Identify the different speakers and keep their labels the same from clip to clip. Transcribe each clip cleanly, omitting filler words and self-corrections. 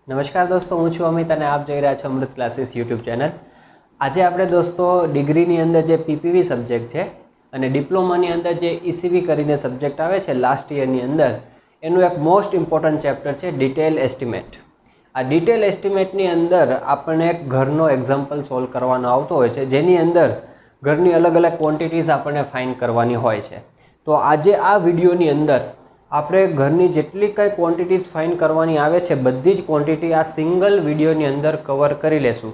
Speaker 1: નમસ્કાર દોસ્તો, હું છું અમિત અને આપ જોઈ રહ્યા છો અમૃત ક્લાસીસ યુટ્યુબ ચેનલ। આજે આપણે દોસ્તો ડિગ્રીની અંદર જે પીપીવી સબ્જેક્ટ છે અને ડિપ્લોમાની અંદર જે ઈસીવી કરીને સબ્જેક્ટ આવે છે લાસ્ટ યરની અંદર, એનું એક મોસ્ટ ઇમ્પોર્ટન્ટ ચેપ્ટર છે ડિટેલ એસ્ટિમેટ। આ ડિટેલ એસ્ટિમેટની અંદર આપણને એક ઘરનો એક્ઝામ્પલ સોલ્વ કરવાનો આવતો હોય છે, જેની અંદર ઘરની અલગ અલગ ક્વોન્ટિટીઝ આપણને ફાઇન્ડ કરવાની હોય છે। તો આજે આ વિડીયોની અંદર આપણે ઘરની જેટલી કંઈ ક્વોન્ટિટીઝ ફાઇન્ડ કરવાની આવે છે બધી જ ક્વોન્ટિટી આ સિંગલ વિડીયોની અંદર કવર કરી લેશું।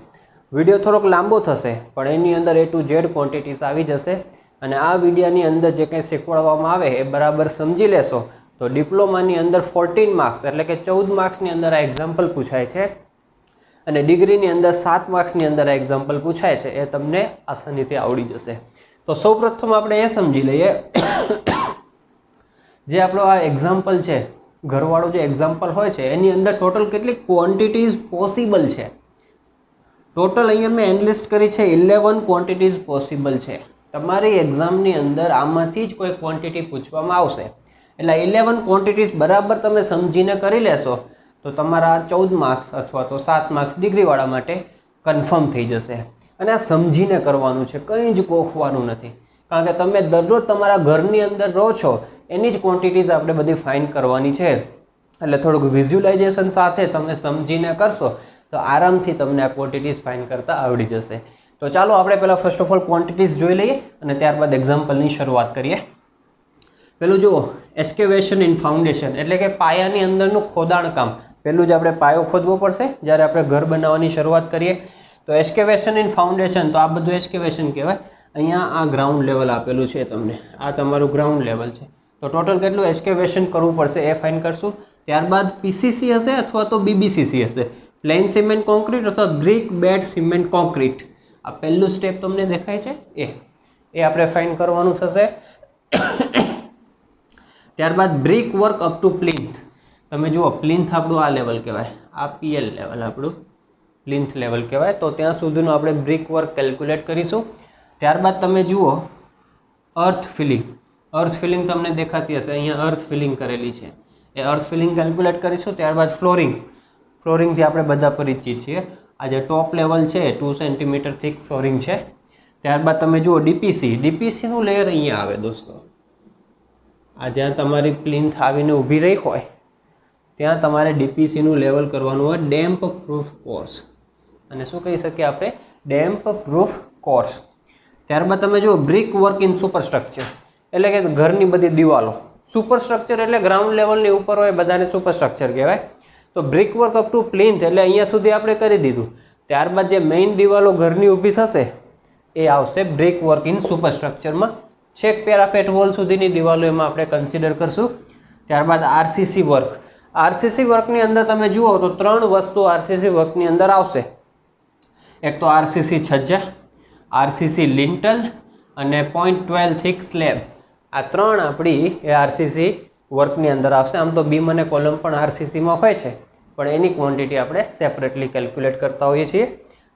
Speaker 1: વિડીયો થોડોક લાંબો થશે પણ એની અંદર A to Z ક્વોન્ટિટીઝ આવી જશે અને આ વિડીયોની અંદર જે કંઈ શીખવાડવામાં આવે એ બરાબર સમજી લેશો તો ડિપ્લોમાની અંદર 14 માર્ક્સ એટલે કે 14 માર્ક્સની અંદર આ એક્ઝામ્પલ પૂછાય છે અને ડિગ્રીની અંદર 7 માર્ક્સની અંદર આ એક્ઝામ્પલ પૂછાય છે, એ તમને આસાનીથી આવડી જશે। તો સૌપ્રથમ આપણે એ સમજી લઈએ જે આપણો આ એક્ઝામ્પલ છે, ઘરવાળો જે એક્ઝામ્પલ હોય છે એની અંદર ટોટલ કેટલી ક્વોન્ટિટીઝ પોસિબલ છે। ટોટલ અહીંયા મેં એનલિસ્ટ કરી છે 11 ક્વોન્ટિટીઝ પોસિબલ છે। તમારી એક્ઝામની અંદર આમાંથી જ કોઈ ક્વોન્ટિટી પૂછવામાં આવશે એટલે 11 ક્વોન્ટિટીઝ બરાબર તમે સમજીને કરી લેશો તો તમારા 14 માર્ક્સ અથવા તો 7 માર્ક્સ ડિગ્રીવાળા માટે કન્ફર્મ થઈ જશે। અને આ સમજીને કરવાનું છે, કંઈ જ ગોખવાનું નથી, કારણ કે તમે દરરોજ તમારા ઘરની અંદર રહો છો, એની જ ક્વોન્ટિટીઝ આપણે બધી ફાઇન્ડ કરવાની છે એટલે થોડુંક વિઝ્યુલાઇઝેશન સાથે તમે સમજીને કરશો તો આરામથી તમને આ ક્વોન્ટિટીઝ ફાઇન્ડ કરતાં આવડી જશે। તો ચાલો આપણે પહેલાં ફર્સ્ટ ઓફ ઓલ ક્વોન્ટિટીઝ જોઈ લઈએ અને ત્યારબાદ એક્ઝામ્પલની શરૂઆત કરીએ। પેલું જુઓ, એક્સ્કેવેશન ઇન ફાઉન્ડેશન એટલે કે પાયાની અંદરનું ખોદાણ કામ। પહેલું જ આપણે પાયો ખોદવો પડશે જ્યારે આપણે ઘર બનાવવાની શરૂઆત કરીએ તો એક્સ્કેવેશન ઇન ફાઉન્ડેશન, તો આ બધું એક્સ્કેવેશન કહેવાય। અહીંયા આ ગ્રાઉન્ડ લેવલ આપેલું છે તમને, આ તમારું ગ્રાઉન્ડ લેવલ છે, તો ટોટલ કેટલું એક્સ્કેવેશન કરવું પડશે એ ફાઇન કરશું। ત્યારબાદ પીસીસી હશે અથવા તો બીબીસીસી હશે, પ્લેન સિમેન્ટ કોન્ક્રીટ અથવા બ્રિક બેડ સિમેન્ટ કોન્ક્રીટ, આ પહેલું સ્ટેપ તમને દેખાય છે એ આપણે ફાઇન કરવાનું થશે। ત્યારબાદ brick work up to plinth, તમે જુઓ પ્લિન્થ આપણું આ લેવલ કહેવાય, આ પીએલ લેવલ આપણું પ્લિન્થ લેવલ કહેવાય, તો ત્યાં સુધીનું આપણે બ્રિક વર્ક કેલ્ક્યુલેટ કરીશું। ત્યારબાદ તમે જુઓ અર્થ ફિલિંગ, અર્થ ફિલિંગ તમને દેખાતી હશે, અહીંયા અર્થ ફિલિંગ કરેલી છે, એ અર્થ ફિલિંગ કેલ્ક્યુલેટ કરીશું। ત્યારબાદ ફ્લોરિંગ, ફ્લોરિંગથી આપણે બધા પરિચિત છીએ, આ જે ટોપ લેવલ છે 2 સેન્ટીમીટર થીક ફ્લોરિંગ છે। ત્યારબાદ તમે જુઓ ડીપીસી, ડીપીસીનું લેયર અહીંયા આવે દોસ્તો, આ જ્યાં તમારી પ્લિન્થ આવીને ઊભી રહી હોય ત્યાં તમારે ડીપીસીનું લેવલ કરવાનું હોય, ડેમ્પ પ્રૂફ કોર્સ, અને શું કહી શકીએ આપણે, ડેમ્પ પ્રૂફ કોર્સ। ત્યારબાદ તમે જુઓ બ્રિક વર્ક ઇન સુપરસ્ટ્રક્ચર એટલે કે ઘરની બધી દિવાલો, સુપરસ્ટ્રક્ચર એટલે ગ્રાઉન્ડ લેવલની ઉપર હોય બધાને સુપરસ્ટ્રક્ચર કહેવાય। તો brick work up to plinth એટલે અહીંયા સુધી આપણે કરી દીધું। ત્યારબાદ જે મેઇન દિવાલો ઘરની ઊભી થશે એ આવશે બ્રિક વર્ક ઇન સુપરસ્ટ્રક્ચરમાં, છેક પેરાપેટ વોલ સુધીની દિવાલો એમાં આપણે કન્સિડર કરશું। ત્યારબાદ આરસીસી વર્ક, આરસીસી વર્કની અંદર તમે જુઓ તો 3 વસ્તુ આરસીસી વર્કની અંદર આવશે, એક તો આરસીસી છજ્જા, આરસીસી લિન્ટલ અને 0.12 થીક સ્લેબ, આ 3 આપણી એ આરસીસી વર્કની અંદર આવશે। આમ તો બીમ અને કોલમ પણ આરસીસીમાં હોય છે પણ એની ક્વોન્ટિટી આપણે સેપરેટલી કેલ્ક્યુલેટ કરતા હોઈએ છીએ।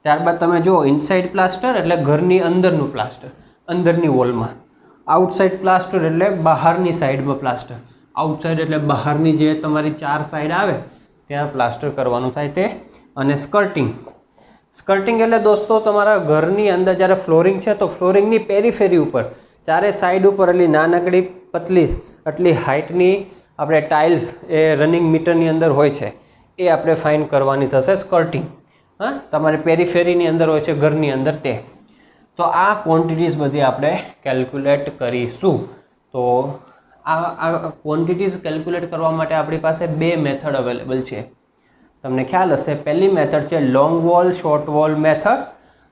Speaker 1: ત્યારબાદ તમે જુઓ ઇનસાઇડ પ્લાસ્ટર એટલે ઘરની અંદરનું પ્લાસ્ટર, અંદરની વોલમાં, આઉટસાઇડ પ્લાસ્ટર એટલે બહારની સાઈડમાં પ્લાસ્ટર, આઉટસાઇડ એટલે બહારની જે તમારી 4 સાઈડ આવે ત્યાં પ્લાસ્ટર કરવાનું થાય તે। અને સ્કર્ટિંગ, સ્કર્ટિંગ એટલે દોસ્તો તમારા ઘરની અંદર જ્યારે ફ્લોરિંગ છે તો ફ્લોરિંગની પેરીફેરી ઉપર ચારે સાઈડ ઉપર એટલી નાનકડી પતલી આટલી હાઇટની આપણે ટાઇલ્સ એ રનિંગ મીટરની અંદર હોય છે એ આપણે ફાઇન કરવાની થશે સ્કર્ટિંગ। હા, તમારી પેરીફેરીની અંદર હોય છે ઘરની અંદર તે, તો આ ક્વોન્ટિટીઝ બધી આપણે કેલ્ક્યુલેટ કરીશું। તો આ ક્વોન્ટિટીઝ કેલ્ક્યુલેટ કરવા માટે આપણી પાસે 2 મેથડ અવેલેબલ છે, તમને ખ્યાલ હશે। પહેલી મેથડ છે long wall short wall method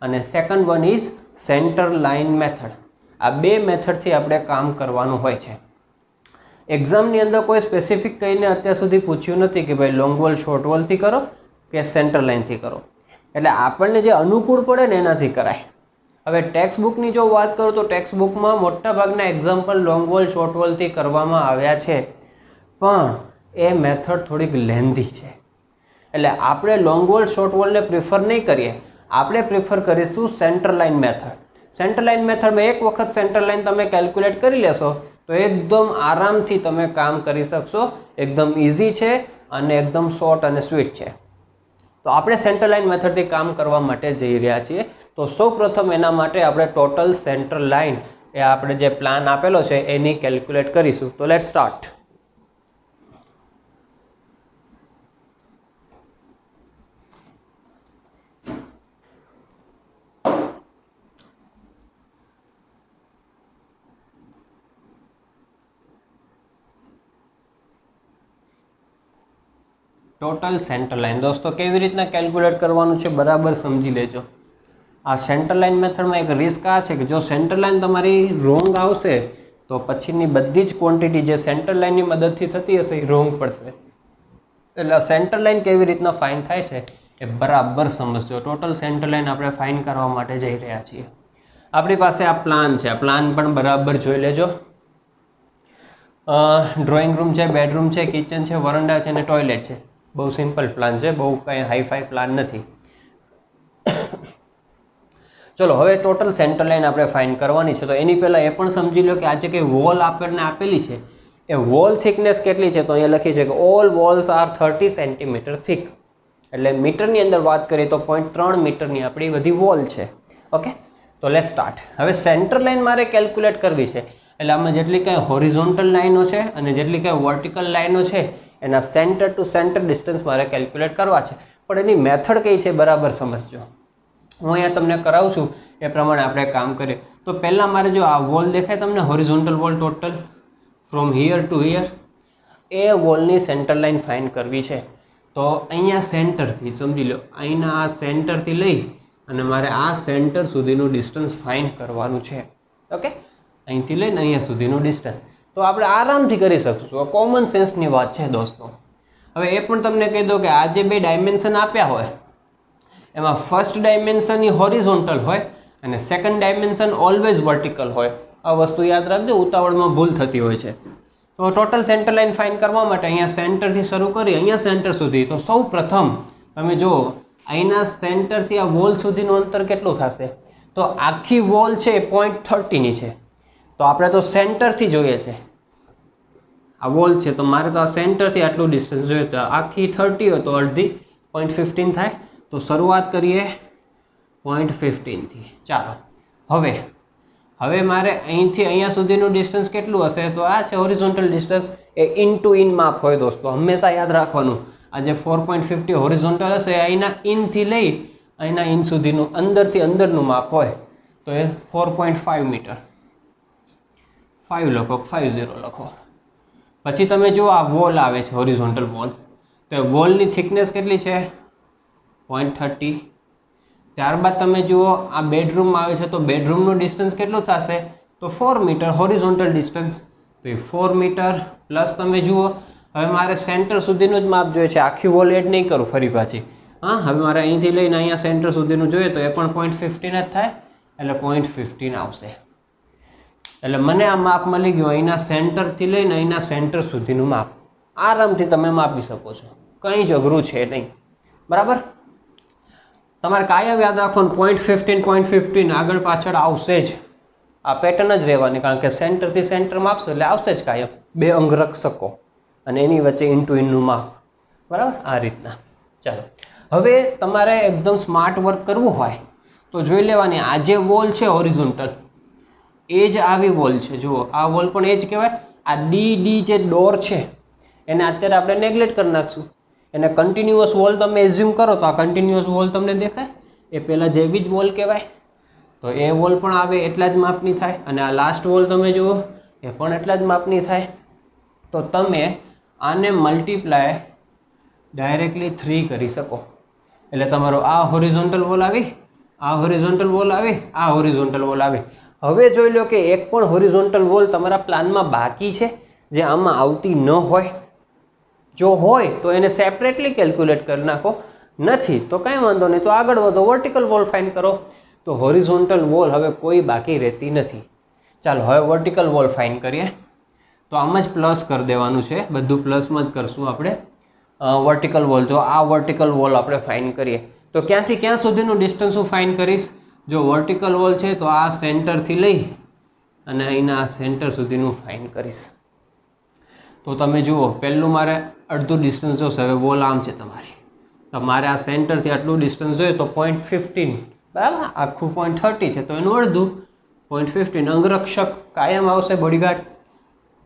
Speaker 1: અને second one is centre line method. આ 2 મેથડથી આપણે કામ કરવાનું હોય છે। એક્ઝામની અંદર કોઈ સ્પેસિફિક કહીને અત્યાર સુધી પૂછ્યું નથી કે ભાઈ લોંગ વોલ શોર્ટ વોલથી કરો કે સેન્ટર લાઇનથી કરો, એટલે આપણને જે અનુકૂળ પડે ને એનાથી કરાય। હવે ટેક્સ્ટ બુકની જો વાત કરું તો ટેક્સ્ટ બુકમાં મોટાભાગના એક્ઝામ્પલ લોંગ વોલ શોર્ટ વોલથી કરવામાં આવ્યા છે પણ એ મેથડ થોડીક લેન્ધી છે, એટલે આપણે લોંગ વોલ શોર્ટ વોલને પ્રિફર નહીં કરીએ, આપણે પ્રિફર કરીશું centre line method. Centre line મેથડમાં એક વખત સેન્ટર લાઇન તમે કેલ્ક્યુલેટ કરી લેશો તો એકદમ આરામથી તમે કામ કરી શકશો, એકદમ ઇઝી છે અને એકદમ શોર્ટ અને સ્વીટ છે। તો આપણે સેન્ટર લાઇન મેથડથી કામ કરવા માટે જઈ રહ્યા છીએ. તો સૌપ્રથમ એના માટે આપણે ટોટલ સેન્ટર લાઇન એ આપણે જે પ્લાન આપેલો છે એની કેલ્ક્યુલેટ કરીશું. તો let's start. Total centre line દોસ્તો કેવી રીતના કેલ્ક્યુલેટ કરવાનું છે બરાબર સમજી લેજો. આ સેન્ટર લાઇન મેથડમાં એક રિસ્ક આ છે કે જો સેન્ટર લાઇન તમારી રોંગ આવશે તો પછીની બધી જ ક્વોન્ટિટી જે સેન્ટર લાઇનની મદદથી થતી હશે એ રોંગ પડશે. એટલે સેન્ટર લાઇન કેવી રીતના ફાઇન થાય છે એ બરાબર સમજજો. ટોટલ સેન્ટર લાઇન આપણે ફાઇન કરવા માટે જઈ રહ્યા છીએ. આપણી પાસે આ પ્લાન છે, આ પ્લાન પણ બરાબર જોઈ લેજો. ડ્રોઈંગ રૂમ છે, બેડરૂમ છે, કિચન છે, વરંડા છે અને ટોયલેટ છે. બહુ સિમ્પલ પ્લાન છે, બહુ કંઈ હાઈફાઈ પ્લાન નથી. ચલો હવે ટોટલ સેન્ટર લાઇન આપણે ફાઇન કરવાની છે. તો એની પહેલાં એ પણ સમજી લો કે આજે કંઈ વોલ આપણને આપેલી છે એ વોલ થિકનેસ કેટલી છે. તો અહીંયા લખી છે કે all walls are 30 centimetre thick. એટલે મીટરની અંદર વાત કરીએ તો 0.3 મીટરની આપણી બધી વોલ છે. ઓકે, તો લેટ્સ સ્ટાર્ટ. હવે સેન્ટર લાઇન મારે કેલ્ક્યુલેટ કરવી છે. એટલે આમાં જેટલી કાંઈ હોરિઝોન્ટલ લાઇનો છે અને જેટલી કાંઈ વર્ટિકલ લાઇનો છે એના સેન્ટર ટુ સેન્ટર ડિસ્ટન્સ મારે કેલ્ક્યુલેટ કરવા છે. પણ એની મેથડ કઈ છે બરાબર સમજજો. હું અહીંયા તમને કરાવું છું એ પ્રમાણે આપણે કામ કરીએ. તો પહેલાં મારે જો આ વોલ દેખાય તમને horizontal wall total from here to here, એ વોલની સેન્ટર લાઇન ફાઇન કરવી છે. તો અહીંયા સેન્ટરથી સમજી લો, અહીંના આ સેન્ટરથી લઈ અને મારે આ સેન્ટર સુધીનું ડિસ્ટન્સ ફાઇન કરવાનું છે. ઓકે, અહીંથી લઈને અહીંયા સુધીનું ડિસ્ટન્સ તો આપણે આરામથી કરી શકશું. આ કોમન સેન્સની વાત છે દોસ્તો. હવે એ પણ તમને કહી દો કે આ જે બે ડાયમેન્શન આપ્યા હોય એમાં ફર્સ્ટ ડાયમેન્શન એ હોરિઝોન્ટલ હોય અને સેકન્ડ ડાયમેન્શન ઓલવેઝ વર્ટિકલ હોય. આ વસ્તુ યાદ રાખજો, ઉતાવળમાં ભૂલ થતી હોય છે. તો ટોટલ સેન્ટર લાઇન ફાઇન કરવા માટે અહીંયા સેન્ટરથી શરૂ કરી અહીંયા સેન્ટર સુધી. તો સૌ પ્રથમ તમે જુઓ અહીંના સેન્ટરથી આ વોલ સુધીનું અંતર કેટલું થશે. તો આખી વોલ છે 0.30ની છે. તો આપણે તો સેન્ટરથી જોઈએ છે, આ વોલ છે તો મારે તો આ સેન્ટરથી આટલું ડિસ્ટન્સ જોઈએ. તો આખી 30 હોય તો અડધી 0.15 થાય. તો શરૂઆત કરીએ 0.15થી. ચાલો હવે મારે અહીંથી અહીંયા સુધીનું ડિસ્ટન્સ કેટલું હશે. તો આ છે હોરિઝોન્ટલ ડિસ્ટન્સ, એ ઇન ટુ ઇન માપ હોય દોસ્તો. હંમેશા યાદ રાખવાનું, આ જે 4.50 હોરિઝોન્ટલ હશે અહીંના ઇનથી લઈ અહીંના ઇન સુધીનું અંદરથી અંદરનું માપ હોય. તો એ 4.5 મીટર. 5 લખો, 50 લખો. પછી તમે જુઓ આ વોલ આવે છે હોરિઝોન્ટલ વોલ. તો વોલની થિકનેસ કેટલી છે 0.30. ત્યારબાદ તમે જુઓ આ બેડરૂમ આવે છે તો બેડરૂમનું ડિસ્ટન્સ કેટલું થશે. તો 4 મીટર હોરિઝોન્ટલ ડિસ્ટન્સ. તો એ 4 મીટર પ્લસ તમે જુઓ હવે મારે સેન્ટર સુધીનું જ માપ જોઈએ છે. આખી વોલ એડ નહીં કરું ફરી પાછી. હા, હવે મારે અહીંથી લઈને અહીંયા સેન્ટર સુધીનું જોઈએ તો એ પણ 0.15 જ થાય. એટલે 0.15 આવશે. એટલે મને આ માપ મળી ગયું અહીંના સેન્ટરથી લઈને અહીંના સેન્ટર સુધીનું માપ. આરામથી તમે માપી શકો છો, કંઈ જ અઘરું છે નહીં. બરાબર, તમારે કાયમ યાદ રાખવાનું 0.15 આગળ પાછળ આવશે જ. આ પેટર્ન જ રહેવાની, કારણ કે સેન્ટરથી સેન્ટર માપશો એટલે આવશે જ કાયમ. બે અંગરક્ષકો અને એની વચ્ચે ઇન ટુ ઇનનું માપ. બરાબર, આ રીતના. ચાલો હવે તમારે એકદમ સ્માર્ટ વર્ક કરવું હોય તો જોઈ લેવાની આ જે વોલ છે હોરિઝોન્ટલ એ જ આવી વોલ છે. જુઓ આ વોલ પણ એ જ કહેવાય. આ ડી જે ડોર છે એને અત્યારે આપણે નેગ્લેક્ટ કરી નાખશું. એને કન્ટિન્યુઅસ વોલ તમે એઝ્યુમ કરો તો આ કન્ટિન્યુઅસ વોલ તમને દેખાય એ પહેલાં જેવી જ વોલ કહેવાય. તો એ વોલ પણ આવે એટલા જ માપની થાય અને આ લાસ્ટ વોલ તમે જુઓ એ પણ એટલા જ માપની થાય. તો તમે આને મલ્ટીપ્લાય ડાયરેક્ટલી 3 કરી શકો. એટલે તમારો આ હોરિઝોન્ટલ વોલ આવી, આ હોરિઝોન્ટલ વોલ આવી, આ હોરિઝોન્ટલ વોલ આવી. હવે જોઈ લો કે એક પણ હોરિઝોન્ટલ વોલ તમારા પ્લાનમાં બાકી છે જે આમાં આવતી ન હોય. જો હોય તો એને સેપરેટલી કેલ્ક્યુલેટ કરી નાખો, નથી તો કાંઈ વાંધો નહીં, તો આગળ વધો, વર્ટિકલ વોલ ફાઇન્ડ કરો. તો હોરિઝોન્ટલ વોલ હવે કોઈ બાકી રહેતી નથી. ચાલો હવે વર્ટિકલ વોલ ફાઇન્ડ કરીએ. તો આમ જ પ્લસ કરી દેવાનું છે, બધું પ્લસમાં જ કરશું આપણે. વર્ટિકલ વોલ, જો આ વર્ટિકલ વોલ આપણે ફાઇન્ડ કરીએ તો ક્યાંથી ક્યાં સુધીનું ડિસ્ટન્સ હું ફાઇન્ડ કરીશ. જો વર્ટિકલ વોલ છે તો આ સેન્ટરથી લઈ અને અહીંના સેન્ટર સુધીનું ફાઇન્ડ કરીશ. તો તમે જુઓ પહેલું મારે અડધું ડિસ્ટન્સ જોશે. હવે વોલ આમ છે તમારી, તમારે આ સેન્ટરથી આટલું ડિસ્ટન્સ જોઈએ તો 0.15 બરાબર, આખું 0.30 છે તો એનું અડધું 0.15 અંગરક્ષક કાયમ આવશે બોડીગાર્ડ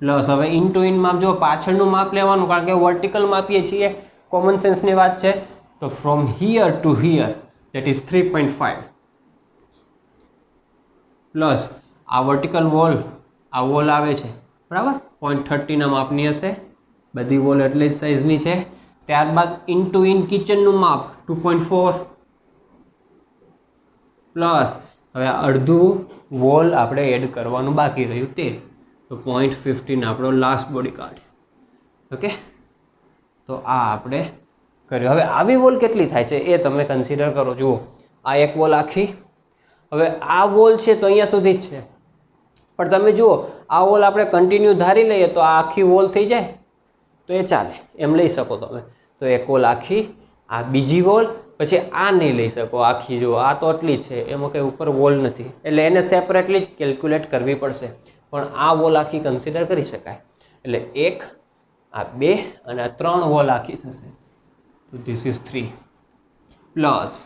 Speaker 1: પ્લસ હવે ઇન ટુ ઇન માપ જો પાછળનું માપ લેવાનું કારણ કે વર્ટિકલ માપીએ છીએ કોમન સેન્સની વાત છે તો from here to here that is 3.5 plus આ વર્ટિકલ વોલ આ વોલ આવે છે બરાબર 0.30ના માપની હશે બધી વોલ એટલી જ સાઇઝની છે ત્યારબાદ ઇન ટુ ઇન કિચનનું માપ 2.4 પ્લસ હવે અડધું વોલ આપણે એડ કરવાનું બાકી રહ્યું તે તો 0.15 આપણો લાસ્ટ બોડી કાર્ડ ઓકે તો આ આપણે કર્યું હવે આવી વોલ કેટલી થાય છે એ તમે કન્સિડર કરો જુઓ આ એક વોલ આખી હવે આ વોલ છે તો અહીંયા સુધી જ છે પણ તમે જુઓ આ વોલ આપણે કન્ટિન્યુ ધારી લઈએ તો આ આખી વોલ થઈ જાય તો એ ચાલે એમ લઈ શકો તમે તો એક વોલ આખી આ બીજી વોલ પછી આ નહીં લઈ શકો આખી જુઓ આ તો આટલી છે એમાં કંઈ ઉપર વોલ નથી એટલે એને સેપરેટલી જ કેલ્ક્યુલેટ કરવી પડશે પણ આ વોલ આખી કન્સિડર કરી શકાય એટલે એક આ બે અને આ 3 વોલ આખી થશે તો ધીસ ઇઝ 3 પ્લસ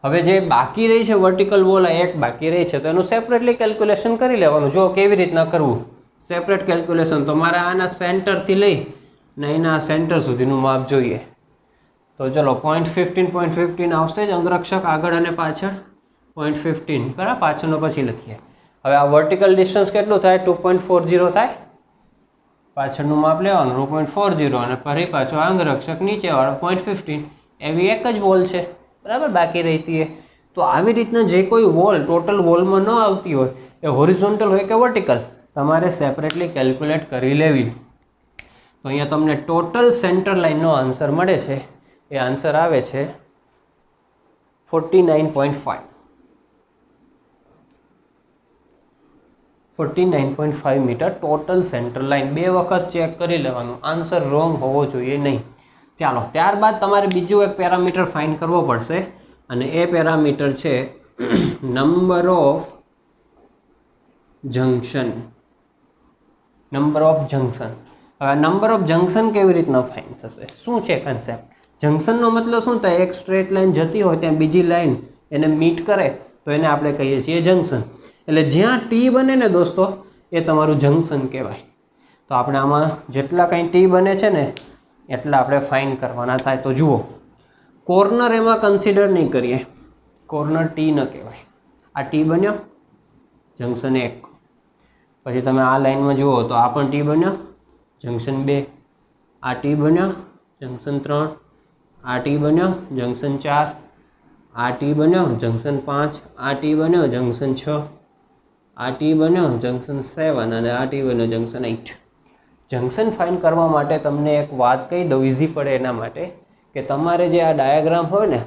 Speaker 1: હવે જે બાકી રહી છે વર્ટિકલ વોલ આ એક બાકી રહી છે તો એનું સેપરેટલી કેલ્ક્યુલેશન કરી લેવાનું જો કેવી રીતના કરવું સેપરેટ કેલ્ક્યુલેશન તો મારે આના સેન્ટરથી લઈ ને એના સેન્ટર સુધીનું માપ જોઈએ તો ચલો 0.15 આવશે જ અંગરક્ષક આગળ અને પાછળ 0.15 બરાબર પાછળનો પછી લખીએ હવે આ વર્ટિકલ ડિસ્ટન્સ કેટલું થાય 2.40 થાય પાછળનું માપ લેવાનું 2.40 અને ફરી પાછો અંગરક્ષક નીચેવાળો 0.15 એવી એક જ વોલ છે બરાબર બાકી રહેતી હોય તો આવી રીતના જે કોઈ વોલ ટોટલ વોલમાં ન આવતી હોય એ હોરિઝોન્ટલ હોય કે વર્ટિકલ તમારે સેપરેટલી કેલ્ક્યુલેટ કરી લેવી તો અહીંયા તમને ટોટલ સેન્ટર લાઇનનો આન્સર મળે છે એ આન્સર આવે છે 49.5 49.5 મીટર ટોટલ સેન્ટર લાઇન બે વખત ચેક કરી લેવાનું આન્સર રોંગ હોવો જોઈએ નહીં ચાલો ત્યારબાદ તમારે બીજું એક પેરામીટર ફાઇન્ડ કરવો પડશે અને એ પેરામીટર છે નંબર ઓફ જંક્શન હવે નંબર ઓફ જંક્શન કેવી રીતના ફાઇન્ડ થશે શું છે કન્સેપ્ટ જંક્શનનો મતલબ શું થાય એક સ્ટ્રેટ લાઇન જતી હોય ત્યાં બીજી લાઇન એને મીટ કરે તો એને આપણે કહીએ છીએ જંક્શન એટલે જ્યાં ટી બને ને દોસ્તો એ તમારું જંક્શન કહેવાય તો આપણે આમાં જેટલા કંઈ ટી બને છે ને એટલા આપણે ફાઇન કરવાના થાય તો જુઓ કોર્નર એમાં કન્સિડર નહીં કરીએ કોર્નર ટી ન કહેવાય આ ટી બન્યો જંક્શન 1 પછી તમે આ લાઇનમાં જુઓ તો આ પણ ટી બન્યો જંક્શન 2 આ ટી બન્યો જંક્શન 3 આ ટી બન્યો જંક્શન 4 આ ટી બન્યો જંક્શન 5 આ ટી બન્યો જંક્શન 6 આ ટી બન્યો જંક્શન 7 અને આ ટી બન્યો જંક્શન 8 જંક્શન ફાઇન્ડ કરવા માટે તમને એક વાત કહી દઉં ઇઝી પડે એના માટે કે તમારે જે આ ડાયાગ્રામ હોય ને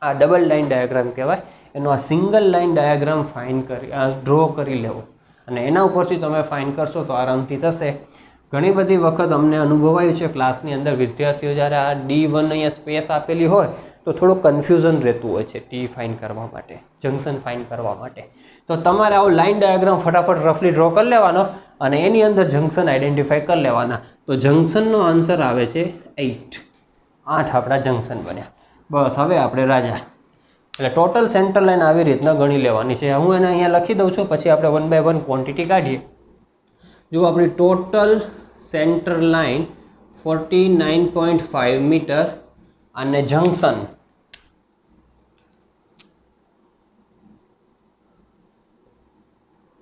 Speaker 1: આ ડબલ લાઇન ડાયાગ્રામ કહેવાય એનો આ સિંગલ લાઇન ડાયાગ્રામ ફાઇન્ડ કરી ડ્રો કરી લેવો અને એના ઉપરથી તમે ફાઇન્ડ કરશો તો આરામથી થશે ઘણી બધી વખત અમને અનુભવાયું છે ક્લાસની અંદર વિદ્યાર્થીઓ જ્યારે આ D1 અહીંયા સ્પેસ આપેલી હોય તો થોડું કન્ફ્યુઝન રહેતું હોય છે ટી ફાઇન્ડ કરવા માટે જંક્શન ફાઇન્ડ કરવા માટે તો તમારે આવો લાઇન ડાયાગ્રામ ફટાફટ રફલી ડ્રો કરી લેવાનો અને એની અંદર જંક્શન આઈડેન્ટિફાઈ કરી લેવાના તો જંક્શનનો આન્સર આવે છે 8 આપણા જંક્શન બન્યા બસ હવે આપણે રાજા એટલે ટોટલ સેન્ટર લાઇન આવી રીતના ગણી લેવાની છે હું એને અહીંયા લખી દઉં છું પછી આપણે 1 બાય 1 ક્વોન્ટિટી કાઢીએ જો આપણી ટોટલ સેન્ટર લાઇન 49.5 મીટર અને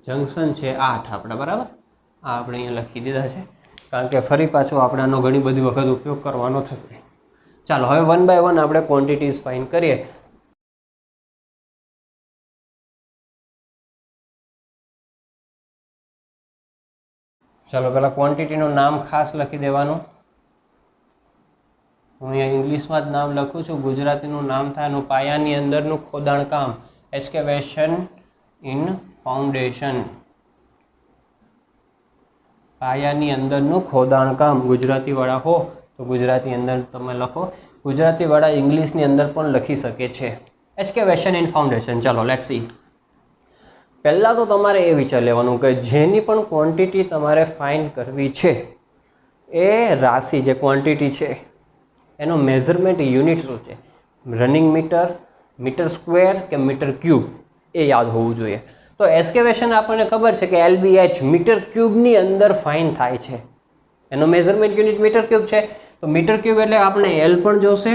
Speaker 1: જંક્શન છે 8 આપણા બરાબર આ આપણે અહીંયા લખી દીધા છે કારણ કે ફરી પાછો આપણે આનો ઘણી બધી વખત ઉપયોગ કરવાનો થશે ચાલો હવે 1 બાય 1 આપણે ક્વોન્ટિટીઝ ફાઇન્ડ કરીએ ચાલો પહેલાં ક્વોન્ટિટીનું નામ ખાસ લખી દેવાનું હું અહીંયા ઇંગ્લિશમાં જ નામ લખું છું ગુજરાતીનું નામ થાય એનું પાયાની અંદરનું ખોદાણ કામ એક્સકેવેશન ઇન ફાઉન્ડેશન પાયાની અંદરનું ખોદાણ કામ ગુજરાતીવાળા હો તો ગુજરાતી અંદર તમે લખો ગુજરાતીવાળા ઇંગ્લિશની અંદર પણ લખી શકે છે એક્સકેવેશન ઇન ફાઉન્ડેશન ચાલો લેટ્સ સી પહેલાં તો તમારે એ વિચાર લેવાનું કે જેની પણ ક્વોન્ટિટી તમારે ફાઇન્ડ કરવી છે એ રાશિ જે ક્વોન્ટિટી છે એનો મેઝરમેન્ટ યુનિટ શું છે, રનિંગ મીટર, મીટર સ્ક્વેર કે મીટર ક્યુબ, એ યાદ હોવું જોઈએ. તો એસ્કેવેશન આપણને ખબર છે કે LBH મીટર ક્યુબની અંદર ફાઇન થાય છે, એનો મેઝરમેન્ટ યુનિટ મીટર ક્યુબ છે. તો મીટર ક્યુબ એટલે આપણે L પણ જોશે,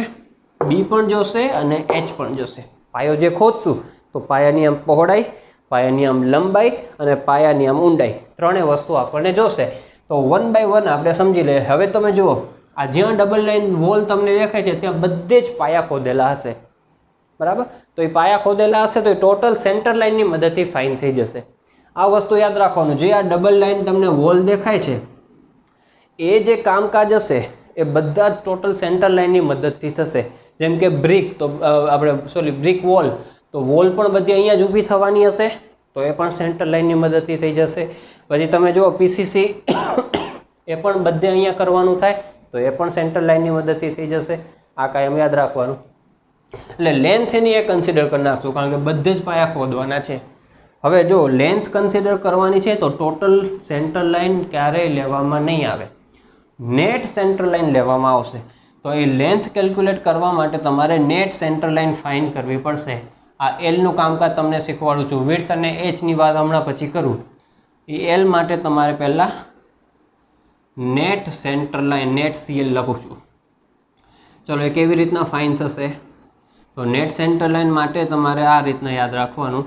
Speaker 1: B પણ જોશે અને H પણ જોશે. પાયો જે ખોદશું તો પાયાની આમ પહોળાઈ, પાયાની આમ લંબાઈ અને પાયાની આમ ઊંડાઈ, ત્રણેય વસ્તુ આપણને જોશે. તો 1 બાય 1 આપણે સમજી લઈએ. હવે તમે જુઓ, આ જ્યાં ડબલ લાઇન વોલ તમને દેખાય છે ત્યાં બધે જ પાયા ખોદેલા હશે, બરાબર. તો એ પાયા ખોદેલા હશે તો એ ટોટલ સેન્ટર લાઇનની મદદથી ફાઇન થઈ જશે. આ વસ્તુ યાદ રાખવાનું, જે આ ડબલ લાઇન તમને વોલ દેખાય છે એ જે કામકાજ હશે એ બધા જ ટોટલ સેન્ટર લાઇનની મદદથી થશે. જેમ કે બ્રિક, તો આપણે બ્રિક વોલ, તો વોલ પણ બધી અહીંયા જ ઊભી થવાની હશે, તો એ પણ સેન્ટર લાઇનની મદદથી થઈ જશે. પછી તમે જુઓ PCC એ પણ બધે અહીંયા કરવાનું થાય તો એ પણ સેન્ટર લાઇનની મદદથી થઈ જશે. આ કાયમ યાદ રાખવાનું. એટલે લેન્થ એની એ કન્સિડર કરી નાખશું, કારણ કે બધે જ પાયા ખોદવાના છે. હવે જો લેન્થ કન્સિડર કરવાની છે તો ટોટલ સેન્ટર લાઇન ક્યારેય લેવામાં નહીં આવે, નેટ સેન્ટર લાઇન લેવામાં આવશે. તો એ લેન્થ કેલ્ક્યુલેટ કરવા માટે તમારે નેટ સેન્ટર લાઇન ફાઇન કરવી પડશે. આ એલનું કામકાજ તમને શીખવાડું છું. વિડ્થ અને એચની વાત હમણાં પછી કરું. એ એલ માટે તમારે પહેલાં net centre line, net CL લખું છું. ચલો, એ કેવી રીતના ફાઇન થશે? તો નેટ સેન્ટર લાઇન માટે તમારે આ રીતના યાદ રાખવાનું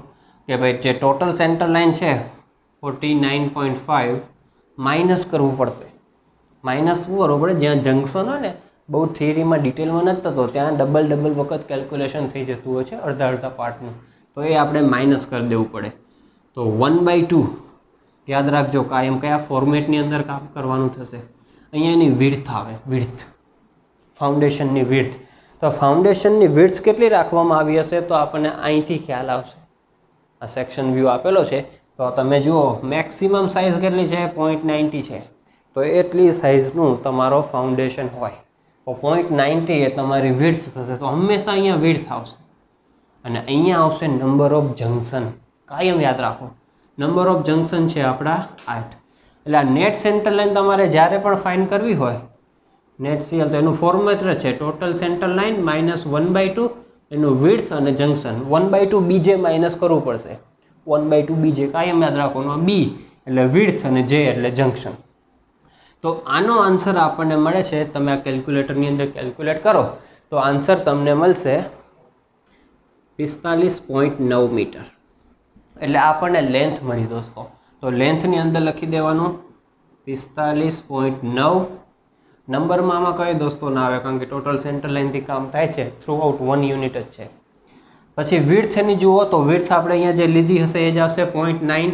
Speaker 1: કે ભાઈ જે ટોટલ સેન્ટર લાઇન છે 49.5 માઇનસ કરવું પડશે. માઇનસ શું કરવું પડે? જ્યાં જંક્શન હોય ને, બહુ થિયરીમાં ડિટેલમાં નથી થતો, ત્યાં ડબલ વખત કેલ્ક્યુલેશન થઈ જતું હોય છે અડધા પાર્ટનું, તો એ આપણે માઇનસ કરી દેવું પડે. તો 1/2 યાદ રાખજો, કાયમ કયા ફોર્મેટની અંદર કામ કરવાનું થશે. અહીંયા એની વિડ્થ આવે, વિડ્થ, ફાઉન્ડેશનની વિડ્થ. તો ફાઉન્ડેશનની વિડ્થ કેટલી રાખવામાં આવી હશે તો આપણને અહીંથી ખ્યાલ આવશે. આ સેક્શન વ્યૂ આપેલો છે તો તમે જુઓ મેક્સિમમ સાઇઝ કેટલી છે, 0.90 છે. તો એટલી સાઇઝનું તમારો ફાઉન્ડેશન હોય તો 0.90 એ તમારી વિડ્થ થશે. તો હંમેશા અહીંયા વિડ્થ આવશે અને અહીંયા આવશે નંબર ઓફ જંક્શન. કાયમ યાદ રાખો, નંબર ઓફ જંક્શન છે આપણા 8. એટલે આ નેટ સેન્ટર લાઇન તમારે જ્યારે પણ ફાઇન કરવી હોય, નેટ CL, તો એનું ફોર્મેટ છે ટોટલ સેન્ટર લાઇન માઇનસ 1/2 એનું વિડ્થ અને જંક્શન. 1/2 બીજે માઇનસ કરવું પડશે, 1/2 બીજે કાયમ યાદ રાખવાનું. B એટલે વિડ્થ અને J એટલે જંક્શન. તો આનો આન્સર આપણને મળે છે, તમે આ કેલ્ક્યુલેટરની અંદર કેલ્ક્યુલેટ કરો તો આન્સર તમને મળશે 45.9 મીટર. એટલે આપણને લેન્થ મળી દોસ્તો. તો લેન્થની અંદર લખી દેવાનું 45.9. નંબરમાં આમાં કઈ દોસ્તો ના આવે, કારણ કે ટોટલ સેન્ટર લાઇનથી કામ થાય છે, થ્રુ આઉટ 1 યુનિટ જ છે. પછી વિડ્થ એની જુઓ તો વિડ્થ આપણે અહીંયા જે લીધી હશે એ જ આવશે 0.9,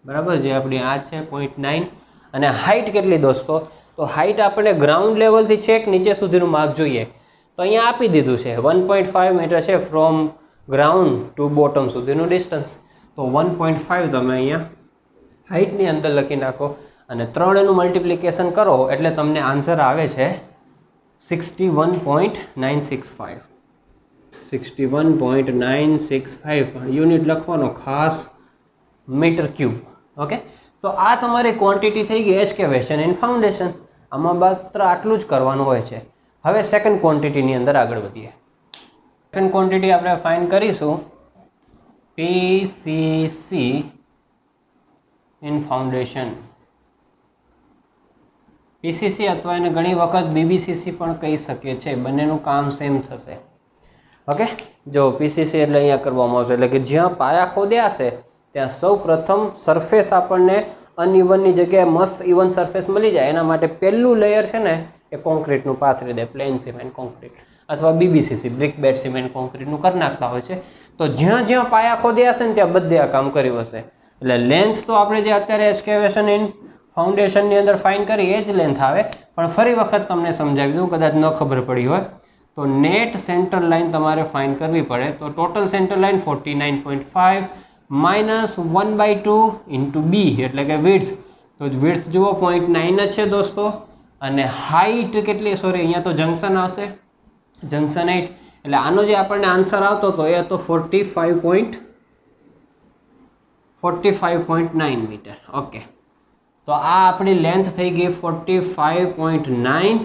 Speaker 1: બરાબર, જે આપણી આ છે 0.9. અને હાઇટ કેટલી દોસ્તો? તો હાઇટ આપણે ગ્રાઉન્ડ લેવલથી છેક નીચે સુધીનું માપ જોઈએ તો અહીંયા આપી દીધું છે 1.5 મીટર છે ફ્રોમ ગ્રાઉન્ડ ટુ બોટમ સુધીનું ડિસ્ટન્સ. તો 1.5 તમે અહીંયા હાઇટની અંદર લખી નાખો અને 3 એનું મલ્ટિપ્લિકેશન કરો એટલે તમને આન્સર આવે છે 61.965. 61.965 યુનિટ લખવાનો ખાસ, મીટર ક્યુબ. ઓકે, તો આ તમારી ક્વોન્ટિટી થઈ ગઈ એસ્કેવેશન ઇન ફાઉન્ડેશન. આમાં માત્ર આટલું જ કરવાનું હોય છે. હવે સેકન્ડ ક્વોન્ટિટીની અંદર આગળ વધીએ. સેકન્ડ ક્વોન્ટિટી આપણે ફાઇન્ડ કરીશું PCC ઇન ફાઉન્ડેશન. PCC અથવા એને ઘણી વખત BBCC પણ કહી શકીએ છીએ, બંનેનું કામ સેમ થશે. ઓકે, જો PCC એટલે અહીંયા કરવામાં આવશે, એટલે કે જ્યાં પાયા ખોદ્યા હશે ત્યાં સૌ પ્રથમ સરફેસ આપણને અનઇવનની જગ્યાએ મસ્ત ઇવન સરફેસ મળી જાય એના માટે પહેલું લેયર છે ને એ કોન્ક્રીટનું પાથરી દે, પ્લેન સિમેન્ટ કોન્ક્રીટ અથવા BBCC બ્રિક બેડ સિમેન્ટ કોન્ક્રીટનું કરી નાખતા હોય છે. તો જ્યાં જ્યાં પાયા ખોદ્યા હશે ને ત્યાં બધે આ કામ કર્યું હશે. એટલે લેન્થ તો આપણે જે અત્યારે એસ્કેવેશન ઇન ફાઉન્ડેશનની અંદર ફાઇન કરી એ જ લેન્થ આવે, પણ ફરી વખત તમને સમજાવી દઉં, કદાચ ન ખબર પડી હોય તો નેટ સેન્ટર લાઇન તમારે ફાઇન કરવી પડે. તો total centre line 49.5 minus 1/2 into B એટલે કે વિડ્થ. તો વિડ્થ જુઓ 0.9 જ છે દોસ્તો, અને હાઇટ કેટલી, સોરી અહીંયા તો જંક્શન આવશે, જંક્શન 8. એટલે આનો જે આપણને આન્સર આવતો હતો એ હતો 45.9 મીટર. ઓકે, તો આ આપણી લેન્થ થઈ ગઈ 45.9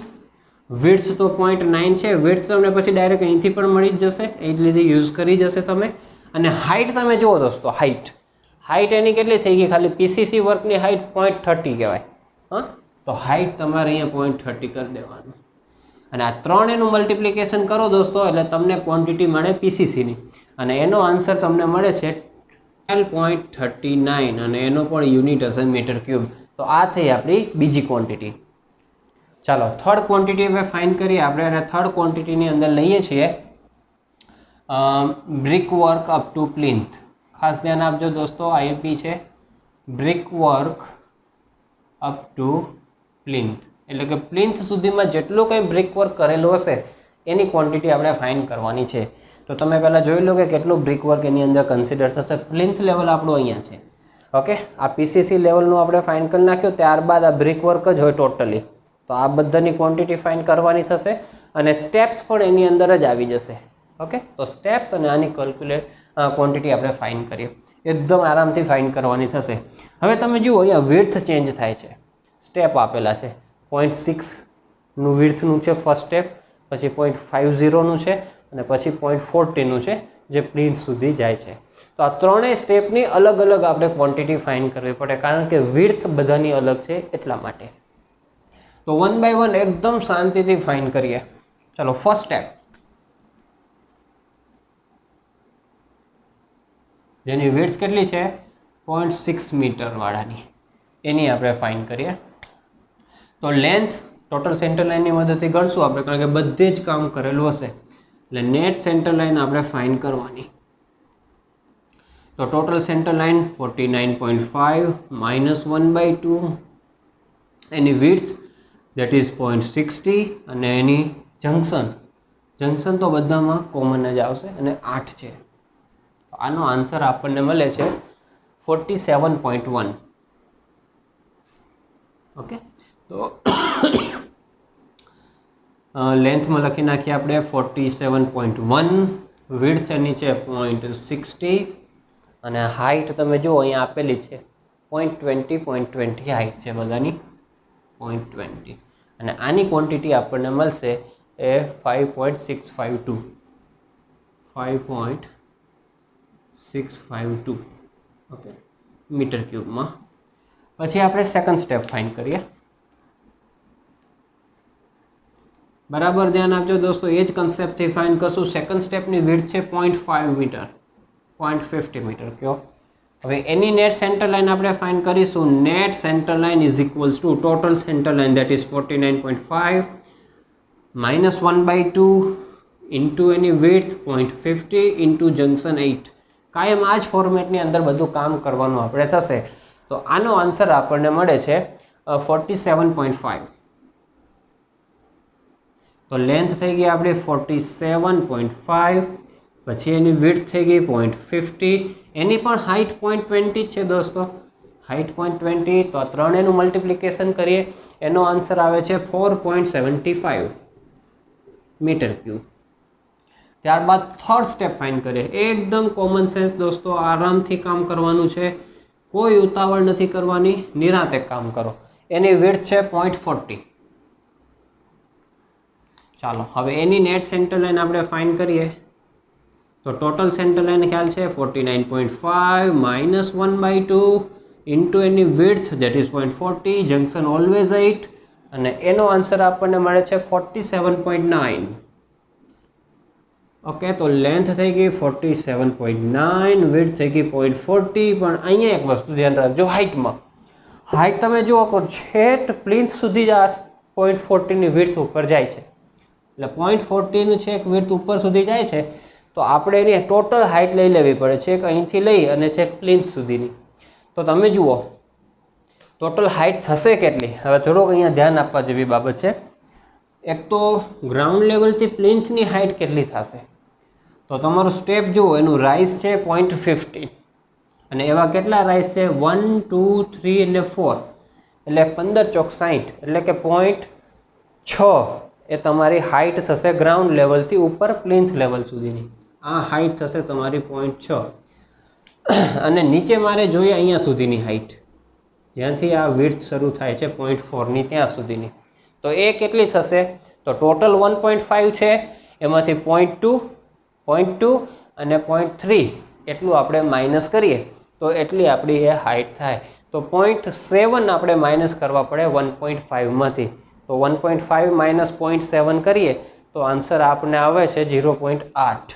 Speaker 1: વિડ્થ તો 0.9 છે. વિડ્થ તમને પછી ડાયરેક્ટ અહીંથી પણ મળી જ જશે, એ જ રીતે યુઝ કરી જશે તમે. અને હાઇટ તમે જુઓ દોસ્તો, હાઇટ એની કેટલી થઈ ગઈ? ખાલી પીસીસી વર્કની હાઇટ 0.30 કહેવાય. હા, તો હાઇટ તમારે અહીંયા 0.30 કરી દેવાનું. અને આ 3 એનું મલ્ટિપ્લિકેશન કરો દોસ્તો, એટલે તમને ક્વોન્ટિટી મળે પીસીસીની, અને એનો આન્સર તમને મળે છે 12.39, અને એનો પણ યુનિટ હશે મીટર ક્યુબ. તો આ થઈ આપણી બીજી ક્વોન્ટિટી. ચાલો થર્ડ ક્વોન્ટિટી હવે ફાઇન્ડ કરીએ આપણે, અને થર્ડ ક્વોન્ટિટીની અંદર લઈએ છીએ brick work up to plinth. ખાસ ધ્યાન આપજો દોસ્તો, આઈએમપી છે brick work up to plinth, એટલે કે પ્લિન્થ સુધીમાં જેટલું કંઈ બ્રિક વર્ક કરેલું હશે એની ક્વોન્ટિટી આપણે ફાઇન્ડ કરવાની છે. તો તમે પહેલાં જોઈ લો કે કેટલું બ્રિક વર્ક એની અંદર કન્સિડર થશે. પ્લિન્થ લેવલ આપણું અહીંયા છે. ઓકે, આ પીસીસી લેવલનું આપણે ફાઇન્ડ કરી નાખ્યું. ત્યારબાદ આ બ્રિક વર્ક જ હોય ટોટલી, તો આ બધાની ક્વોન્ટિટી ફાઇન્ડ કરવાની થશે, અને સ્ટેપ્સ પણ એની અંદર જ આવી જશે. ઓકે, તો સ્ટેપ્સ અને આની ક્વોન્ટિટી આપણે ફાઇન્ડ કરીએ, એકદમ આરામથી ફાઇન્ડ કરવાની થશે. હવે તમે જુઓ અહીંયા વિડ્થ ચેન્જ થાય છે, સ્ટેપ આપેલા છે. 0.6નું વિડ્થનું છે ફર્સ્ટ સ્ટેપ, પછી 0.50નું છે, અને પછી 0.40નું છે, જે પ્લિન્થ સુધી જાય છે. તો આ ત્રણેય સ્ટેપની અલગ અલગ આપણે ક્વોન્ટિટી ફાઇન્ડ કરવી પડે, કારણ કે વિડ્થ બધાની અલગ છે એટલા માટે. તો 1 by 1 એકદમ શાંતિથી ફાઇન્ડ કરીએ. ચલો ફર્સ્ટ સ્ટેપ, જેની વિડ્થ કેટલી છે 0.6 મીટર વાળાની, એની આપણે ફાઇન્ડ કરીએ. તો લેન્થ ટોટલ સેન્ટર લાઇનની મદદથી ગણશું આપણે, કારણ કે બધે જ કામ કરેલું હશે. એટલે નેટ સેન્ટર લાઇન આપણે ફાઇન્ડ કરવાની. તો total centre line 49.5 minus 1 by 2, any width that is 0.60, અને એની જંક્શન તો બધામાં કોમન જ આવશે, અને 8 છે. તો આનો આન્સર આપણને મળે છે 47.1. ઓકે, તો લેન્થમાં લખી નાખીએ આપણે 47.1, વિડ્થ એની છે 0.60, અને હાઇટ તમે જુઓ અહીંયા આપેલી છે 0.20 હાઇટ છે બધાની 0.20, અને આની ક્વોન્ટિટી આપણને મળશે એ 5.652 ઓકે મીટર ક્યુબમાં. પછી આપણે સેકન્ડ સ્ટેપ ફાઇન્ડ કરીએ. બરાબર ધ્યાન આપજો દોસ્તો, એ જ કન્સેપ્ટથી ફાઇન્ડ કરશું. સેકન્ડ સ્ટેપની વિડ્થ છે 0.5 મીટર, 0.50 મીટર કયો. હવે એની નેટ સેન્ટર લાઇન આપણે ફાઇન્ડ કરીશું. Net centre line is equals to total centre line that is 49.5 minus 1 by 2 into any width 0.50 into junction 8. કાયમ આ જ ફોર્મેટની અંદર બધું કામ કરવાનું આપણે થશે. તો આનો આન્સર આપણને મળે છે 47.5. તો લેન્થ થઈ ગઈ આપણી 47.5, પછી એની વિડ્થ થઈ ગઈ 0.50, એની પણ હાઇટ 0.20 છે દોસ્તો, હાઇટ 0.20. તો આ ત્રણેયનું મલ્ટિપ્લિકેશન કરીએ, એનો આન્સર આવે છે 4.75 મીટર ક્યુબ. ત્યારબાદ થર્ડ સ્ટેપ ફાઇન્ડ કરીએ. એકદમ કોમન સેન્સ દોસ્તો, આરામથી કામ કરવાનું છે, કોઈ ઉતાવળ નથી કરવાની, નિરાંતે કામ કરો. એની વિડ્થ છે 0.40. ચાલો હવે એની નેટ સેન્ટર લાઇન આપણે ફાઇન્ડ કરીએ. તો ટોટલ સેન્ટર લાઇન ખ્યાલ છે 49.5 minus 1 by 2 into any width that is 0.40, junction always 8, અને એનો આન્સર આપણને મળે છે 47.9. ઓકે, તો લેન્થ થઈ ગઈ 47.9, વિડ્થ થઈ ગઈ 0.40. પણ અહીંયા એક વસ્તુ ધ્યાન રાખજો, હાઇટ તમે જુઓ તો છેક પ્લિન્થ સુધી જ આ 0.40ની વિડ્થ ઉપર જાય છે. એટલે 0.40નું છેક વિડ્થ ઉપર સુધી જાય છે, તો આપણે એની ટોટલ હાઇટ લઈ લેવી પડે, છેક અહીંથી લઈ અને છેક પ્લિન્થ સુધીની. તો તમે જુઓ ટોટલ હાઇટ થશે કેટલી. હવે થોડોક અહીંયા ધ્યાન આપવા જેવી બાબત છે. એક તો ગ્રાઉન્ડ લેવલથી પ્લિન્થની હાઇટ કેટલી થશે, તો તમારું સ્ટેપ જુઓ, એનું રાઇઝ છે 0.50, અને એવા કેટલા રાઇઝ છે 1, 2, 3 અને 4, એટલે 15 ચોક 60, એટલે કે 0.6 એ તમારી હાઇટ થશે ગ્રાઉન્ડ લેવલથી ઉપર પ્લિન્થ લેવલ સુધીની. આ હાઇટ થશે તમારી 0.6, અને નીચે મારે જોઈએ અહીંયા સુધીની હાઇટ, જ્યાંથી આ વિડ્થ શરૂ થાય છે 0.4ની ત્યાં સુધીની. તો એ કેટલી થશે? તો ટોટલ 1.5 છે, એમાંથી 0.2 અને 0.3 એટલું આપણે માઇનસ કરીએ તો એટલી આપણી એ હાઇટ થાય. તો 0.7 આપણે માઇનસ કરવા પડે 1.5માંથી. તો 1.5 માઇનસ 0.7 કરીએ તો આન્સર આપણને આવે છે 0.8.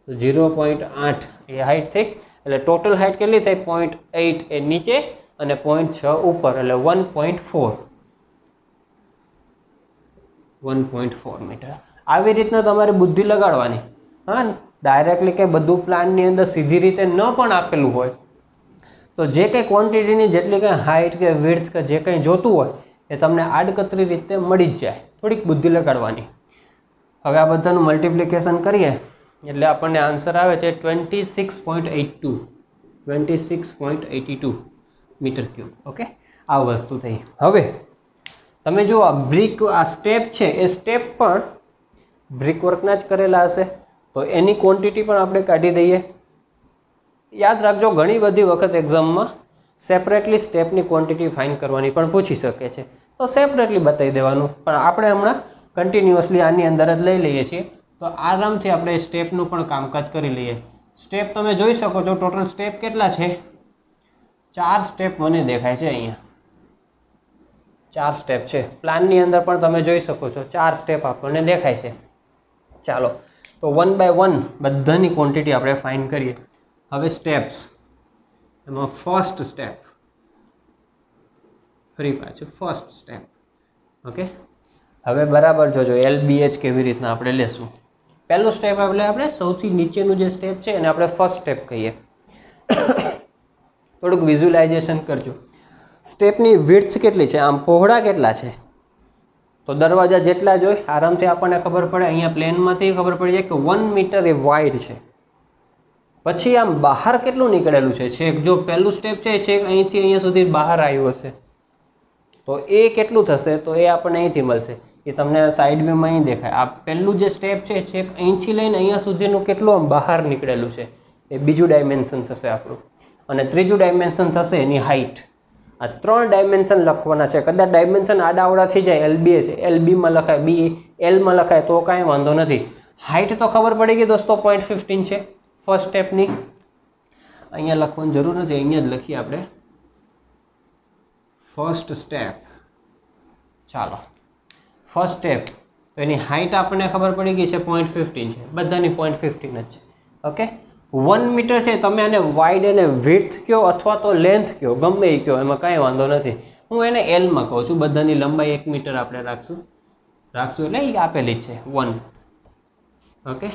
Speaker 1: 0.8 એ હાઇટ થઈ. એટલે ટોટલ હાઇટ કેટલી થઈ? 0.8 એ નીચે અને 0.6 ઉપર, એટલે 1.4 મીટર. આવી રીતના તમારે બુદ્ધિ લગાડવાની. હા, ડાયરેક્ટલી કે બધું પ્લાનની અંદર સીધી રીતે ન પણ આપેલું હોય તો જે કંઈ ક્વોન્ટિટીની જેટલી કંઈ હાઇટ કે વિડ્થ કે જે કંઈ જોતું હોય એ તમને આડકતરી રીતે મળી જ જાય. થોડીક બુદ્ધિ લગાડવાની. હવે આ બધાનું મલ્ટિપ્લિકેશન કરીએ એટલે આપણને આન્સર આવે છે 26.82 મીટર ક્યુબ. ઓકે, આ વસ્તુ થઈ. હવે તમે જો આ બ્રિક આ સ્ટેપ છે એ સ્ટેપ પણ બ્રિક વર્કના જ કરેલા હશે તો એની ક્વોન્ટિટી પણ આપણે કાઢી દઈએ. યાદ રાખજો, ઘણી બધી વખત એક્ઝામમાં સેપરેટલી સ્ટેપની ક્વોન્ટિટી ફાઇન્ડ કરવાની પણ પૂછી શકે છે, તો સેપરેટલી બતાવી દેવાનું. પણ આપણે હમણાં કન્ટિન્યુઅસલી આની અંદર જ લઈ લઈએ છીએ તો આરામથી આપણે સ્ટેપનું પણ કામકાજ કરી લઈએ. સ્ટેપ તમે જોઈ શકો છો, ટોટલ સ્ટેપ કેટલા છે? 4 સ્ટેપ મને દેખાય છે અહીંયા. 4 સ્ટેપ છે. પ્લાનની અંદર પણ તમે જોઈ શકો છો 4 સ્ટેપ આપણને દેખાય છે. ચાલો, તો 1 બાય 1 બધાની ક્વોન્ટિટી આપણે ફાઇન્ડ કરીએ. હવે સ્ટેપ્સ, એમાં ફર્સ્ટ સ્ટેપ, ફરી પાછું ફર્સ્ટ સ્ટેપ. ઓકે, હવે બરાબર જોજો LBH કેવી રીતના આપણે લેશું. પહેલું સ્ટેપ એટલે આપણે સૌથી નીચેનું જે સ્ટેપ છે એને આપણે ફર્સ્ટ સ્ટેપ કહીએ. થોડુંક વિઝ્યુલાઇઝેશન કરજો. સ્ટેપની વિડ્થ કેટલી છે? આમ પહોળા કેટલા છે? તો દરવાજા જેટલા જ હોય, આરામથી આપણને ખબર પડે. અહીંયા પ્લેનમાંથી ખબર પડી જાય કે 1 મીટર એ વાઇડ છે. પછી આમ બહાર કેટલું નીકળેલું છે? છેક જો પહેલું સ્ટેપ છે છેક અહીંથી અહીંયા સુધી બહાર આવ્યું હશે તો એ કેટલું થશે? તો એ આપણને અહીંથી મળશે. એ તમને સાઈડ વ્યૂમાં અહીં દેખાય. આ પહેલું જે સ્ટેપ છે છેક અહીંથી લઈને અહીંયા સુધીનું કેટલું આમ બહાર નીકળેલું છે એ બીજું ડાયમેન્શન થશે આપણું. અને ત્રીજું ડાયમેન્શન થશે એની હાઇટ. આ 3 ડાયમેન્શન લખવાના છે. કદાચ ડાયમેન્શન આડાવડા થઈ જાય, LBA છે, LBમાં લખાય, BLમાં લખાય તો કાંઈ વાંધો નથી. હાઇટ તો ખબર પડી ગઈ દોસ્તો, 0.15 છે ફર્સ્ટ સ્ટેપની. અહીંયા લખવાની જરૂર નથી, અહીંયા જ લખીએ આપણે ફર્સ્ટ સ્ટેપ. ચાલો, ફર્સ્ટ સ્ટેપ તો એની હાઇટ આપણને ખબર પડી ગઈ છે 0.15 છે. બધાની 0.15 જ છે. ઓકે, 1 મીટર છે. તમે આને વાઇડ અને વિડ્થ કહો અથવા તો લેન્થ કહો, ગમે એ કહો, એમાં કાંઈ વાંધો નથી. હું એને Lમાં કહું છું. બધાની લંબાઈ 1 મીટર આપણે રાખશું એટલે એ આપેલી જ છે 1. ઓકે,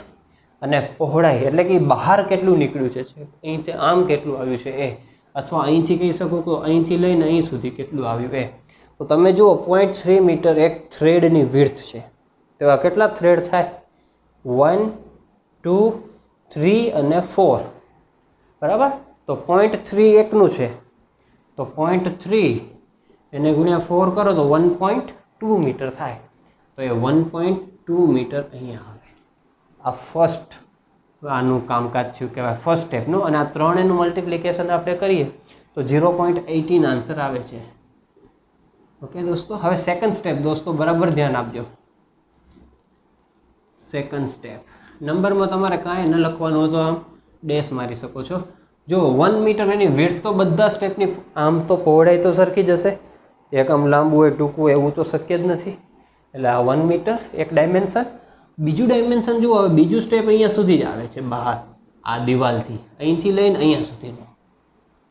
Speaker 1: અને પહોળાઈ એટલે કે બહાર કેટલું નીકળ્યું છે, અહીંથી આમ કેટલું આવ્યું છે એ, અથવા અહીંથી કહી શકો તો અહીંથી લઈને અહીં સુધી કેટલું આવ્યું એ. તો તમે જુઓ 0.3 મીટર એક થ્રેડની વિડ્થ છે. તો આ કેટલા થ્રેડ થાય? 1, 2, 3 અને 4. બરાબર. તો 0.3 એકનું છે તો 0.3 એને ગુણ્યા 4 કરો તો 1.2 મીટર થાય. તો એ 1.2 મીટર અહીંયા આવે. આ ફર્સ્ટ આનું કામકાજ થયું કહેવાય ફર્સ્ટ સ્ટેપનું. અને આ 3 એનું મલ્ટિપ્લિકેશન આપણે કરીએ તો 0.18 આન્સર આવે છે. ઓકે દોસ્તો, હવે સેકન્ડ સ્ટેપ દોસ્તો બરાબર ધ્યાન આપજો. સેકન્ડ સ્ટેપ નંબરમાં તમારે કાંઈ ન લખવાનું હોય તો આમ ડેશ મારી શકો છો. જો 1 મીટર એની વિડ્થ તો બધા સ્ટેપની આમ તો પહોળાઈ તો સરખી જ હશે. એક આમ લાંબુ હોય ટૂંકું હોય એવું તો શક્ય જ નથી. એટલે આ 1 મીટર એક ડાયમેન્શન. બીજું ડાયમેન્શન જુઓ, હવે બીજું સ્ટેપ અહીંયા સુધી જ આવે છે બહાર, આ દિવાલથી અહીંથી લઈને અહીંયા સુધીનું.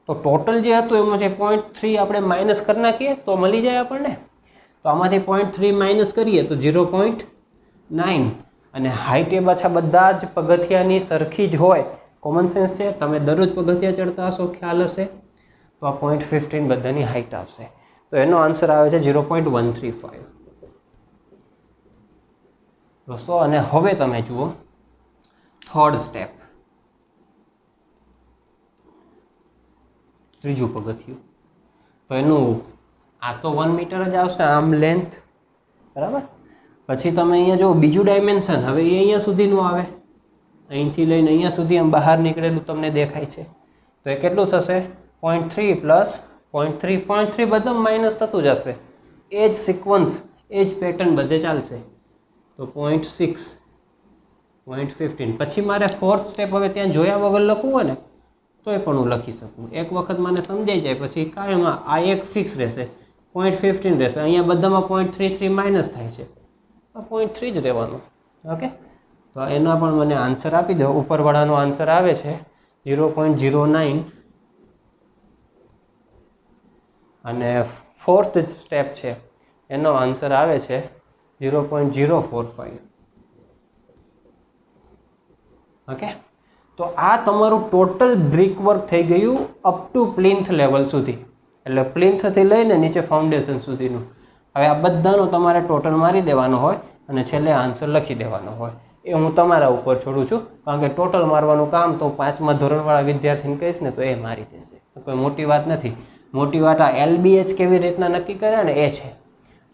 Speaker 1: તો ટોટલ જે હતું એમાંથી 0.3 આપણે માઇનસ કરી નાખીએ તો મળી જાય આપણને. તો આમાંથી 0.3 માઇનસ કરીએ તો 0.9. અને હાઇટ એ પાછા બધા જ પગથિયાની સરખી જ હોય. કોમન સેન્સ છે, તમે દરરોજ પગથિયા ચડતા હશો, ખ્યાલ હશે. તો આ 0.15 બધાની હાઇટ આવશે. તો એનો આન્સર આવે છે 0.135 દોસ્તો. અને હવે તમે જુઓ થર્ડ સ્ટેપ, ત્રીજું પગથિયું. તો એનું આ તો 1 મીટર જ આવશે આમ લેન્થ. બરાબર. પછી તમે અહીંયા જો બીજું ડાયમેન્શન, હવે એ અહીંયા સુધીનું આવે, અહીંથી લઈને અહીંયા સુધી આમ બહાર નીકળેલું તમને દેખાય છે. તો એ કેટલું થશે? 0.3 પ્લસ 0.3 બધા માઇનસ થતું જશે. એ જ સિક્વન્સ એ જ પેટર્ન બધે ચાલશે. તો 0.6, 0.15. પછી મારે ફોર્થ સ્ટેપ હવે ત્યાં જોયા વગર લખવું હોય ને તોય પણ હું લખી શકું. એક વખત મને સમજાઈ જાય પછી કાયમાં આ એક ફિક્સ રહેશે, 0.15 રહેશે. અહીંયા બધામાં 0.33 માઇનસ થાય છે, 0.3 જ રહેવાનું. ઓકે, તો એના પણ મને આન્સર આપી દો. ઉપરવાળાનો આન્સર આવે છે 0.09 અને ફોર્થ સ્ટેપ છે એનો આન્સર આવે છે 0.045. ઓકે, તો આ તમારું ટોટલ બ્રિક વર્ક થઈ ગયું અપ ટુ પ્લિન્થ લેવલ સુધી, એટલે પ્લિન્થથી લઈને નીચે ફાઉન્ડેશન સુધીનું. હવે આ બધાનો તમારે ટોટલ મારી દેવાનો હોય અને છેલ્લે આન્સર લખી દેવાનો હોય. એ હું તમારા ઉપર છોડું છું, કારણ કે ટોટલ મારવાનું કામ તો 5મા ધોરણવાળા વિદ્યાર્થીને કહીશ ને તો એ મારી દેશે. કોઈ મોટી વાત નથી. મોટી વાત આ LBH કેવી રીતના નક્કી કરે ને એ છે.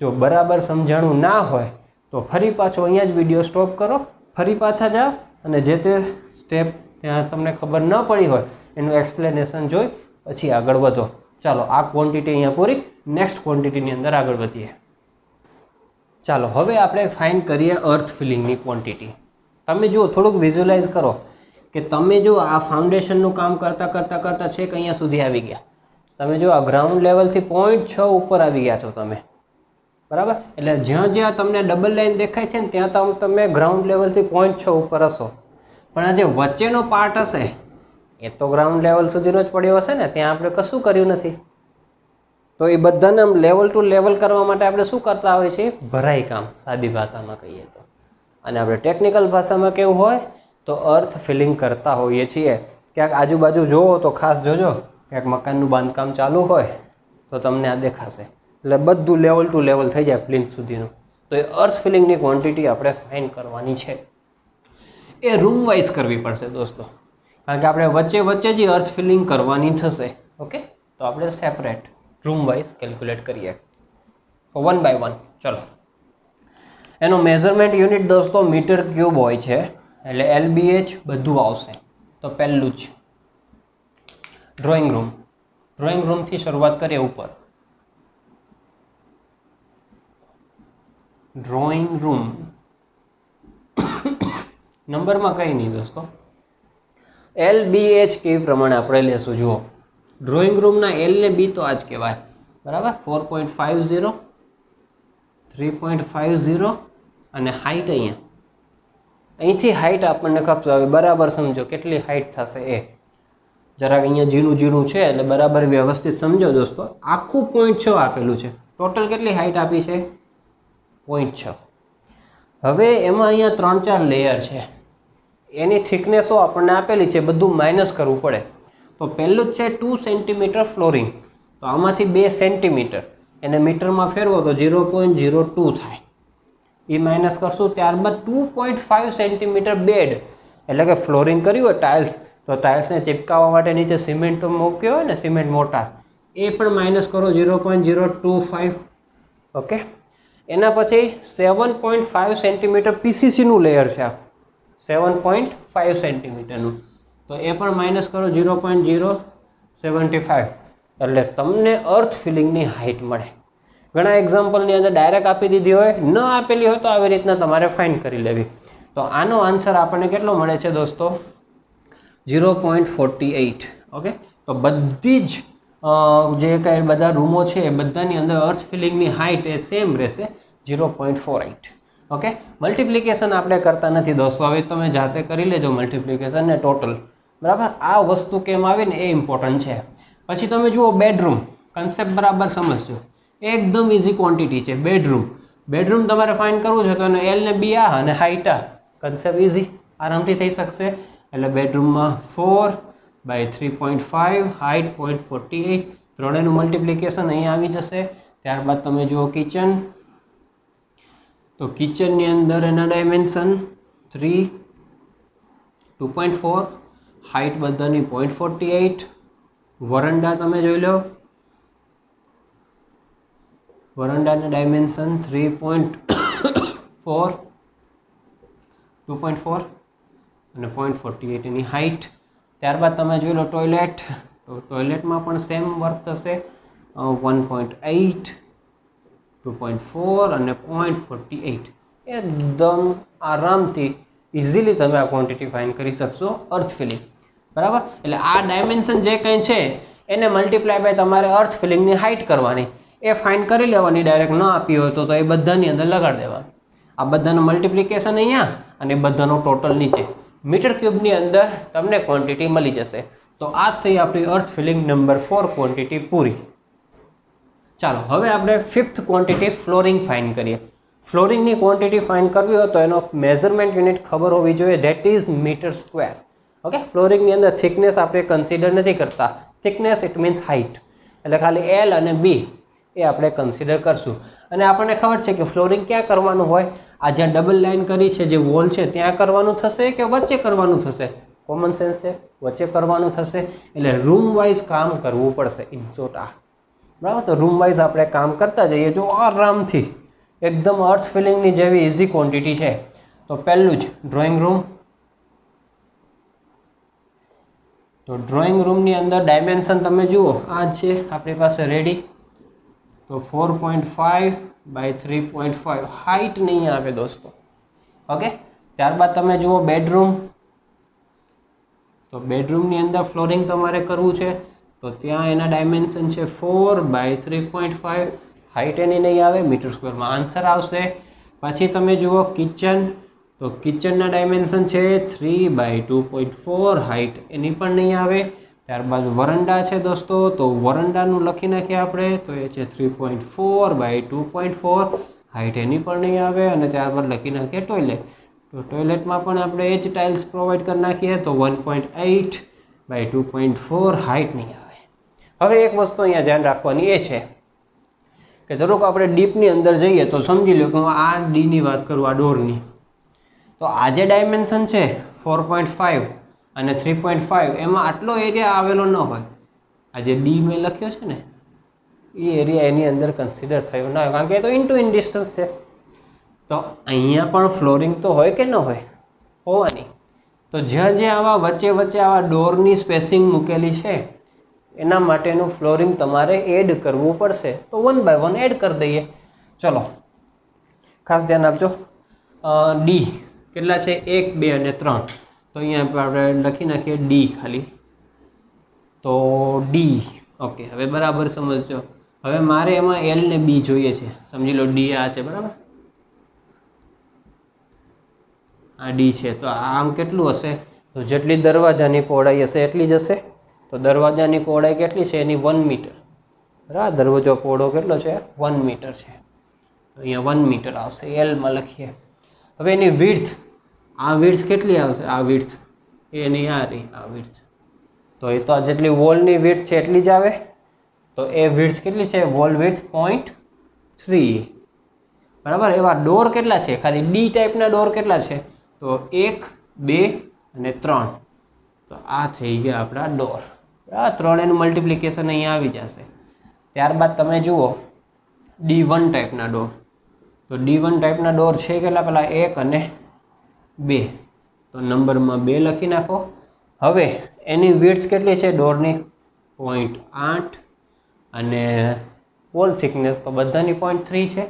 Speaker 1: જો બરાબર સમજાણું ના હોય તો ફરી પાછો અહીંયા જ વિડીયો સ્ટોપ કરો, ફરી પાછા જાઓ અને જે તે સ્ટેપ ત્યાં તમને ખબર ન પડી હોય એનું એક્સપ્લેનેશન જોઈ પછી આગળ વધો. ચાલો, આ ક્વોન્ટિટી અહીંયા પૂરી. નેક્સ્ટ ક્વોન્ટિટીની અંદર આગળ વધીએ. ચાલો, હવે આપણે ફાઇન્ડ કરીએ અર્થ ફિલિંગની ક્વોન્ટિટી. તમે જુઓ, થોડુંક વિઝ્યુલાઇઝ કરો કે તમે જો આ ફાઉન્ડેશનનું કામ કરતાં કરતાં કરતાં છેક અહીંયા સુધી આવી ગયા. તમે જો આ ગ્રાઉન્ડ લેવલથી 0.6 ઉપર આવી ગયા છો તમે, બરાબર? એટલે જ્યાં જ્યાં તમને ડબલ લાઇન દેખાય છે ને ત્યાં તમે ગ્રાઉન્ડ લેવલથી 0.6 ઉપર હશો. પણ આ જે વચ્ચેનો પાર્ટ હશે એ તો ગ્રાઉન્ડ લેવલ સુધીનો જ પડ્યો હશે ને, ત્યાં આપણે કશું કર્યું નથી. તો એ બધાને આમ લેવલ ટુ લેવલ કરવા માટે આપણે શું કરતા હોઈએ છીએ? ભરાઈ કામ, સાદી ભાષામાં કહીએ તો. અને આપણે ટેકનિકલ ભાષામાં કેવું હોય તો અર્થ ફિલિંગ કરતા હોઈએ છીએ. ક્યાંક આજુબાજુ જોવો તો ખાસ જોજો, ક્યાંક મકાનનું બાંધકામ ચાલુ હોય તો તમને આ દેખાશે. એટલે બધું લેવલ ટુ લેવલ થઈ જાય પ્લિન્થ સુધીનું. તો એ અર્થ ફિલિંગની ક્વોન્ટિટી આપણે ફાઇન્ડ કરવાની છે. એ રૂમ વાઇઝ કરવી પડશે દોસ્તો, કારણ કે આપણે વચ્ચે વચ્ચે જ અર્થ ફિલિંગ કરવાની થશે. ઓકે, તો આપણે સેપરેટ રૂમ વાઇઝ કેલ્ક્યુલેટ કરીએ. One by one. ચલો, એનો મેઝરમેન્ટ યુનિટ દોસ્તો મીટર ક્યુબ હોય છે, એટલે LBH બધું આવશે. તો પહેલું જ ડ્રોઈંગ રૂમ. ડ્રોઈંગ રૂમથી શરૂઆત કરીએ. ઉપર ડ્રોઈંગ રૂમ નંબરમાં કંઈ નહીં દોસ્તો, LBH કેવી પ્રમાણે આપણે લેશું. જુઓ, ડ્રોઈંગ રૂમના L ને B તો આ જ કહેવાય, બરાબર? 4.50, 3.50 અને હાઇટ અહીંથી હાઇટ આપણને ખપશે. હવે બરાબર સમજો કેટલી હાઇટ થશે એ. જરાક અહીંયા ઝીણું ઝીણું છે એટલે બરાબર વ્યવસ્થિત સમજો દોસ્તો. આખું 0.6 આપેલું છે. ટોટલ કેટલી હાઇટ આપી છે? 0.6. હવે એમાં અહીંયા 3-4 લેયર છે, એની થિકનેસો આપણને આપેલી છે, બધું માઇનસ કરવું પડે. તો પહેલું જ છે 2 સેન્ટીમીટર ફ્લોરિંગ. તો આમાંથી 2 સેન્ટીમીટર એને મીટરમાં ફેરવો તો 0.02 થાય. એ માઇનસ કરશું. ત્યારબાદ 2.5 સેન્ટીમીટર બેડ, એટલે કે ફ્લોરિંગ કર્યું હોય ટાઇલ્સ, તો ટાઇલ્સને ચિપકાવવા માટે નીચે સિમેન્ટ મૂક્યો હોય ને, સિમેન્ટ મોટા, એ પણ માઇનસ કરો 0.025. ઓકે, એના પછી 7.5 સેન્ટીમીટર PCCનું લેયર છે, 7.5 સેન્ટીમીટરનું, તો એ પણ માઇનસ કરો 0.075. એટલે તમને અર્થ ફિલિંગની હાઇટ મળે. ઘણા એક્ઝામ્પલની અંદર ડાયરેક્ટ આપી દીધી હોય, ન આપેલી હોય તો આવી રીતના તમારે ફાઇન્ડ કરી લેવી. તો આનો આન્સર આપણને કેટલો મળે છે દોસ્તો? 0.48. ઓકે, તો બધી જ જે કંઈ બધા રૂમો છે એ બધાની અંદર અર્થ ફિલિંગની હાઇટ એ સેમ રહેશે, 0.48. ઓકે, મલ્ટિપ્લિકેશન આપણે કરતા નથી દોસ્તો. હવે તમે જાતે કરી લેજો મલ્ટિપ્લિકેશન ને ટોટલ, બરાબર? આ વસ્તુ કેમ આવે ને એ ઇમ્પોર્ટન્ટ છે. પછી તમે જુઓ બેડરૂમ, કન્સેપ્ટ બરાબર સમજજો. એકદમ ઇઝી ક્વોન્ટિટી છે બેડરૂમ. બેડરૂમ તમારે ફાઇન્ડ કરવું છે તો એને L ને B આ અને હાઇટ આ. કન્સેપ્ટ ઇઝી, આરામથી થઈ શકશે. એટલે બેડરૂમમાં 4/3.5, હાઇટ 0.48, ત્રણેયનું મલ્ટિપ્લિકેશન અહીં આવી જશે. ત્યારબાદ તમે જુઓ કિચન, તો કિચનની અંદર એના ડાયમેન્શન 3, 2.4, હાઇટ બધાની 0.48. વરંડા તમે જોઈ લો, વરંડાના ડાયમેન્શન 3.4, 2.4 અને 0.48 એની હાઇટ. ત્યારબાદ તમે જોઈ લો ટોયલેટ, તો ટોયલેટમાં પણ સેમ વર્ક થશે, 1.8, 2.4 અને 0.48. એકદમ આરામથી ઇઝીલી તમે આ ક્વોન્ટિટી ફાઇન્ડ કરી શકશો અર્થ ફિલિંગ, બરાબર. એટલે આ ડાયમેન્શન જે કંઈ છે એને મલ્ટીપ્લાય બાય તમારે અર્થ ફિલિંગની હાઇટ કરવાની, એ ફાઇન્ડ કરી લેવાની. ડાયરેક્ટ ન આપી હોય તો એ બધાની અંદર લગાડી દેવાનું. આ બધાનું મલ્ટિપ્લિકેશન અહીંયા અને બધાનો ટોટલ નીચે. મીટર ક્યુબની અંદર તમને ક્વોન્ટિટી મળી જશે. તો આ થઈ આપણી અર્થ ફિલિંગ નંબર 4 ક્વોન્ટિટી પૂરી. ચાલો હવે આપણે 5th ક્વોન્ટિટી ફ્લોરિંગ ફાઇન્ડ કરીએ. ફ્લોરિંગની ક્વોન્ટિટી ફાઇન્ડ કરવી હોય તો એનો મેઝરમેન્ટ યુનિટ ખબર હોવી જોઈએ, that is metre square. Okay, ફ્લોરિંગની અંદર થિકનેસ આપણે કન્સિડર નથી કરતા. થિકનેસ ઇટ મીન્સ હાઇટ, એટલે ખાલી એલ અને બી એ આપણે કન્સિડર કરશું. અને આપણને ખબર છે કે ફ્લોરિંગ ક્યાં કરવાનું હોય, આ જ્યાં ડબલ લાઇન કરી છે જે વોલ છે ત્યાં કરવાનું થશે કે વચ્ચે કરવાનું થશે? કોમન સેન્સ છે, વચ્ચે કરવાનું થશે. એટલે રૂમ વાઇઝ કામ કરવું પડશે ઇન શોર્ટ આ, બરાબર. તો રૂમ વાઇઝ આપણે કામ કરતા જઈએ જો આરામથી, એકદમ અર્થ ફિલિંગની જેવી ઇઝી ક્વોન્ટિટી છે. તો પહેલું જ ડ્રોઈંગ રૂમ. તો ડ્રોઈંગ રૂમની અંદર ડાયમેન્શન તમે જુઓ આ છે આપણી પાસે રેડી. તો 4.5 બાય 3.5 હાઇટ નહીં આવે દોસ્તો. ઓકે, ત્યારબાદ તમે જુઓ બેડરૂમ. તો બેડરૂમની અંદર ફ્લોરિંગ તમારે કરવું છે તો ત્યાં એના ડાયમેન્શન છે 4 બાય 3.5. હાઇટ એની નહીં આવે, મીટર સ્ક્વેરમાં આન્સર આવશે. પછી તમે જુઓ કિચન. તો કિચનના ડાયમેન્શન છે 3 બાય 2.4. હાઇટ એની પણ નહીં આવે. ત્યારબાદ વરંડા છે દોસ્તો, તો વરંડાનું લખી નાખીએ આપણે, તો એ છે 3.4 બાય 2.4. હાઇટ એની પણ નહીં આવે. અને ત્યારબાદ લખી નાખીએ ટોયલેટ. તો ટોયલેટમાં પણ આપણે એ જ ટાઇલ્સ પ્રોવાઈડ કરી નાખીએ, તો 1.8 બાય 2.4. હાઇટ નહીં આવે. હવે એક વસ્તુ અહીંયા ધ્યાન રાખવાની એ છે કે ધારો કે આપણે ડીપની અંદર જઈએ તો સમજી લો કે હું આ ડીની વાત કરું, આ ડોરની. તો આ જે ડાયમેન્શન છે 4.5 અને 3.5 એમાં આટલો એરિયા આવેલો ન હોય. આ જે ડી મેં લખ્યો છે ને એ એરિયા એની અંદર કન્સિડર થયો ના હોય, કારણ કે એ તો ઇન ડિસ્ટન્સ છે. તો અહીંયા પણ ફ્લોરિંગ તો હોય કે ન હોય? હોવાની. તો જ્યાં જ્યાં આવા વચ્ચે વચ્ચે આવા ડોરની સ્પેસિંગ મૂકેલી છે એના માટેનું ફ્લોરિંગ તમારે એડ કરવું પડશે. તો 1 બાય 1 એડ કરી દઈએ. ચલો ખાસ ધ્યાન આપજો. ડી કેટલા છે? 1, 2 અને 3. તો અહીંયા આપણે લખી નાખીએ ડી ખાલી. તો ડી ઓકે, હવે બરાબર સમજજો. હવે મારે એમાં એલ ને બી જોઈએ છે. સમજી લો ડી આ છે, બરાબર. આ ડી છે. તો આમ કેટલું હશે? તો જેટલી દરવાજાની પહોળાઈ હશે એટલી જ હશે. તો દરવાજાની પહોળાઈ કેટલી છે? એની 1 મીટર, બરાબર. દરવાજો પહોળો કેટલો છે? 1 મીટર છે. તો અહીંયા 1 મીટર આવશે, એલમાં લખીએ. હવે એની વિડ્થ, આ વિડ્થ કેટલી આવશે? આ વિડ્થ એની આ રહી, આ વિડ્થ. તો એ તો આ જેટલી વોલની વિડ્થ છે એટલી જ આવે. તો એ વિડ્થ કેટલી છે? વોલ વિડ્થ 0.3, બરાબર. એવા ડોર કેટલા છે? ખાલી ડી ટાઈપના ડોર કેટલા છે? તો 1, 2 અને 3. તો આ થઈ ગયા આપણા ડોર. આ 3 એનું મલ્ટિપ્લિકેશન અહીંયા આવી જશે. ત્યારબાદ તમે જુઓ D1 ટાઈપના ડોર. તો D1 ટાઈપના ડોર છે કેટલા? પેલા 1 અને 2. તો નંબરમાં 2 લખી નાખો. હવે એની વિડ્થ કેટલી છે ડોરની? 0.8 અને વોલ થિકનેસ તો બધાની 0.3 છે.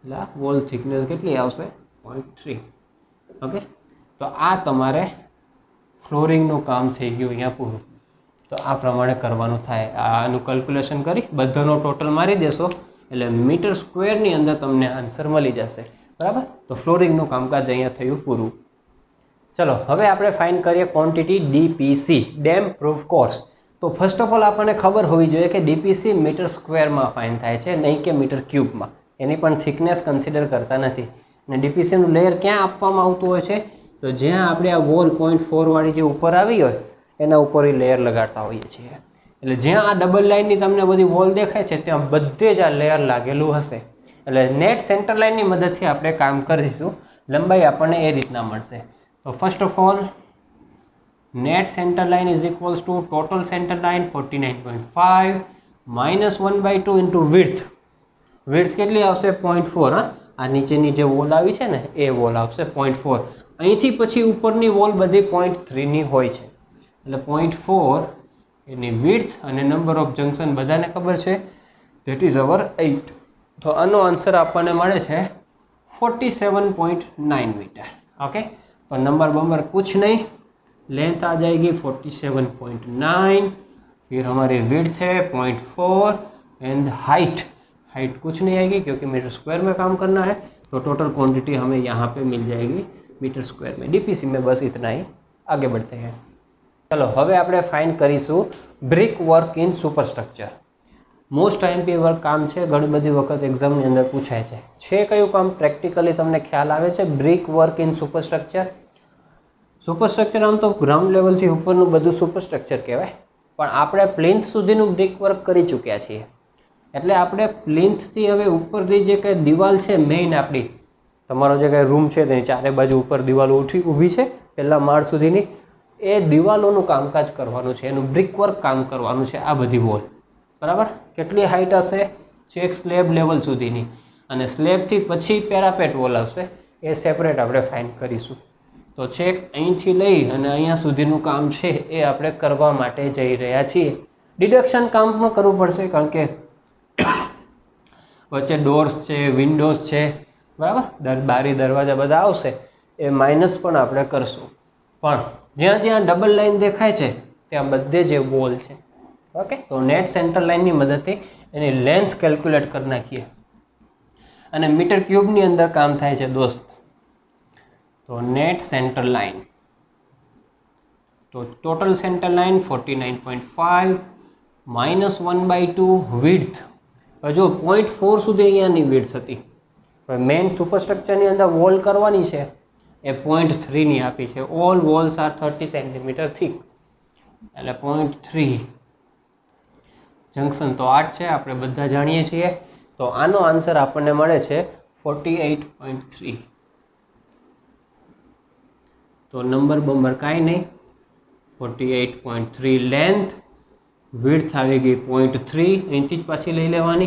Speaker 1: એટલે વોલ થિકનેસ કેટલી આવશે? 0.3. ઓકે, તો આ તમારે ફ્લોરિંગનું કામ થઈ ગયું અહીંયા પૂરું. તો આ પ્રમાણે કરવાનું થાય. આનું કેલ્ક્યુલેશન કરી બધાનો ટોટલ મારી દેશો એટલે મીટર સ્ક્વેરની અંદર તમને આન્સર મળી જશે, બરાબર. તો ફ્લોરિંગનું કામકાજ અહીંયા થયું પૂરું. ચલો હવે આપણે ફાઇન્ડ કરીએ quantity DPC, dam proof course. તો ફર્સ્ટ ઓફ ઓલ આપણને ખબર હોવી જોઈએ કે ડીપીસી મીટર સ્ક્વેરમાં ફાઇન્ડ થાય છે, નહીં કે મીટર ક્યુબમાં. એની પણ થિકનેસ કન્સિડર કરતા નથી. અને ડીપીસીનું લેયર ક્યાં આપવામાં આવતું હોય છે? તો જ્યાં આપણે આ વોલ 0.4 વાળી જે ઉપર આવી હોય એના ઉપર એ લેયર લગાડતા હોઈએ છીએ. એટલે જ્યાં આ ડબલ લાઇનની તમને બધી વોલ દેખાય છે ત્યાં બધે જ આ લેયર લાગેલું હશે. એટલે નેટ સેન્ટર લાઇનની મદદથી આપણે કામ કરીશું. લંબાઈ આપણને એ રીતના મળશે. તો first of all net centre line is equals to total centre line 49.5 minus 1/2 into width. Width કેટલી આવશે? 0.4. હા, આ નીચેની જે વોલ આવી છે ને એ વોલ આવશે 0.4. અહીંથી પછી ઉપરની વોલ બધી 0.3ની હોય છે. એટલે 0.4 એની વિડ્થ અને નંબર ઓફ જંકશન બધાને ખબર છે, ધેટ ઇઝ અવર 8. तो आनो आंसर आपने मळे छे 47.9 मीटर। ओके, तो नंबर बंबर कुछ नहीं, लेंथ आ जाएगी 47.9, फिर हमारी विड्थ है 0.4 एंड हाइट कुछ नहीं आएगी क्योंकि मीटर स्क्वायर में काम करना है। तो टोटल क्वांटिटी हमें यहाँ पे मिल जाएगी मीटर स्क्वायर में। डीपीसी में बस इतना ही। आगे बढ़ते हैं। चलो हवे आपणे फाइंड करीशुं brick work in superstructure. Most IMP work काम है, घणी बधी वखत एक्जामनी अंदर पूछाय छे कयुं काम प्रेक्टिकली तमने ख्याल आवे छे? Brick work in superstructure. Superstructure आम तो ग्राउंड लेवल थी उपरनुं बधुं सुपरस्ट्रक्चर कहेवाय, पण आपणे प्लिंथ सुधीनुं ब्रिक वर्क करी चूक्या छीए। एटले आपणे प्लिंथथी हवे उपरनी जे कांई दीवाल छे मेइन आपणी, तमारो जे कांई रूम छे तेनी चारे बाजू उपर दीवाल ऊभी छे पहेला माळ सुधीनी, ए दीवालोनुं कामकाज करवानुं छे, एनुं ब्रिक वर्क काम करवानुं छे। आ बधी वॉल बराबर केटली हाइट हशे? छेक स्लेब लेवल सुधीनी, अने स्लेबथी पछी पेरापेट वॉल आवशे, ए सेपरेट आपणे फाइंड करीशुं। तो छेक અહીંથી લઈ અને અહીંયા સુધીનું કામ છે એ આપણે કરવા માટે જઈ રહ્યા છીએ। ડિડક્શન કામ પણ કરવું પડશે કારણ કે વચ્ચે ડોર્સ છે, વિન્ડોઝ છે, બરાબર, બારી દરવાજા બધા આવશે, એ માઇનસ પણ આપણે કરશું। પણ જ્યાં જ્યાં ડબલ લાઇન દેખાય છે ત્યાં બધે જે વોલ છે, ઓકે, તો નેટ સેન્ટર લાઇનની મદદથી એની લેન્થ કેલ્ક્યુલેટ કરી નાખીએ અને મીટર ક્યુબની અંદર કામ થાય છે દોસ્ત। तो नेट सेंटर लाइन, तो टोटल सेंटर लाइन 49.5 -1/2 विड्थ। जो 0.4 सुधी अहींयानी विड्थ हती, मेन सुपरस्ट्रक्चरनी अंदर वॉल करवानी छे ए 0.3 नी आपी छे। ऑल वॉल्स आर 30 सेंटीमीटर थीक, एटले 0.3। जंक्शन तो 8 छे, आपणे बधा जाणीए छीए। तो आनो आंसर आपणे मळे छे 48.3। तो नंबर बंबर काई नहीं, 48.3 लेंथ, विड्थ आवी गई 0.3 इंची पाछी लई लेवानी,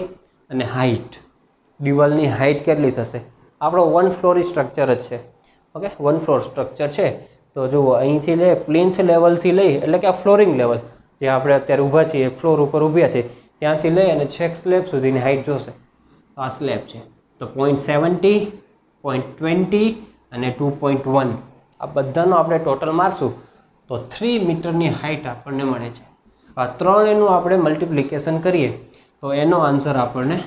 Speaker 1: अने हाइट दीवालनी हाइट केटली थशे? आपणो 1 फ्लोरी स्ट्रक्चर ज छे, ओके, 1 फ्लोर स्ट्रक्चर छे। तो जो અહીંથી લે પ્લિન્થ લેવલથી લઈ એટલે કે આ ફ્લોરિંગ લેવલ જે આપણે અત્યારે ઊભા છીએ ફ્લોર ઉપર ઊભ્યા છે ત્યાંથી લઈ અને છેક સ્લેબ સુધીની હાઇટ જોશે। તો આ સ્લેબ છે, તો 0.70, 0.20 અને 2.1 आ बधानो आपणे टोटल मारशुं तो 3 मीटरनी हाइट आपणे मळे छे। आ त्रणेयनुं आपणे मल्टिप्लिकेशन करीए तो एनो आंसर आपणे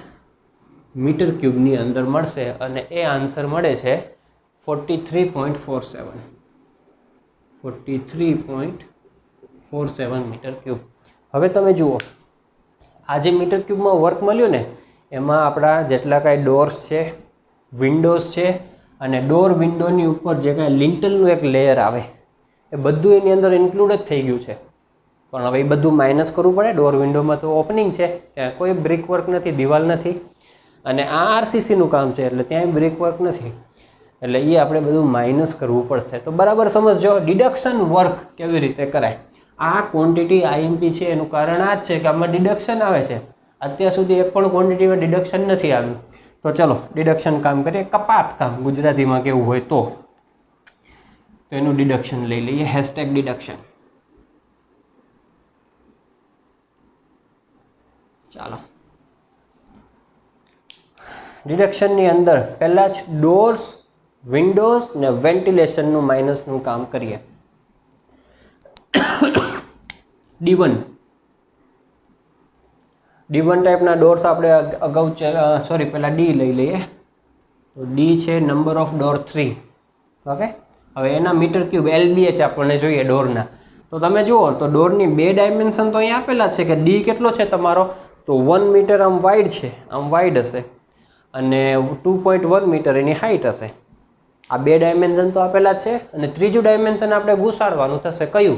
Speaker 1: मीटर क्यूबनी अंदर मळशे अने ए आंसर मळे छे 43.47 43.47 मीटर क्यूब। हवे तमे जुओ आ जे मीटर क्यूबमां वर्क मळ्युं ने एमां आपणा जेटला कांई डोर्स छे, विंडोज छे અને ડોર વિન્ડોની ઉપર જે કાંઈ લિન્ટલનું એક લેયર આવે એ બધું એની અંદર ઇન્ક્લુડ જ થઈ ગયું છે। પણ હવે એ બધું માઇનસ કરવું પડે। ડોર વિન્ડોમાં તો ઓપનિંગ છે, ત્યાં કોઈ બ્રિક વર્ક નથી, દિવાલ નથી, અને આ આરસીસીનું કામ છે એટલે ત્યાં બ્રિક વર્ક નથી, એટલે એ આપણે બધું માઇનસ કરવું પડશે। તો બરાબર સમજજો ડિડક્શન વર્ક કેવી રીતે કરાય। આ ક્વોન્ટિટી આઈએમપી છે એનું કારણ આ જ છે કે આમાં ડિડક્શન આવે છે। અત્યાર સુધી એક પણ ક્વોન્ટિટીમાં ડિડક્શન નથી આવ્યું। तो चलो डिडक्शन काम करिए, कपात काम गुजराती में केवुं होय तो एनु डिडक्शन लई लईए, हैशटेग डिडक्शन। चलो डिडक्शन नी अंदर पहला ज डोर्स, विंडोज ने वेंटिलेशन नु माइनस नु काम करिए। D1 टाइपना डोर्स आपणे अगाऊ सॉरी पहला डी लई लईए। तो डी छे नंबर ऑफ डोर 3, ओके। हवे एना मीटर क्यूब LBH आपणे जोईए डोरना। तो तमे जुओ तो डोरनी 2 डायमेन्शन तो अहींया आपेला छे कि डी केटलो छे तमारो, तो 1 मीटर आम वाइड छे, आम वाइड हशे, अने 2.1 मीटर एनी हाइट हशे। आ 2 डायमेन्शन तो आपेला छे अने त्रीजुं डायमेन्शन आपणे घुसाडवानुं थशे कयुं?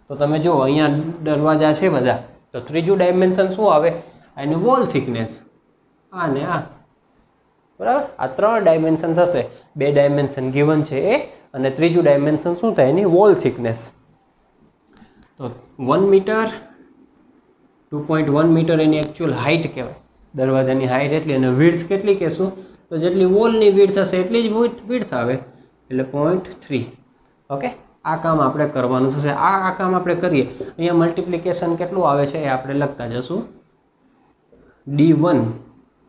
Speaker 1: तो तमे जुओ अहींया दरवाजा छे बधा, तो त्रीजू डायमेन्शन शू आवे? एनी वॉल थिकनेस, आ ने आ, बराबर। आ 3 डायमेन्शन थशे, 2 डायमेन्शन गिवन छे ए, अने त्रीजू डायमेन्शन शू थाय? एनी वॉल थिकनेस। तो 1 मीटर 2.1 मीटर एनी एक्चुअल हाइट कहेवाय, दरवाजानी हाइट एटली, अने विड्थ केटली कहेशुं? तो जेटली वॉलनी विड्थ हशे एटली ज विड्थ आवे, एटले 0.3, ओके। आ काम आपणे करवानुं थशे। आ काम आपणे करीए, अहींया मल्टिप्लिकेशन केटલું આવે છે એ આપણે લખતા જશું। D1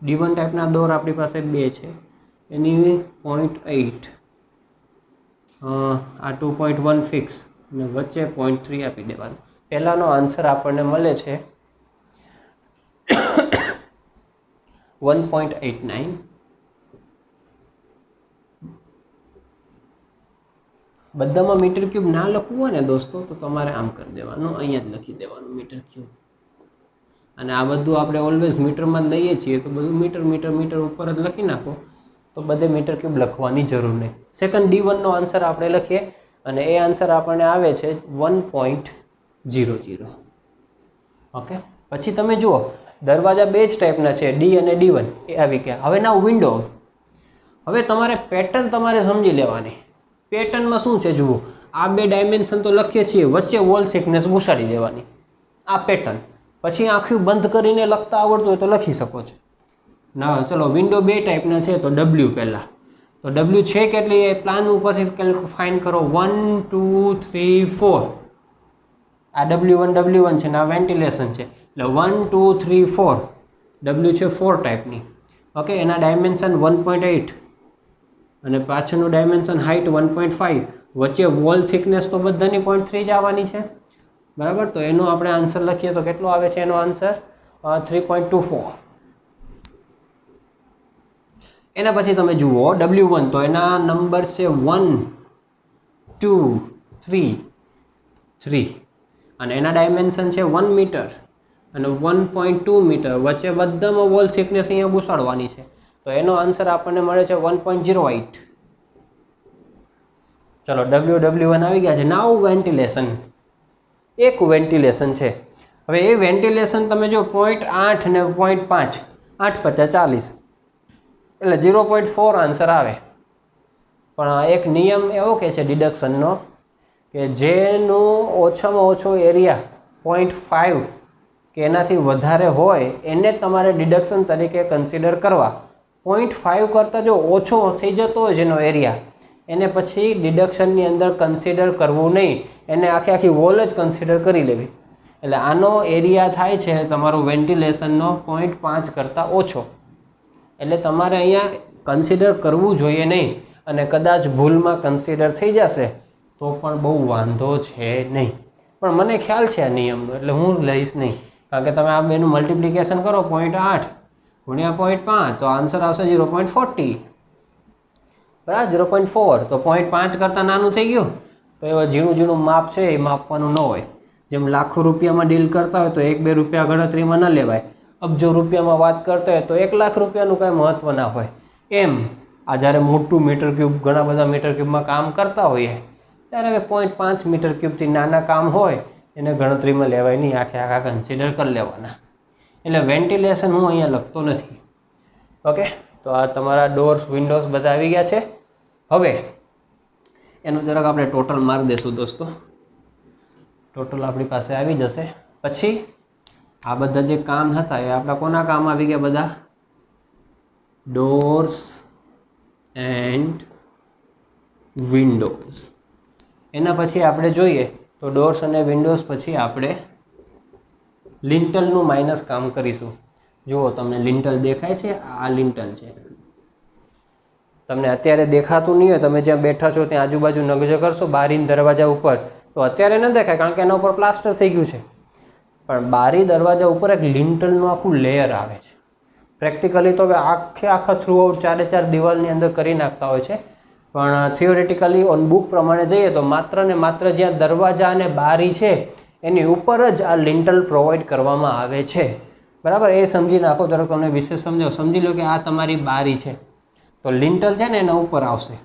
Speaker 1: D1 ટાઈપના ડોર આપણી પાસે 2 છે, એની 0.8, આ 2.1 ફિક્સ અને વચ્ચે 0.3 આપી દેવાનું. પહેલાંનો આન્સર આપણને મળે છે 1.89. બધામાં મીટર ક્યુબ ના લખવું હોય ને દોસ્તો તો તમારે આમ કરી દેવાનું, અહીંયા જ લખી દેવાનું મીટર ક્યુબ. અને આ બધું આપણે ઓલવેઝ મીટરમાં જ લઈએ છીએ તો બધું મીટર મીટર મીટર ઉપર જ લખી નાખો તો બધે મીટર ક્યુબ લખવાની જરૂર નહીં. સેકન્ડ D1નો આન્સર આપણે લખીએ અને એ આન્સર આપણને આવે છે 1.00. ઓકે, પછી તમે જુઓ દરવાજા 2 જ ટાઈપના છે, D અને D1 એ આવી ગયા. હવે ના વિન્ડો, હવે તમારે પેટર્ન તમારે સમજી લેવાની. પેટર્નમાં શું છે જુઓ, આ 2 ડાયમેન્શન તો લખીએ છીએ, વચ્ચે વોલ થિકનેસ ઘુસાડી દેવાની, આ પેટર્ન. પછી આંખું બંધ કરીને લખતા આવડતું હોય તો લખી શકો છો. ના ચલો વિન્ડો 2 ટાઈપના છે તો W પહેલાં, તો W છે કેટલી એ પ્લાન ઉપરથી ફાઇન કરો, 1 2 3 4. આ W1 છે ને આ વેન્ટિલેશન છે એટલે 1 2 3 4. W છે 4 ટાઈપની. ઓકે, એના ડાયમેન્શન 1.8 અને પાછળનું ડાયમેન્શન હાઇટ 1.5, વચ્ચે વોલ થિકનેસ તો બધાની 0.3 જ આવવાની છે. બરાબર, તો એનો આપણે આન્સર લખીએ તો કેટલો આવે છે એનો આન્સર 3.24. એના પછી તમે જુઓ W1 તો એના નંબર છે 1 2 3 3 અને એના ડાયમેન્શન છે 1 મીટર અને 1.2 મીટર, વચ્ચે બધામાં વોલ થિકનેસ અહીંયા ઘુસાડવાની છે તો એનો આન્સર આપણને મળે છે 1.08. ચલો W1 આવી ગયા છે. નાઉ વેન્ટિલેશન, એક વેન્ટિલેશન છે. હવે એ વેન્ટિલેશન તમે જો 0.8 ને 0.5, 8 50 40 એટલે 0.4 આન્સર આવે. પણ એક નિયમ એવો કે છે ડિડક્શનનો કે જેનું ઓછામાં ઓછો એરિયા 0.5 કે એનાથી વધારે હોય એને તમારે ડિડક્શન તરીકે કન્સિડર કરવા. 0.5 કરતાં જો ઓછો થઈ જતો હોય જેનો એરિયા એને પછી ડિડક્શનની અંદર કન્સિડર કરવું નહીં, એને આખી વોલ જ કન્સિડર કરી લેવી. એટલે આનો એરિયા થાય છે તમારું વેન્ટિલેશનનો 0.5 કરતાં ઓછો, એટલે તમારે અહીંયા કન્સિડર કરવું જોઈએ નહીં. અને કદાચ ભૂલમાં કન્સિડર થઈ જશે તો પણ બહુ વાંધો છે નહીં, પણ મને ખ્યાલ છે આ નિયમનો એટલે હું લઈશ નહીં. કારણ કે તમે આ બેનું મલ્ટિપ્લિકેશન કરો 0.8 ગુણ્યા 0.5 તો આન્સર આવશે 0.40. બરાબર, 0.4 તો 0.5 કરતાં નાનું થઈ ગયું. તો એવા ઝીણું માપ છે એ માપવાનું ન હોય. જેમ લાખો રૂપિયામાં ડીલ કરતા હોય તો 1-2 રૂપિયા ગણતરીમાં ન લેવાય. અબજો રૂપિયામાં વાત કરતા હોય તો 1 લાખ રૂપિયાનું કાંઈ મહત્ત્વ ના હોય. એમ આ જ્યારે મોટું મીટર ક્યુબ ઘણા બધા મીટર ક્યુબમાં કામ કરતા હોઈએ ત્યારે 0.5 મીટર ક્યુબથી નાના કામ હોય એને ગણતરીમાં લેવાય નહીં, આખા કન્સિડર કરી લેવાના. એટલે વેન્ટિલેશન હું અહીંયા લખતો નથી. ઓકે, તો આ તમારા ડોર્સ વિન્ડોઝ બધા આવી ગયા છે. હવે એનું જરાક આપણે ટોટલ મારી દઈશું દોસ્તો. ટોટલ આપણી પાસે આવી જશે. પછી આ બધા જે કામ હતા એ આપણા કોના કામ આવી ગયા? બધા ડોર્સ એન્ડ વિન્ડોઝ. એના પછી આપણે જોઈએ તો ડોર્સ અને વિન્ડોઝ પછી આપણે લિન્ટલનું માઇનસ કામ કરીશું. જુઓ તમને લિન્ટલ દેખાય છે, આ લિન્ટલ છે. તમને અત્યારે દેખાતું નહીં હોય, તમે જ્યાં બેઠા છો ત્યાં આજુબાજુ નજર કરશો બારી દરવાજા ઉપર તો અત્યારે ન દેખાય કારણ કે એના ઉપર પ્લાસ્ટર થઈ ગયું છે. પણ બારી દરવાજા ઉપર એક લિન્ટલનું આખું લેયર આવે છે. પ્રેક્ટિકલી તો હવે આખા થ્રુઆઉટ 4 દિવાલની અંદર કરી નાખતા હોય છે, પણ થિયોરિટિકલી ઓન બુક પ્રમાણે જઈએ તો માત્ર ને માત્ર જ્યાં દરવાજા અને બારી છે એની ઉપર જ આ લિન્ટલ પ્રોવાઈડ કરવામાં આવે છે. બરાબર, એ સમજી નાખો. ધારો તમને વિશેષ સમજી લો કે આ તમારી બારી છે તો લિન્ટલ છે ને એના ઉપર આવશે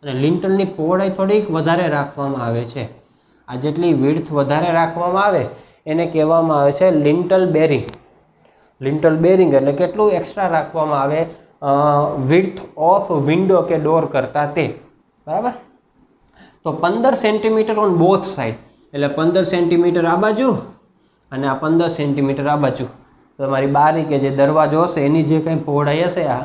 Speaker 1: અને લિન્ટલની પહોળાઈ થોડીક વધારે રાખવામાં આવે છે. આ જેટલી વિડ્થ વધારે રાખવામાં આવે એને કહેવામાં આવે છે લિન્ટલ બેરિંગ. લિન્ટલ બેરિંગ એટલે કેટલું એક્સ્ટ્રા રાખવામાં આવે વિડ્થ ઓફ વિન્ડો કે ડોર કરતાં તે. બરાબર, તો 15 સેન્ટીમીટર ઓન બોથ સાઈડ એટલે 15 સેન્ટીમીટર આ બાજુ અને આ 15 સેન્ટીમીટર આ બાજુ. તમારી બારી કે જે દરવાજો હશે એની જે કંઈ પહોળાઈ હશે આ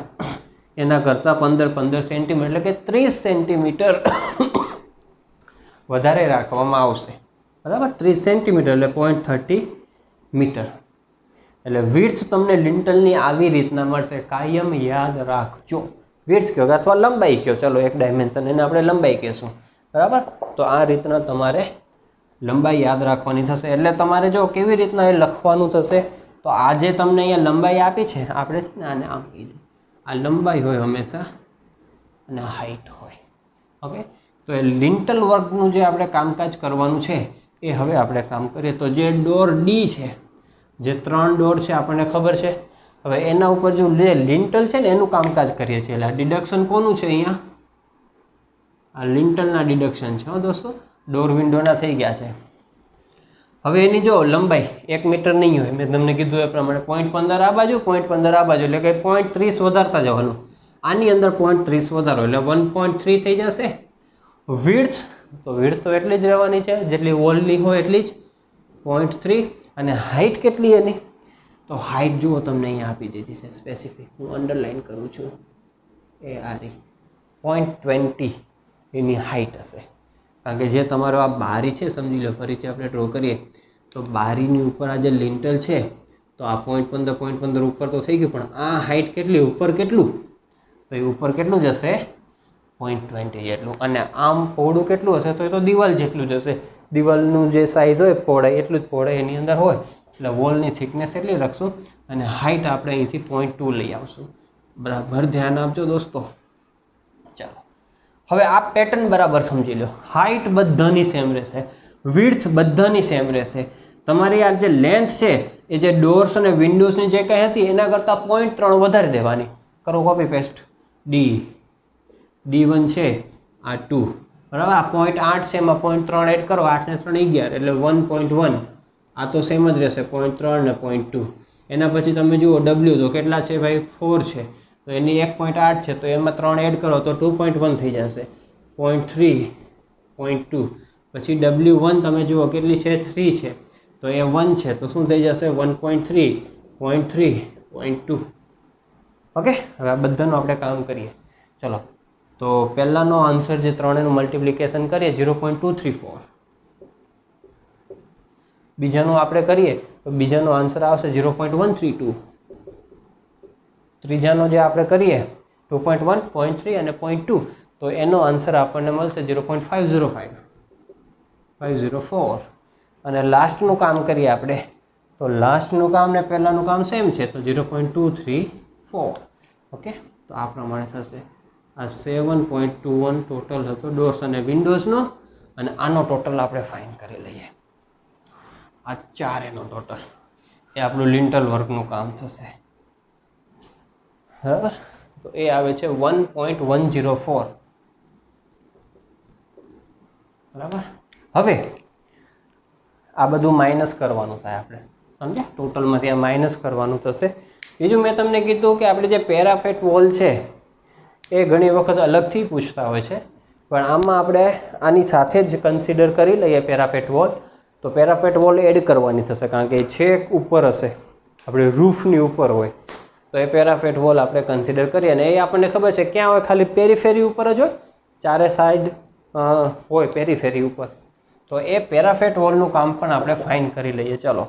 Speaker 1: એના કરતાં 15 સેન્ટીમીટર એટલે કે 30 સેન્ટીમીટર વધારે રાખવામાં આવશે. બરાબર, 30 સેન્ટીમીટર એટલે 0.30 મીટર. એટલે વિડ્થ તમને લિંટલની આવી રીતના મળશે. કાયમ યાદ રાખજો. વિડ્થ કહો અથવા લંબાઈ કહો, ચલો એક ડાયમેન્શન એને આપણે લંબાઈ કહેશું, બરાબર. તો આ રીતના તમારે લંબાઈ યાદ રાખવાની થશે. એટલે તમારે જો કેવી રીતના એ લખવાનું થશે, તો આ જે તમને અહીંયા લંબાઈ આપી છે, આપણે આને આમ કીધું, આ લંબાઈ હોય હંમેશા અને હાઈટ હોય. ઓકે, તો એ લિંટલ વર્કનું જે આપણે કામકાજ કરવાનું છે એ હવે આપણે કામ કરીએ. તો જે ડોર ડી છે, જે 3 ડોર છે આપણને ખબર છે. હવે એના ઉપર જો જે લિંટલ છે ને એનું કામકાજ કરીએ છીએ. એટલે ડિડક્શન કોનું છે અહીંયા? આ લિંટલના ડિડક્શન છે દોસ્તો. ડોર વિન્ડોના થઈ ગયા છે. હવે એની જો લંબાઈ 1 મીટર નહીં હોય, મેં તમને કીધું એ પ્રમાણે 0.15 આ બાજુ, 0.15 આ બાજુ, એટલે કે 0.30 વધારતા જવાનું. આની અંદર 0.30 વધારો એટલે 1.3 થઈ જશે. વિડ્થ તો એટલી જ રહેવાની છે જેટલી વોલની હોય એટલી જ, 0.3. અને હાઇટ કેટલી એની? તો હાઇટ જુઓ તમને અહીંયા આપી દીધી છે સ્પેસિફિક, હું અંડરલાઇન કરું છું, એ આ રહી 0.20 એની હાઇટ હશે. કારણ કે જે તમારો આ બારી છે, સમજી લો ફરીથી આપણે ડ્રો કરીએ તો બારીની ઉપર આ જે લિંટલ છે તો આ 0.15 ઉપર તો થઈ ગયું, પણ આ હાઇટ કેટલી, ઉપર કેટલું? તો એ ઉપર કેટલું જશે? 0.20 જેટલું. અને આમ પહોળું કેટલું હશે? તો એ તો દિવાલ જેટલું જ હશે. દિવાલનું જે સાઇઝ હોય પહોળાઈ એટલું જ પહોળાઈ એની અંદર હોય. એટલે વોલની થિકનેસ એટલી રાખશું અને હાઇટ આપણે અહીંથી 0.2 લઈ આવશું. બરાબર ધ્યાન આપજો દોસ્તો. ચાલો હવે આ પેટર્ન બરાબર સમજી લો. હાઇટ બધાની સેમ રહેશે, વિડ્થ બધાની સેમ રહેશે. તમારી આ જે લેન્થ છે એ જે ડોર્સ અને વિન્ડોઝની જે કંઈ હતી એના કરતાં 0.3 વધારી દેવાની. કરો કોપી પેસ્ટ. D1 છે આ 2, બરાબર. આ 0.8 છે એમાં 0.3 એડ કરો, 8 ને 3 11 એટલે 1.1. આ તો સેમ જ રહેશે 0.3 ને 0.2. એના પછી તમે જુઓ W તો કેટલા છે ભાઈ? 4 છે, તો એની 1.8 છે તો એમાં 3 એડ કરો તો 2.1 થઈ જશે, 0.3, 0.2. પછી W1 તમે જુઓ કેટલી છે? 3 છે, તો એ 1 છે તો શું થઈ જશે? 1.3, 0.3, 0.2. ઓકે, હવે આ બધાનું આપણે કામ કરીએ. ચલો, તો પહેલાંનો આન્સર જે 3 મલ્ટિપ્લિકેશન કરીએ 0.234. બીજાનું આપણે કરીએ તો બીજાનો આન્સર આવશે 0.132. ત્રીજાનો જે આપણે કરીએ 2.1, 0.3 અને 0.2, તો એનો આન્સર આપણને મળશે 0.505, 504. અને લાસ્ટનું કામ કરીએ આપણે તો લાસ્ટનું કામ ને પહેલાંનું કામ સેમ છે તો 0.234. ઓકે, તો આ પ્રમાણે થશે. આ 7.21 ટોટલ હતો ડોર્સ અને વિન્ડોઝનો, અને આનો ટોટલ આપણે ફાઇન કરી લઈએ. આ 4 એનો ટોટલ એ આપણું લિંટલ વર્કનું કામ થશે, બરાબર. તો એ આવે છે 1.104, બરાબર. હવે આ બધું માઇનસ કરવાનું થાય, આપણે સમજ્યા? ટોટલમાંથી આ માઇનસ કરવાનું થશે. બીજું મેં તમને કીધું કે આપણે જે પેરાફેટ વોલ છે એ ઘણી વખત અલગથી પૂછતા હોય છે, પણ આમાં આપણે આની સાથે જ કન્સિડર કરી લઈએ પેરાફેટ વોલ. તો પેરાફેટ વોલ એડ કરવાની થશે, કારણ કે છેક ઉપર હશે, આપણે રૂફની ઉપર હોય તો એ પેરાફેટ વોલ આપણે કન્સિડર કરીએ. અને એ આપણને ખબર છે ક્યાં હોય? ખાલી પેરીફેરી ઉપર જ હોય, ચારે સાઈડ હોય પેરીફેરી ઉપર. તો એ પેરાફેટ વોલનું કામ પણ આપણે ફાઇન કરી લઈએ. ચલો,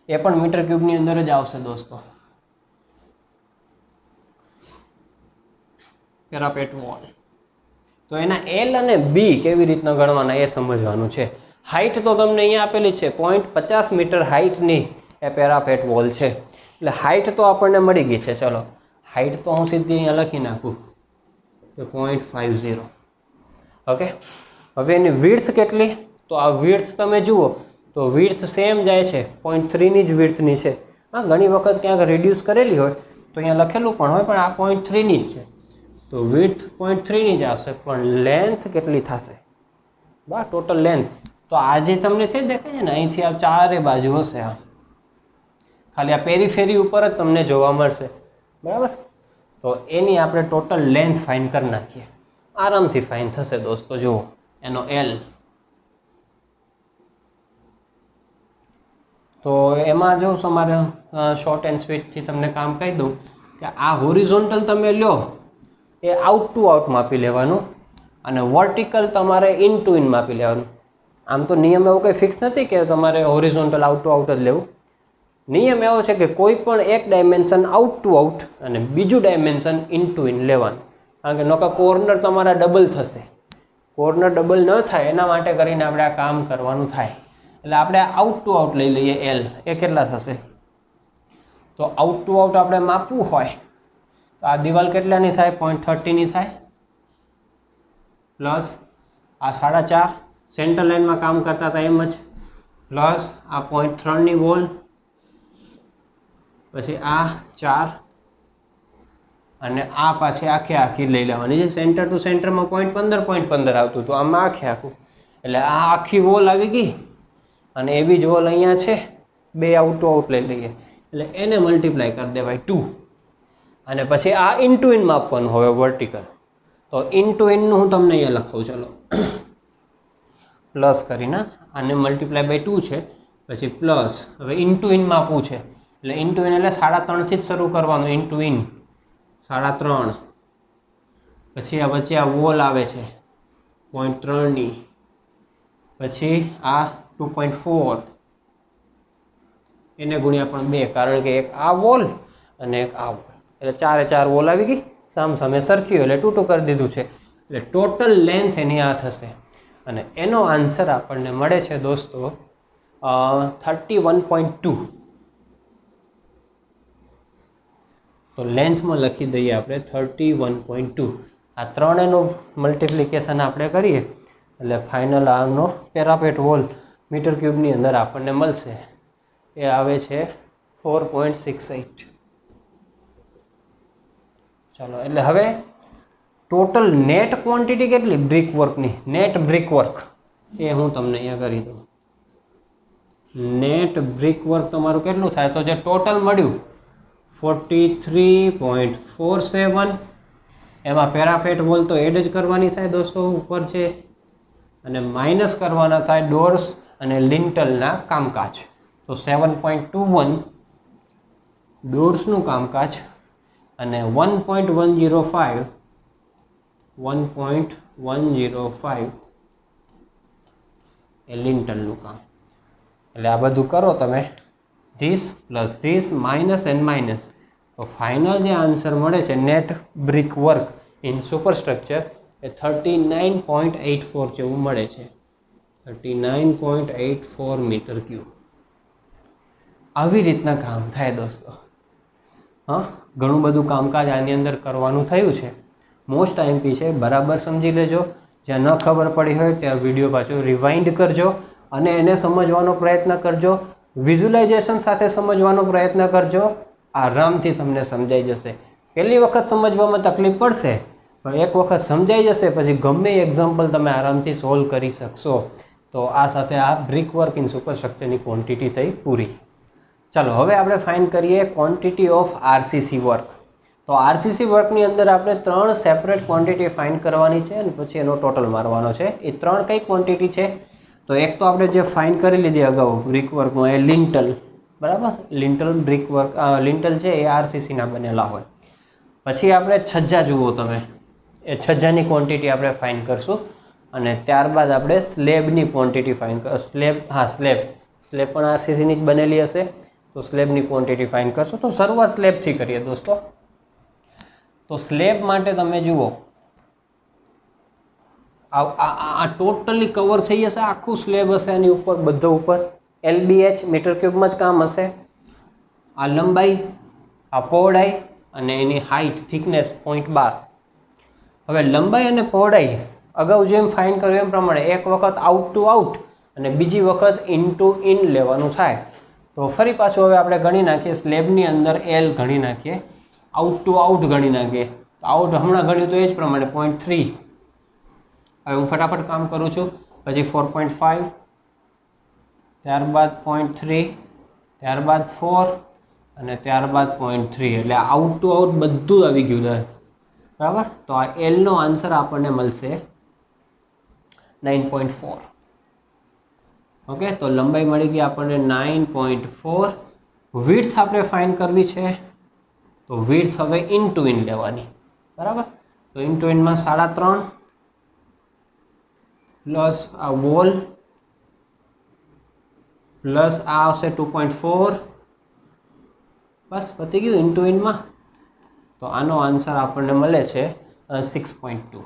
Speaker 1: એ પણ મીટર ક્યુબની અંદર જ આવશે દોસ્તો. પેરાફેટ વોલ તો એના L અને B કેવી રીતના ગણવાના એ સમજવાનું છે. હાઇટ તો તમને અહીંયા આપેલી છે 0.50 મીટર હાઇટની એ પેરાફેટ વોલ છે, એટલે હાઇટ તો આપણને મળી ગઈ છે. ચલો, હાઇટ તો હું સીધી અહીંયા લખી નાખું તો 0.50. ઓકે, હવે એની વિડ્થ કેટલી? તો આ વિડ્થ તમે જુઓ તો વિડ્થ સેમ જાય છે, 0.3ની જ વિડ્થની છે. હા, ઘણી વખત ક્યાંક રિડ્યુસ કરેલી હોય તો અહીંયા લખેલું પણ હોય, પણ આ 0.3ની જ છે. તો વિડ્થ 0.3ની જ આવશે, પણ લેન્થ કેટલી થશે? બા ટોટલ લેન્થ તો આ જે તમને છે દેખાય છે ને, અહીંથી આ ચારે બાજુ હશે, આ ખાલી આ પેરીફેરી ઉપર જ તમને જોવા મળશે, બરાબર. તો એની આપણે ટોટલ લેન્થ ફાઇન કરી નાખીએ, આરામથી ફાઇન થશે દોસ્તો. જુઓ એનો L, તો એમાં જો તમારે શોર્ટ એન્ડ સ્વીટથી તમને કામ કહી દઉં કે આ હોરિઝોન્ટલ તમે લ્યો એ આઉટ ટુ આઉટ માપી લેવાનું, અને વર્ટિકલ તમારે ઇન ટુ ઇન માપી લેવાનું. આમ તો નિયમ એવો કંઈ ફિક્સ નથી કે તમારે હોરિઝોન્ટલ આઉટ ટુ આઉટ જ લેવું. નિયમ એવો છે કે કોઈ પણ એક ડાયમેન્શન આઉટ ટુ આઉટ અને બીજું ડાયમેન્શન ઇન ટુ ઇન લેવાનું. કારણ કે નોકા કોર્નર તમારા ડબલ થશે. કોર્નર ડબલ ન થાય એના માટે કરીને આપણે આ કામ કરવાનું થાય. એટલે આપણે આઉટ ટુ આઉટ લઈ લઈએ એલ. એ કેટલા થશે? તો આઉટ ટુ આઉટ આપણે માપવું હોય તો આ દિવાલ કેટલાની થાય? 0.30ની થાય, પ્લસ આ 4.5 સેન્ટર લાઇનમાં કામ કરતા હતા એમ જ, પ્લસ આ 0.3ની વોલ, પછી આ 4 અને આ પાછી આખી લઈ લેવાની છે. સેન્ટર ટુ સેન્ટરમાં 0.15 આવતું હતું, આમાં આખું. એટલે આ આખી વોલ આવી ગઈ અને એવી જ વોલ અહીંયા છે. બે આઉટ ટુ આઉટ લઈ લઈએ એટલે એને મલ્ટીપ્લાય કરી દેવાય 2. અને પછી આ ઇન ટુ ઇન માપવાનું હવે વર્ટિકલ. તો ઇન ટુ ઇનનું હું તમને અહીંયા લખાવું, ચાલો પ્લસ કરીને આને મલ્ટીપ્લાય બાય 2 છે, પછી પ્લસ હવે ઇન ટુ ઇન માપવું છે એટલે ઇન ટુ ઇન એટલે 3.5થી જ શરૂ કરવાનું. ઇન ટુ ઇન 3.5, પછી આ વચ્ચે આ વોલ આવે છે 0.3ની, પછી આ 2.4 એને ગુણ્યા પણ 2, કારણ કે એક આ વોલ અને એક આ વોલ, એટલે 4 વોલ આવી ગઈ. સામસામે સરખી એટલે 2 કરી દીધું છે. એટલે ટોટલ લેન્થ એની આ થશે અને એનો આન્સર આપણને મળે છે દોસ્તો 31.2. તો લેન્થમાં લખી દઈએ આપણે 31.2. આ ત્રણેયનું મલ્ટિપ્લિકેશન આપણે કરીએ એટલે ફાઇનલ આનો પેરાપેટ વોલ મીટર ક્યુબની અંદર આપણને મળશે. એ આવે છે 4.68. ચાલો, એટલે હવે ટોટલ નેટ ક્વોન્ટિટી કેટલી બ્રિક વર્કની? નેટ બ્રિક વર્ક એ હું તમને અહીંયા કરી દઉં. નેટ બ્રિક વર્ક તમારું કેટલું થાય? તો જે ટોટલ મળ્યું 43.47. એમાં પેરાફેટ વોલ તો એડ જ કરવાની થાય દોસ્તો, ઉપર છે, અને માઇનસ કરવાના થાય ડોર્સ અને લિન્ટલના કામકાજ. તો 7.21 ડોર્સનું કામકાજ અને 1.105 એ લિન્ટલનું કામ. એટલે આ બધું કરો તમે, this plus this minus and minus, તો ફાઇનલ જે આન્સર મળે છે net brick work in superstructure એ 39.84 જેવું મળે છે. 39.84 મીટર ક્યુબ. આવી રીતના કામ થાય દોસ્તો. હા, ઘણું બધું કામકાજ આની અંદર કરવાનું થયું છે. મોસ્ટ આઈએમપી છે, બરાબર સમજી લેજો. જ્યાં ન ખબર પડી હોય ત્યાં વિડીયો પાછો રિવાઇન્ડ કરજો અને એને સમજવાનો પ્રયત્ન કરજો. વિઝ્યુલાઇઝેશન સાથે સમજવાનો પ્રયત્ન કરજો. આરામથી તમને સમજાઈ જશે. પહેલી વખત સમજવામાં તકલીફ પડશે, પણ એક વખત સમજાઈ જશે પછી ગમે એક્ઝામ્પલ તમે આરામથી સોલ્વ કરી શકશો. તો આ સાથે આ બ્રિક વર્ક ઇન સુપરસ્ટ્રક્ચરની ક્વોન્ટિટી થઈ પૂરી. ચાલો, હવે આપણે ફાઇન્ડ કરીએ ક્વોન્ટિટી ઓફ આરસીસી વર્ક. તો આરસીસી વર્કની અંદર આપણે 3 સેપરેટ ક્વોન્ટિટી ફાઇન્ડ કરવાની છે અને પછી એનો ટોટલ મારવાનો છે. એ 3 કઈ ક્વોન્ટિટી છે? તો એક તો આપણે જે ફાઇન્ડ કરી લીધી અગાઉ બ્રિક વર્કમાં એ લિન્ટલ, બરાબર. લિન્ટલ બ્રિક વર્ક, લિન્ટલ છે એ આરસીસીના બનેલા હોય. પછી આપણે છજ્જા જુઓ તમે, એ છજ્જાની ક્વોન્ટિટી આપણે ફાઇન્ડ કરશું અને ત્યારબાદ આપણે સ્લેબની ક્વોન્ટિટી ફાઇન્ડ કરશું. સ્લેબ પણ આરસીસીની જ બનેલી હશે, તો સ્લેબની ક્વોન્ટિટી ફાઇન્ડ કરશું. તો શરૂઆત સ્લેબથી કરીએ દોસ્તો. તો સ્લેબ માટે તમે જુઓ, આ ટોટલી કવર થઈ જશે, આખું સ્લેબ હશે એની ઉપર, બધો ઉપર LBH મીટર ક્યુબમાં જ કામ હશે. આ લંબાઈ, આ પહોળાઈ અને એની હાઇટ થિકનેસ 0.12. હવે લંબાઈ અને પહોળાઈ અગાઉ જેમ ફાઇન્ડ કર્યું એમ પ્રમાણે એક વખત આઉટ ટુ આઉટ અને બીજી વખત ઇન ટુ ઇન લેવાનું થાય. તો ફરી પાછું હવે આપણે ગણી નાખીએ. સ્લેબની અંદર L ગણી નાખીએ, આઉટ ટુ આઉટ ગણી નાખીએ. આઉટ હમણાં ગણ્યું તો એ જ પ્રમાણે 0.3. હવે હું ફટાફટ કામ કરું છું. પછી 4.5, ત્યારબાદ 0.3, ત્યારબાદ 4 અને ત્યારબાદ 0.3. એટલે આઉટ ટુ આઉટ બધું આવી ગયું છે, બરાબર. તો આ Lનો આન્સર આપણને મળશે 9.4. ઓકે, તો લંબાઈ મળી ગઈ આપણને 9.4. વિડ્થ આપણે ફાઇન્ડ કરવી છે, તો વિડ્થ હવે ઇન ટુ ઇન લેવાની, બરાબર. તો ઇન ટુ ઇનમાં 3.5 પ્લસ આ વોલ પ્લસ આ આવશે 2.4, બસ પતી ગયું ઇન્ટુ ઇનમાં. તો આનો આન્સર આપણને મળે છે 6.2.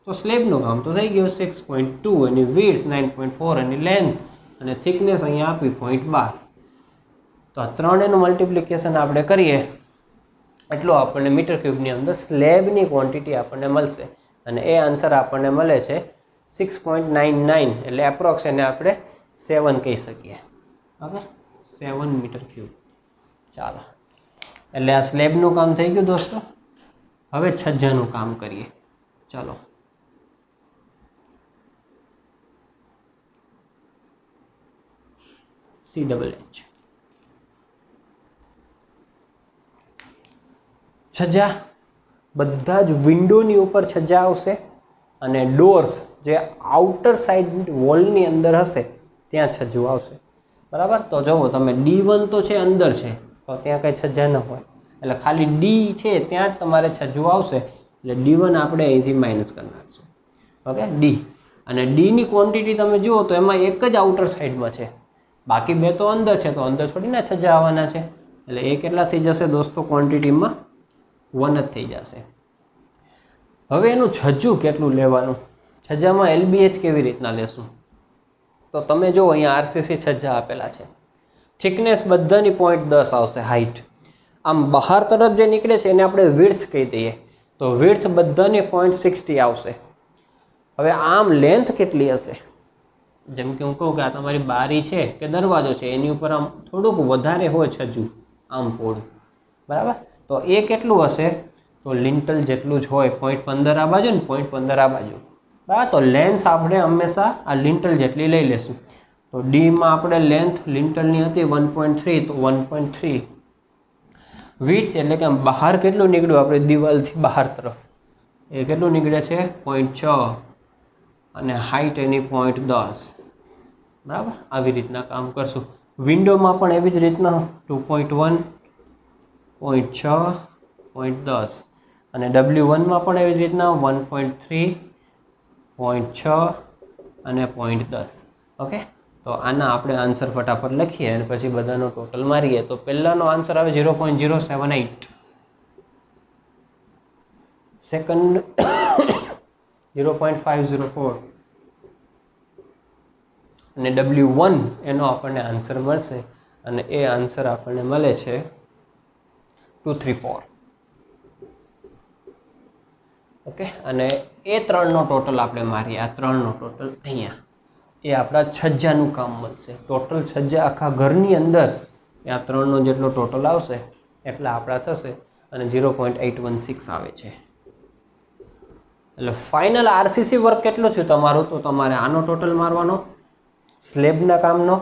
Speaker 1: તો સ્લેબનું કામ તો થઈ ગયું. 6.2 એની વિડ્થ, 9.4 એની લેન્થ અને થિકનેસ અહીંયા આપી 0.12. તો આ ત્રણેયનું મલ્ટિપ્લિકેશન આપણે કરીએ એટલો આપણને મીટર ક્યુબની અંદર સ્લેબની ક્વોન્ટિટી આપણને મળશે અને એ આન્સર આપણને મળે છે 6.99, એટલે એપ્રોક્સ એને આપણે 7 કહી શકીએ. Okay, 7 metre cube. ચાલો, એટલે આ સ્લેબનું કામ થઈ ગયું દોસ્તો. હવે છજ્જાનું કામ કરીએ. ચાલો, CHH છજ્જા બધા જ વિન્ડોની ઉપર છજ્જા આવશે અને ડોર્સ જે આઉટર સાઈડ વોલની અંદર હશે ત્યાં છજ્જું આવશે. બરાબર, તો જુઓ તમે D1 તો છે અંદર છે, તો ત્યાં કંઈ છજ્જા ન હોય, એટલે ખાલી D છે ત્યાં જ તમારે છજ્જું આવશે. એટલે D1 આપણે અહીંથી માઇનસ કરી નાખીશું. ઓકે, D અને Dની ક્વોન્ટિટી તમે જુઓ તો એમાં એક જ આઉટર સાઈડમાં છે, બાકી બે તો અંદર છે, તો અંદર થોડી ના છજ્જા આવવાના છે. એટલે એ કેટલા થઈ જશે દોસ્તો? ક્વોન્ટિટીમાં 1 જ થઈ જશે. હવે એનું છજ્જું કેટલું લેવાનું, છજ્જામાં LBH કેવી રીતના લેશું? તો તમે જો અહીંયા RCC છજ્જા આપેલા છે, થિકનેસ બધાની 0.10 આવશે હાઇટ. આમ બહાર તરફ જે નીકળે છે એને આપણે વિડ્થ કહી દઈએ, તો વિડ્થ બધાની 0.60 આવશે. હવે આમ લેન્થ કેટલી હશે? જેમ કે હું કહું કે આ તમારી બારી છે કે દરવાજો છે, એની ઉપર આમ થોડુંક વધારે હોય છજ્જું, આમ પોળું. બરાબર, તો એ કેટલું હશે? તો લિન્ટલ જેટલું જ હોય, 0.15 આ બાજુ ને 0.15 આ બાજુ. બરાબર, તો લેન્થ આપણે હંમેશા આ લિન્ટલ જેટલી લઈ લેશું. તો ડીમાં આપણે લેન્થ લિન્ટલની હતી 1.3, તો 1.3. વિડ્થ એટલે કે બહાર કેટલું નીકળ્યું આપણે દિવાલથી બહાર તરફ, એ કેટલું નીકળે છે? 0.6 અને હાઇટ એની 0.10. બરાબર, આવી રીતના કામ કરશું. વિન્ડોમાં પણ એવી જ રીતના 2.1, 0.6, 0.10 અને W1માં પણ એવી જ રીતના 1.3, 0.6 અને 0.10. ઓકે, તો આના આપણે આન્સર ફટાફટ લખીએ અને પછી બધાનો ટોટલ મારીએ. તો પહેલાનો આન્સર આવે 0.078, સેકન્ડ 0.504 અને W1 એનો આપણને આન્સર મળશે અને એ આન્સર આપણને મળે છે 234. ઓકે, અને એ ત્રણનો ટોટલ આપણે મારીએ, આ ત્રણનો ટોટલ અહીંયા એ આપણા છજ્જાનું કામ મળશે. ટોટલ છજ્જા આખા ઘરની અંદર એ આ ત્રણનો જેટલો ટોટલ આવશે એટલા આપણા થશે અને 0.816 આવે છે. એટલે ફાઇનલ RCC વર્ક કેટલો થયું તમારું? તો તમારે આનો ટોટલ મારવાનો સ્લેબના કામનો,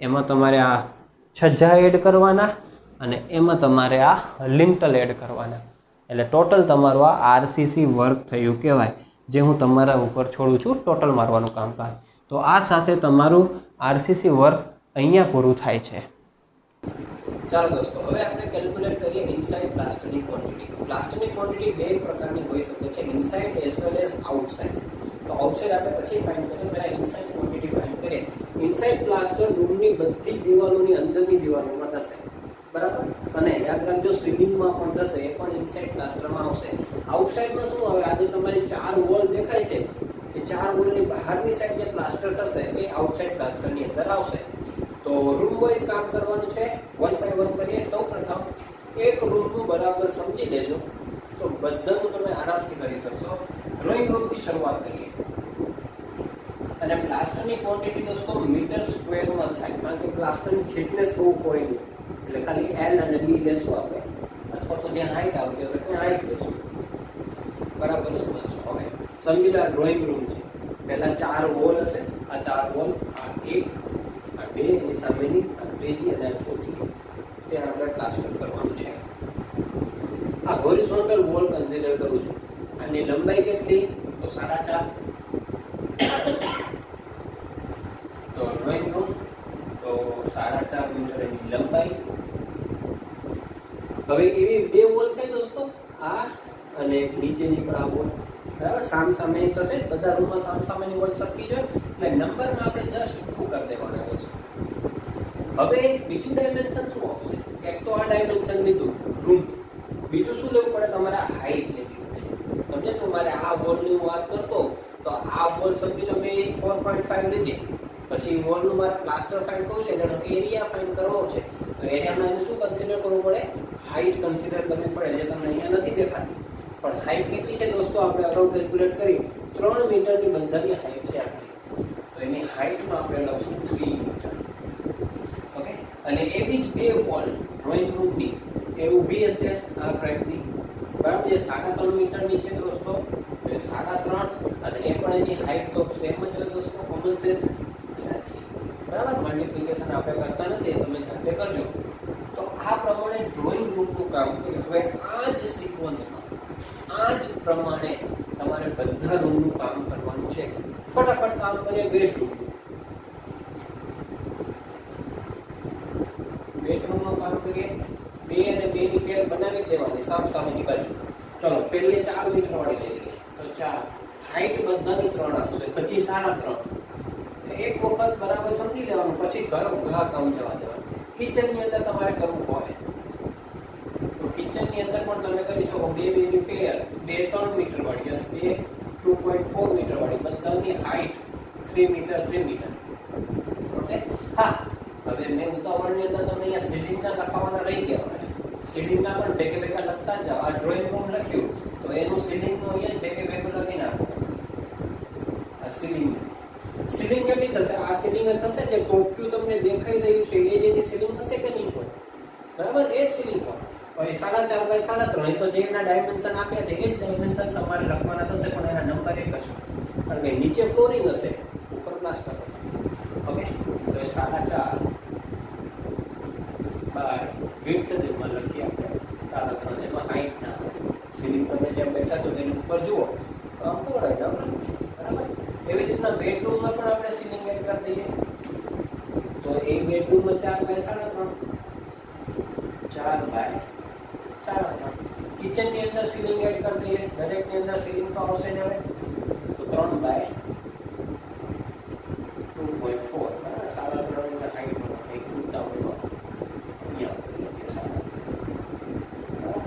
Speaker 1: એમાં તમારે આ છજ્જા એડ કરવાના અને એમાં તમારે આ લિન્ટલ એડ કરવાના. એટલે ટોટલ તમારું આ RCC વર્ક થયું કહેવાય, જે હું તમારા ઉપર છોડું છું ટોટલ મારવાનું કામકાજ. તો આ સાથે તમારું RCC વર્ક અહીંયા પૂરું થાય છે. ચાલો દોસ્તો, હવે આપણે કેલ્ક્યુલેટ કરીએ ઇનસાઇડ પ્લાસ્ટરની ક્વોન્ટિટી. પ્લાસ્ટરની ક્વોન્ટિટી બે પ્રકારની હોઈ શકે છે, inside as well as outside. તો આઉટસાઇડ આપણે પછી ફાઇન્ડ કરીએ, પહેલા ઇનસાઇડ ક્વોન્ટિટી ફાઇન્ડ કરીએ. ઇનસાઇડ પ્લાસ્ટર રૂમની બધી દિવાલોની અંદરની દિવાલોમાં થશે. બરાબર, અને યાદ રાખજો સીલિંગમાં પણ થશે, એ પણ ઇનસાઇડ પ્લાસ્ટરમાં આવશે. આઉટસાઇડમાં શું આવે? આજે તમારી 4 વોલ દેખાય છે, એ 4 વોલની બહારની સાઈડ જે પ્લાસ્ટર થશે એ આઉટસાઇડ પ્લાસ્ટરની અંદર આવશે. તો રૂમ વાઇઝ કામ કરવાનું છે, 1 બાય 1 કરીએ. સૌ પ્રથમ એક રૂમનું બરાબર સમજી લેજો, તો બધાનું તમે આરામથી કરી શકશો. ડ્રોઈંગ રૂમથી શરૂઆત કરીએ અને પ્લાસ્ટરની ક્વોન્ટિટી દોસ્તો મીટર સ્ક્વેરમાં થાય, કારણ કે પ્લાસ્ટરની થિકનેસ બહુ હોય નહીં, એટલે ખાલી L અને B લેશું આપણે, અથવા તો જ્યાં હાઈટ આવતી હશે ત્યાં હાઈટ લેશું. બરાબર, સમજશો? હવે સમજી લો આ ડ્રોઈંગ રૂમ છે, પહેલા 4 વોલ હશે, આ 4 વોલ, આ 1, આ 2, એની સામેની આ ત્રીજી અને આ ચોથી, ત્યાં આપણે પ્લાસ્ટર કરવાનું છે. આ હોરિઝોન્ટલ વોલ કન્સિડર કરું છું. આની લંબાઈ કેટલી? તો 4.5. તો ડ્રોઈંગ રૂમ તો 4.5 મીટર એની લંબાઈ. હવે એવી બે વોલ થાય દોસ્તો, આ અને નીચેની પણ આ વોલ. બરાબર, સામસામે થશે, બધા રૂમમાં સામસામેની વોલ સરખી જોઈએ. એટલે નંબરમાં આપણે જસ્ટ 2 કરી દેવાના છે. હવે બીજું ડાયમેન્શન શું આવશે? એક તો આ ડાયમેન્શન લીધું રૂમ, બીજું શું લેવું પડે? તમારે હાઈટ લેવી પડે. સમજે છો? મારે આ વોલની હું વાત કરતો તો આ વોલ સમજી લો મેં 4.5 લીધી, પછી વોલનું મારે પ્લાસ્ટર ફાઇન્ડ કરવું છે, એનો એરિયા ફાઇન્ડ કરવો છે, તો એરિયામાં એને શું કન્સિડર કરવું પડે? હાઈટ કન્સિડર કરવી પડે, જે તમને અહીંયા નથી દેખાતી. પણ હાઈટ કેટલી છે દોસ્તો? આપણે અગાઉ કેલ્ક્યુલેટ કરી 3 મીટરની બંધનની હાઈટ છે આપણી, તો એની હાઈટમાં આપણે લખશું 3 મીટર. ઓકે, અને એવી જ બે વોલ ડ્રોઈંગ રૂમની એ ઊભી હશે આ ટાઈપની, બરાબર? જે 3.5 મીટરની છે દોસ્તો, એ 3.5, અને એ પણ એની હાઈટ તો સેમ જ હોય દોસ્તો, કોમન સેન્સ બરાબર. મલ્ટીપ્લિકેશન આપણે કરતા નથી, તમે જાતે કરજો. તો આ પ્રમાણે ડ્રોઈંગ રૂમનું કામ કર્યું. હવે આ જ સિક્વન્સમાં આ જ પ્રમાણે તમારે બધા રૂમનું કામ કરવાનું છે. ફટાફટ કામ કરીએ. બેડરૂમનું કામ કરીએ. 2 અને 2 ની પેર બનાવી દેવાની સામસામેની બાજુ. ચલો, પહેલી 4 મીટર વાળી લઈ લઈએ. તો 4 હાઈટ બધાની 3 આવશે, પછી 3.5. એક વખત બરાબર સમજી લેવાનું, પછી ઘા કામ જવા દેવાનું. કિચનની અંદર તમારે કરવું હોય તો કિચનની અંદર પણ તમે કરી શકો. 2 ની પેર 2-3 મીટર વાળી અને 2 2.4 મીટર વાળી, બધાની હાઈટ 3 મીટર 3 મીટર. ઓકે, હા. હવે મેં ઉતાવળની અંદર તમને અહીંયા સીલિંગના લખાવાના રહી ગયા. સીલિંગના પણ ભેગે ભેગા લખતા જાઓ. આ ડ્રોઈંગ રૂમ લખ્યું તો એનું સીલિંગનું અહીંયા ભેગે ભેગું લખી નાખો. આ સીલિંગ કેટલી થશે? આ સીલિંગ થશે જે ટોપિયું તમને દેખાઈ રહ્યું છે એ જેની સીલિંગ હશે કે નહીં હોય, બરાબર? એ જ સીલિંગ હોય. હવે 4.5 બાય 3.5 તો જે એના ડાયમેન્શન આપ્યા છે એ જ ડાયમેન્શન તમારે લખવાના થશે, પણ એના નંબર એક જ હોય. કારણ કે નીચે ફ્લોરિંગ હશે, ઉપર પ્લાસ્ટર હશે. ઓકે, તો એ 4.5 બાય વિડ્થ જેમાં લખીએ આપણે 3.5. એમાં હાઈટ ના સીલિંગ તમે જેમ બેઠા છો તેની ઉપર જુઓ તો આમ પહોળાઈ ના બરાબર. એવી રીતના બેડરૂમમાં પણ આપણે સીલિંગ એડ કરી દઈએ. તો એ બેડરૂમમાં 4 બાય 3.5, 4 બાય 3.5. કિચનની અંદર સીલિંગ એડ કરી દઈએ. દરેકની અંદર સીલિંગ તો આવશે ને. હવે તો 3 બાય 2.4, બરાબર. 3.5 હાઈટ એક ઉડતા હોય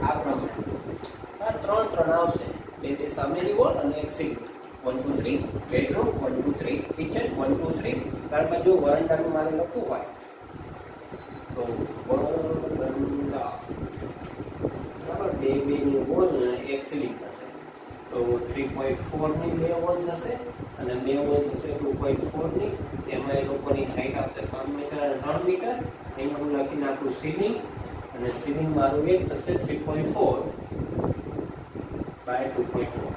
Speaker 1: આ પ્રમાણે 3 આવશે. બે સામેની વોલ અને એક સીલિંગ. 1 2 3 bedroom, 1 2 3 kitchen, 1 2 3. ત્યારબાદ જો વરાંડાનું મારે લખવું હોય તો વરાંડા, બરાબર. 2 ની વોલ અને એક સીલિંગ થશે તો 3.4 ની 2 વોલ થશે અને 2 વોલ થશે 2.4 ની. એમાં એ લોકોની હાઈટ આવશે 5 મીટર અને 3 મીટર. અહીંયા હું લખી નાખું સીલિંગ, અને સીલિંગ મારું એક થશે 3.4 બાય 2.4.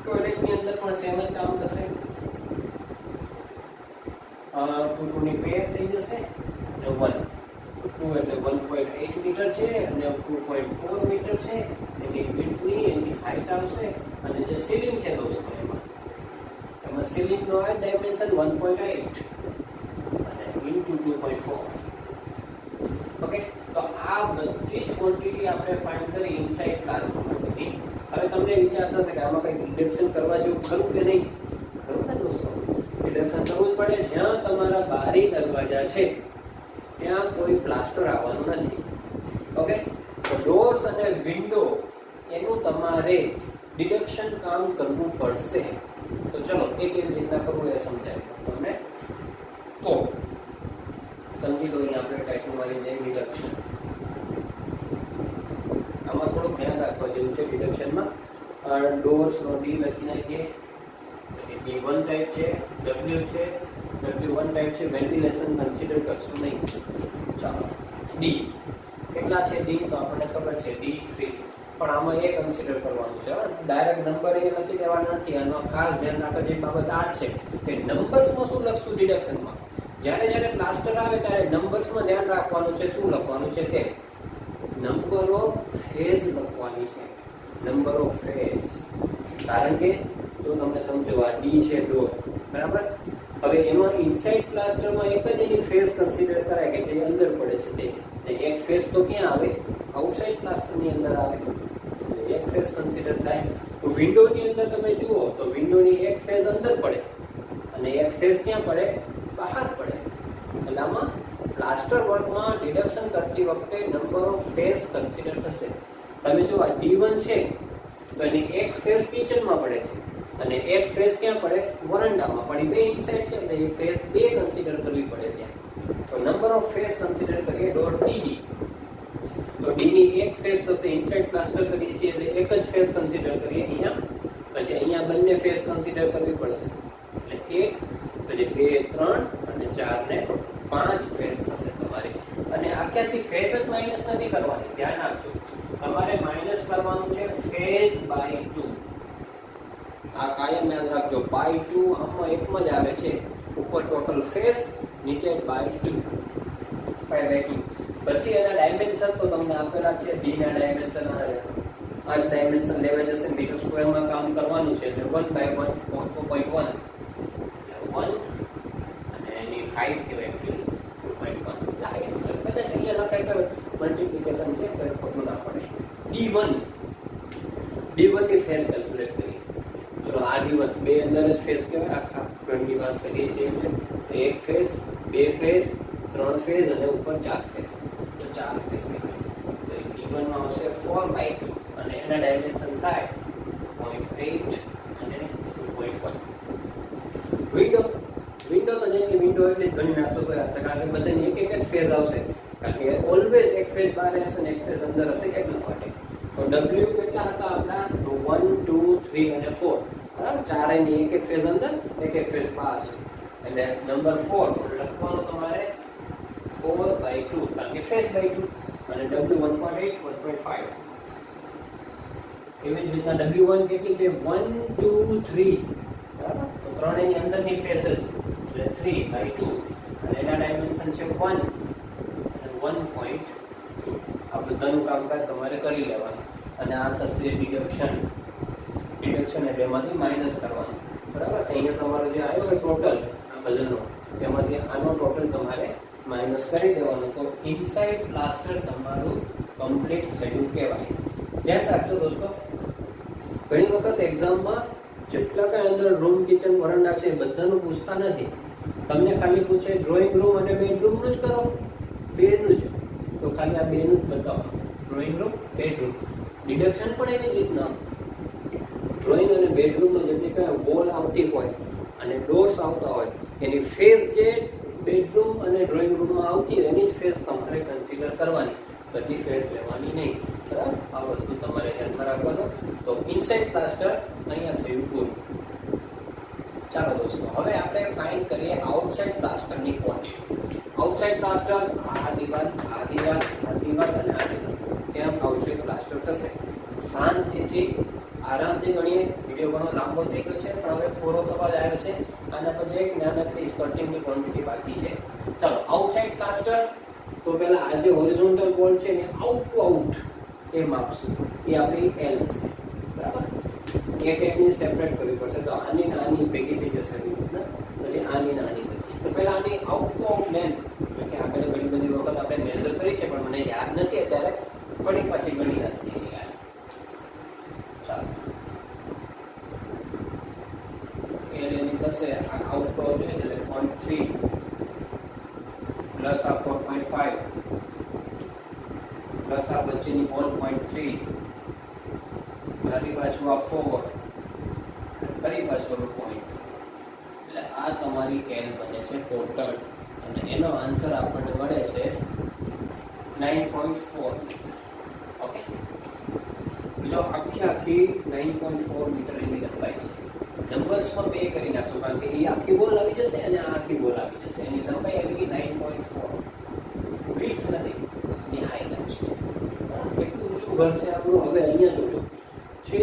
Speaker 1: ટોયલેટની અંદર પણ સેમ જ કામ થશે. 2 ની પેર થઈ જશે અને 1 2 એટલે 1.8 મીટર છે અને 2.4 મીટર છે. એની વિડ્થની એની હાઈટ આવશે. અને જે સીલિંગ છે દોસ્તો એમાં સીલિંગનો આ ડાયમેન્શન 1.8 અને ઇન્ટુ 2.4. ઓકે, તો આ બધી જ ક્વોન્ટિટી આપણે ફાઇન્ડ કરી ઇનસાઇડ ક્લાસરૂમ માટેની. હવે તમને વિચાર થશે કે આમાં કંઈ ડિડક્શન કરવા જેવું ખરું કે નહીં? ખરું ને દોસ્તો? ડિડક્શન કરવું જ પડે. જ્યાં તમારા બારી દરવાજા છે ત્યાં કોઈ પ્લાસ્ટર આવવાનું નથી. ઓકે, તો ડોર્સ અને વિન્ડો એનું તમારે ડિડક્શન કામ કરવું પડશે. તો ચલો એ કેવી રીતના કરવું એ સમજાય તમને. તો સમજી લો અહીંયા આપણે ટાઈપનું મારી જે ડિડક્શન, આમાં થોડુંક ધ્યાન રાખવા જેવું છે. ડિડક્શનમાં ડોર્સનો ડી લખી નાખીએ. D1 ટાઈપ છે, W છે, W1 ટાઈપ છે. વેન્ટિલેશન કન્સિડર કરશું નહીં. ચાલો, ડી કેટલા છે? ડી તો આપણને ખબર છે D3 છે, પણ આમાં એ કન્સિડર કરવાનું છે. ડાયરેક્ટ નંબર એ લખી દેવાના નથી. આનો ખાસ ધ્યાન રાખવા જેવી બાબત આ છે કે નંબર્સમાં શું લખશું ડિડક્શનમાં. જ્યારે પ્લાસ્ટર આવે ત્યારે નંબર્સમાં ધ્યાન રાખવાનું છે. શું લખવાનું છે? તે નંબર ઓફ ફેઝ લખવાની છે. Number of phase. કારણ કે જો તમને સમજો આ ડી છે ડોર, બરાબર. હવે એમાં ઇનસાઇડ પ્લાસ્ટરમાં એક જ એની ફેઝ કન્સિડર કરાય કે જે અંદર પડે છે તે. એક ફેઝ તો ક્યાં આવે? આઉટસાઇડ પ્લાસ્ટરની અંદર આવે. એક ફેઝ કન્સિડર થાય. તો વિન્ડોની અંદર તમે જુઓ તો વિન્ડોની એક ફેઝ અંદર પડે અને એક ફેઝ ક્યાં પડે? બહાર પડે. એટલે આમાં પ્લાસ્ટર વર્કમાં ડિડક્શન કરતી વખતે નંબર ઓફ ફેસ કન્સિડર થશે. તમે જો આ D1 છે તો એની એક ફેસ કિચનમાં પડે છે અને એક ફેસ ક્યાં પડે? વરંડામાં. પણ બે ઇનસાઇડ છે એટલે એ ફેસ બે કન્સિડર કરવી પડે ત્યાં. તો નંબર ઓફ ફેસ કન્સિડર કરીએ .DD. તો D ની એક ફેસ થશે, ઇનસાઇડ પ્લાસ્ટર કરીએ છીએ એટલે એક જ ફેસ કન્સિડર કરીએ અહીંયા. પછી અહીંયા બંને ફેસ કન્સિડર કરવી પડશે એટલે 1 પછી 2 3 અને 4 ને 5 ફેસ થશે તમારી. અને આખી ફેસ જ માઇનસ નથી કરવાની, ધ્યાન આપજો. તમારે માઇનસ કરવાનું છે ફેસ બાય 2. આ કાયમ યાદ રાખજો, બાય 2 આમાં એકમાં જ આવે છે. ઉપર ટોટલ ફેસ, નીચે બાય 2, 5/2. પછી એના ડાયમેન્શન તો તમને આપેલા છે. D ના ડાયમેન્શન આ જ ડાયમેન્શન લેવા જશે, મીટર સ્ક્વેરમાં કામ કરવાનું છે એટલે 1/1 2.1 1 અને એની હાઈટ કહેવાય એકચ્યુઅલી 2.1. હાઈટ કદાચ અહીંયા લખાય તો મલ્ટીપ્લિકેશન છે તો ખોટું ના પડે. D1 ની ફેસ કેલ્ક્યુલેટ કરીએ. ચલો આ D1 બે અંદર જ ફેસ કહેવાય, આખા ઘરની વાત કરીએ છીએ એટલે એક ફેસ, બે ફેસ, 3 ફેસ અને ઉપર 4 ફેસ. તો 4 ફેસ કહેવાય. તો D1 માં આવશે 4/2 અને એના ડાયમેન્શન થાય 0.8 અને 2.1. વિન્ડો તો જેની વિન્ડો એટલે ઘણી નાખશો તો આવશે, કારણ કે બધાની એક જ ફેસ આવશે, કારણ કે ઓલવેઝ એક ફેસ બહાર હશે અને એક ફેસ અંદર હશે એટલા માટે. તો W કેટલા હતા આપણા? તો 1 2 3 અને 4. બરાબર, ચારેયની એક ફેસ અંદર, એક ફેસ બહાર છે. એટલે નંબર 4 લખવાનો તમારે 4/2, કારણ કે ફેસ બાય 2 અને W 1.8 1.5. એવી જ રીતના W1 કેટલી છે? 1 2 3. બરાબર, તો ત્રણેયની અંદરની ફેસ જ એટલે 3/2 અને એના ડાયમેન્શન છે 1 અને 1.2. આ બધાનું કામકાજ તમારે કરી લેવાનું અને આ થશે ડિડક્શન એટલે એમાંથી માઇનસ કરવાનું. બરાબર, અહીંયા તમારો જે આવ્યો હોય ટોટલ આ બધાનો, તેમાંથી આનો ટોટલ તમારે માઇનસ કરી દેવાનું. તો ઇનસાઇડ પ્લાસ્ટર તમારું કમ્પ્લીટ થયું કહેવાય. ધ્યાન રાખજો દોસ્તો, ઘણી વખત એક્ઝામમાં જેટલા કઈ અંદર રૂમ, કિચન, વરંડા છે બધાનું પૂછતા નથી. તમને ખાલી પૂછે ડ્રોઈંગ રૂમ અને બેડરૂમનું જ કરો, બેનું જ. તો ખાલી આ બેનું જ બતાવો, ડ્રોઈંગ રૂમ, બેડરૂમ. ડિડક્શન પણ એવી જ રીતના ડ્રોઈંગ અને બેડરૂમમાં જેટલી કઈ વોલ આવતી હોય અને ડોર્સ આવતા હોય એની ફેસ જે બેડરૂમ અને ડ્રોઈંગ રૂમમાં આવતી હોય એની જ ફેસ તમારે કન્સિડર કરવાની, બધી ફેસ લેવાની નહીં. બરાબર, આ વસ્તુ તમારે ધ્યાનમાં રાખવાનું. તો ઇનસાઇડ પ્લાસ્ટર અહીંયા થયું પૂરું. ચાલો દોસ્તો, હવે આપણે ફાઇન્ડ કરીએ આઉટસાઇડ પ્લાસ્ટરની ક્વોન્ટિટી. આઉટસાઇડ પ્લાસ્ટર આ દિવાલ, આ દિવાલ, આ દિવાલ અને આ દિવાલ, ત્યાં આઉટસાઇડ પ્લાસ્ટર થશે. શાંતિથી આરામથી ગણીએ. વિડીયો ઘણો લાંબો થઈ ગયો છે પણ હવે પૂરો થવા જ આવ્યો છે. આના પછી એક નાનકડી સ્કર્ટિંગની ક્વોન્ટિટી બાકી છે. ચાલો, આઉટસાઇડ પ્લાસ્ટર તો પહેલા આ જે હોરિઝોન્ટલ વોલ છે ને આઉટ ટુ આઉટ એ માપશું, એ આપણી L થશે. બરાબર, એક એકની સેપરેટ કરવી પડશે. તો આની ને આની ભેગી થઈ જશે, પછી આની ને આની થતી. તો પહેલા આની આઉટ ટુ આઉટ લેન્થ, કે આગળ ઘણી બધી વખત આપણે મેઝર કરી છે પણ મને યાદ નથી અત્યારે, ફરી પાછી ગણી નથી યાદ. ચાલો, એની થશે આ આઉટ ટુ આઉટ એટલે 0.3 પ્લસ આ 4.5 પ્લસ આ વચ્ચેની 1.3 ફરી પાછું આ 4 ફરી પાછું 0.3. એટલે આ તમારી L બને છે ટોટલ અને એનો આન્સર આપણને મળે છે 9.4. ઓકે, જો આખી 9.4 મીટર એની લંબાઈ છે. નંબર્સમાં બે કરી નાખશું કારણ કે એ આખી બોલ આવી જશે અને આ આખી બોલ આવી જશે. એની લંબાઈ આવી ગઈ 9.4. વિડ્થ નથી, એની હાઈટ આવશે. કેટલું ઊંચું ઘર છે આપણું? હવે અહીંયા જોજો, છે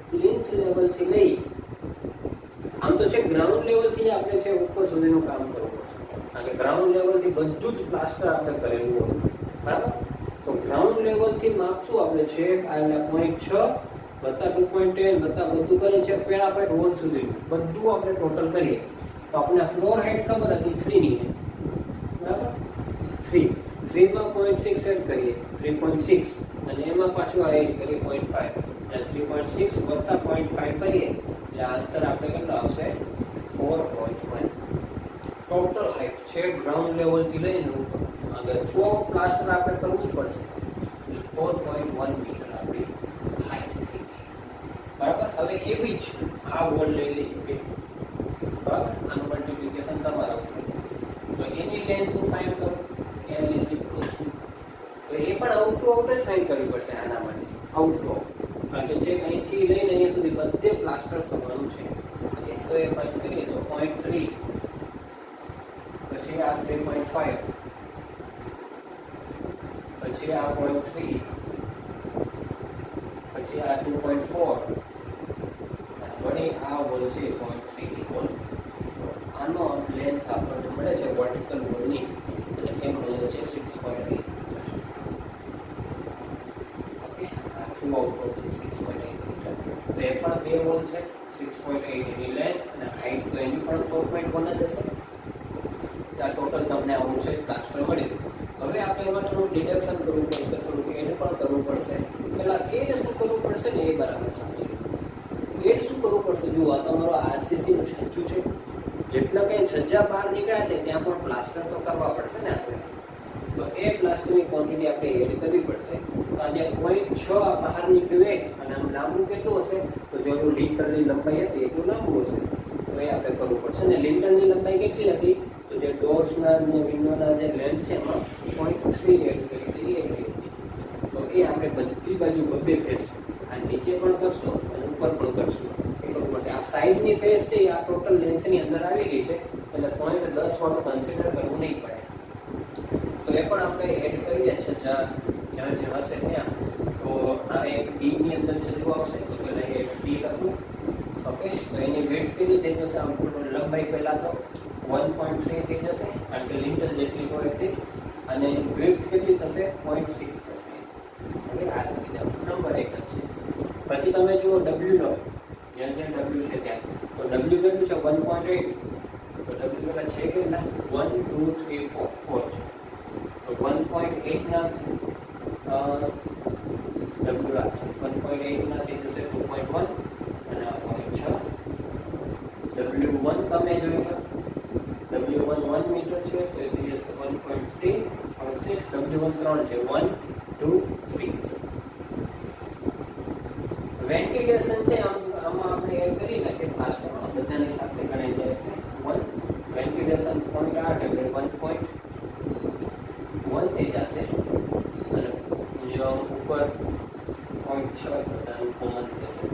Speaker 1: પ્લિન્થ લેવલથી લઈ, આમ તો છે ગ્રાઉન્ડ લેવલથી આપણે છે ઉપર સુધીનું કામ કરવું પડશે, કારણ કે ગ્રાઉન્ડ લેવલથી બધું જ પ્લાસ્ટર આપણે કરેલું હોય. બરાબર, તો ગ્રાઉન્ડ લેવલથી માપશું આપણે છે આ 0.6 વત્તા 2.10 વત્તા બધું કરીએ છે પેરાપેટ વોલ સુધી બધું આપણે ટોટલ કરીએ તો આપણે ફ્લોર હાઈટ ખબર હતી 3 ની. બરાબર, 3 માં 0.6 એડ કરીએ 3.6 અને એમાં પાછું આ એડ કરીએ 0.5 એટલે 3.6 વત્તા 0.5 કરીએ એટલે આન્સર આપણે કેટલો આવશે 4.1. ટોટલ હાઈટ છે ગ્રાઉન્ડ લેવલથી લઈને ઉપર આગળ થ્રુ પ્લાસ્ટર આપણે કરવું જ પડશે. 4.1 મીટર આપણી હાઈટ થઈ ગઈ. બરાબર. હવે એવી જ આ વોલ લઈ લઈએ. બરાબર. આનું મલ્ટિપ્લિકેશન તમારા ઉપર. તો એની લેન્થ હું ફાઇન્ડ કરું L is equal to, તો એ પણ આઉટ ટુ આઉટ જ ફાઇન્ડ કરવી પડશે આના માટે. આઉટ ટુ આઉટ, કારણ કે જે અહીંથી લઈને અહીંયા સુધી બધે પ્લાસ્ટર થવાનું છે. તો એ ફાઇન્ડ કરીએ તો 0.3, પછી આ 3.5, પછી આ 0.3, પછી આ 2.4, વળી આ વોલ છે 0.3 ની વોલ. આનો લેન્થ આપણને મળે છે વર્ટિકલ વોલની, એ મળે છે 6.8. ઓકે, આ થ્રુ આઉટ 6.8 મીટર. તો એ પણ બે વોલ છે, 6.8 એની લેન્થ અને હાઈટ તો એની પણ 4.1 જ હશે. આ ટોટલ તમને આવું છે પ્લાસ્ટર મળી. હવે આપણે એમાં થોડું ડિડક્શન કરવું પડશે, થોડુંક એડ પણ કરવું પડશે. પહેલા એડ શું કરવું પડશે ને એ બરાબર સમજી. એડ શું કરવું પડશે? જુઓ, આ તમારો આરસીસી નું છજ્જુ છે. જેટલા કંઈ છજ્જા બહાર નીકળ્યા છે ત્યાં પણ પ્લાસ્ટર તો કરવા પડશે ને આપણે. તો એ પ્લાસ્ટરની ક્વોન્ટિટી આપણે એડ કરવી પડશે. તો આજે 0.6 બહાર નીકળે અને આમ લાંબુ કેટલું હશે? તો જો લિન્ટરની લંબાઈ હતી એટલું લાંબુ હશે. તો એ આપણે કરવું પડશે. ને લિન્ટરની લંબાઈ કેટલી હતી? તો જે ડોર્સના ને વિન્ડોના જે લેન્થ છે એમાં 0.3 એડ કરી દઈએ એટલી હતી. તો એ આપણે બધી બાજુ બબ્બે ફેસ, આ નીચે પણ કરશું અને ઉપર પણ કરશું. એ કરવું પડશે. આ સાઈડની ફેસ છે આ ટોટલ લેન્થની અંદર આવી ગઈ છે, એટલે 0.10 વાળું કન્સિડર કરવું નહીં પડે. તો એ પણ આપણે એડ કરીએ છીએ જ્યાં જ્યાં હશે ત્યાં. તો આ એક ડી ની અંદર છજુ આવશે, તો પહેલાં એક ડી લખું. ઓકે, તો એની વેટ કેટલી થઈ જશે? આમ લંબાઈ પહેલાં તો 1.3 થઈ જશે, કારણ કે લિન્ટર જેટલી હોય એટલી. અને એની વેટ કેટલી થશે? 0.6 થશે. હવે આ નંબર 1 જ છે. પછી તમે જુઓ ડબલ્યુ નો, જ્યાં જ્યાં ડબલ્યુ છે ત્યાં. તો ડબલ્યુ કેટલું છે? 1.8. તો ડબલ્યુ પેલા છે કેટલા? 1 2 3 4 છે. તો 1.8 ના ડબલ્યુ આ છે 1.8 ના થઈ જશે 2.1 અને આ 0.6. W1 તમે જોઈ લો, W1 1 મીટર છે, તો એ થઈ જશે 1.3, 0.6. W1 3 છે, 1 2 3. વેન્ટિલેશન છે, આમાં આપણે એડ કરી નાખીએ પ્લાસ્ટરમાં, બધાની સાથે ગણાઈ જાય. 1 વેન્ટિલેશન 0.8 એટલે 1.1 થઈ જશે. અને જો ઉપર 0.6 બધાનું કોમન થશે,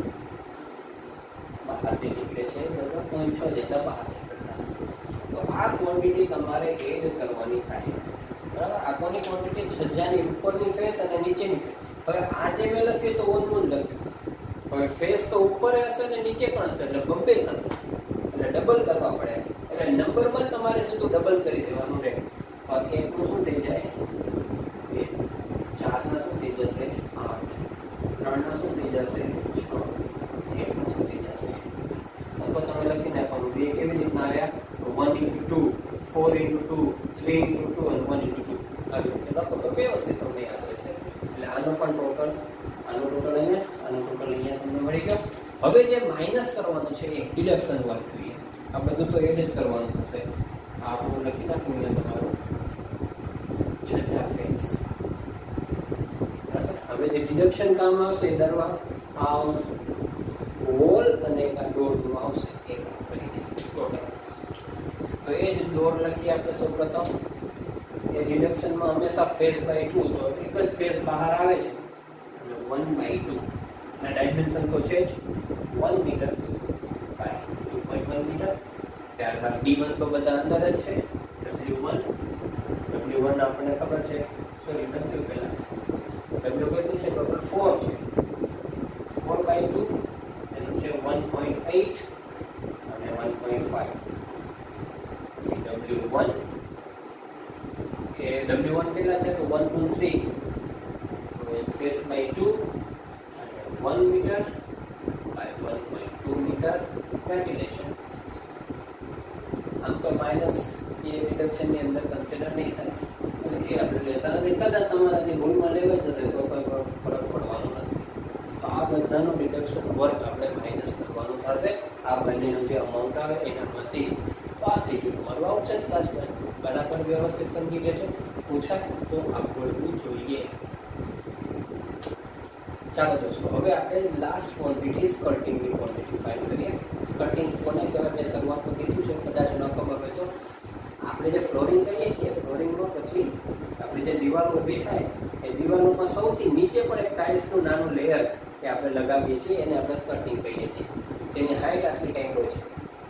Speaker 1: બહારથી નીકળે છે બધા 0.6 જેટલા બહાર નીકળતા હશે. તો આ ક્વોન્ટિટી તમારે એડ કરવાની થાય. બરાબર. આ કોની ક્વોન્ટિટી? છજ્જાની ઉપરની ફેસ અને નીચેની ફેસ. હવે આ જે મેં લખ્યું તો 1 1 લખ્યું. હવે ફેસ તો ઉપર હશે ને નીચે પણ હશે, એટલે બબ્બે થશે, એટલે ડબલ કરવા પડે. એટલે નંબરમાં તમારે સીધું ડબલ કરી દેવાનું રહે. એકનું શું થઈ જાય? 2. 4 ના શું થઈ જશે? 8. 3 ના શું થઈ જશે? 6. 1 ના શું થઈ જશે? તો તમે લખી નાખવાનું. 2 કેવી રીતના આવ્યા? 1 × 2, 4 × 2, 3 × 2 અને 1 × 2 આવી રીતે લખો તો વ્યવસ્થિત તમને યાદ રહેશે. એટલે આનો પણ ટોટલ, આનો ટોટલ અહીંયા, આનો ટોટલ અહીંયા તમને મળી ગયો. હવે જે માઇનસ કરવાનું છે એ ડિડક્શન વર્ક જોઈએ. આ બધું તો એડ જ કરવાનું થશે. આપણું લખી નાખવું અહીંયા તમારું છજ્જા ફેસ. હવે જે ડિડક્શન કામ આવશે એ દરવા આ વોલ અને એક આ ડોરનું આવશે. એ કામ કરી દઈએ ટોટલ. તો એ જ ડોર લખીએ આપણે સૌપ્રથમ. એ ડિડક્શનમાં હંમેશા ફેસ બાય 2, તો એક જ ફેસ બહાર આવે છે, અને 1/2 ના ડાયમેન્શન તો છે જ 1 મીટર બાય 2.1 મીટર. ત્યારબાદ D1 તો બધા અંદર જ છે. W1 આપણને ખબર છે, સોરી W પહેલા W કેટલું છે? ટોટલ 4 છે. 4/2 એનું છે 1.8 અને 1.5. W1 એ W1 કેટલા છે? તો 1 2 3, તો ફેસ બાય 2 અને 1 મીટર બાય 1.2 મીટર વેન્ટિલેશન. આમ તો માઇનસ એ રિડક્શનની અંદર કન્સિડર નહીં થાય, અને એ આપણે લેતા નથી. કદાચ તમારા જે ભૂલમાં લેવાઈ જશે તો કોઈ ફરક પડવાનો નથી. તો આ બધાનું રિડક્શન વર્ક આપણે માઇનસ કરવાનું થશે. આ બંનેનું જે અમાઉન્ટ આવે એનામાંથી 5 તમારું આવા ઓપ્શન ક્લાસમાં બરાબર વ્યવસ્થિત સમજી લેજો, પૂછાય તો આવડવું જોઈએ. ચાલો દોસ્તો, હવે આપણે લાસ્ટ ક્વોન્ટિટી સ્કર્ટિંગની ક્વોન્ટિટી ફાઇન્ડ કરીએ. સ્કર્ટિંગ કોને કહેવાય મેં શરૂઆતમાં કીધું છે, કદાચ ન ખબર હોય તો આપણે જે ફ્લોરિંગ કરીએ છીએ ફ્લોરિંગમાં પછી આપણી જે દિવાલો ઊભી થાય એ દિવાલોમાં સૌથી નીચે પણ એક ટાઇલ્સનું નાનું લેયર એ આપણે લગાવીએ છીએ, એને આપણે સ્કર્ટિંગ કહીએ છીએ. તેની હાઇટ આટલી કંઈક હોય છે,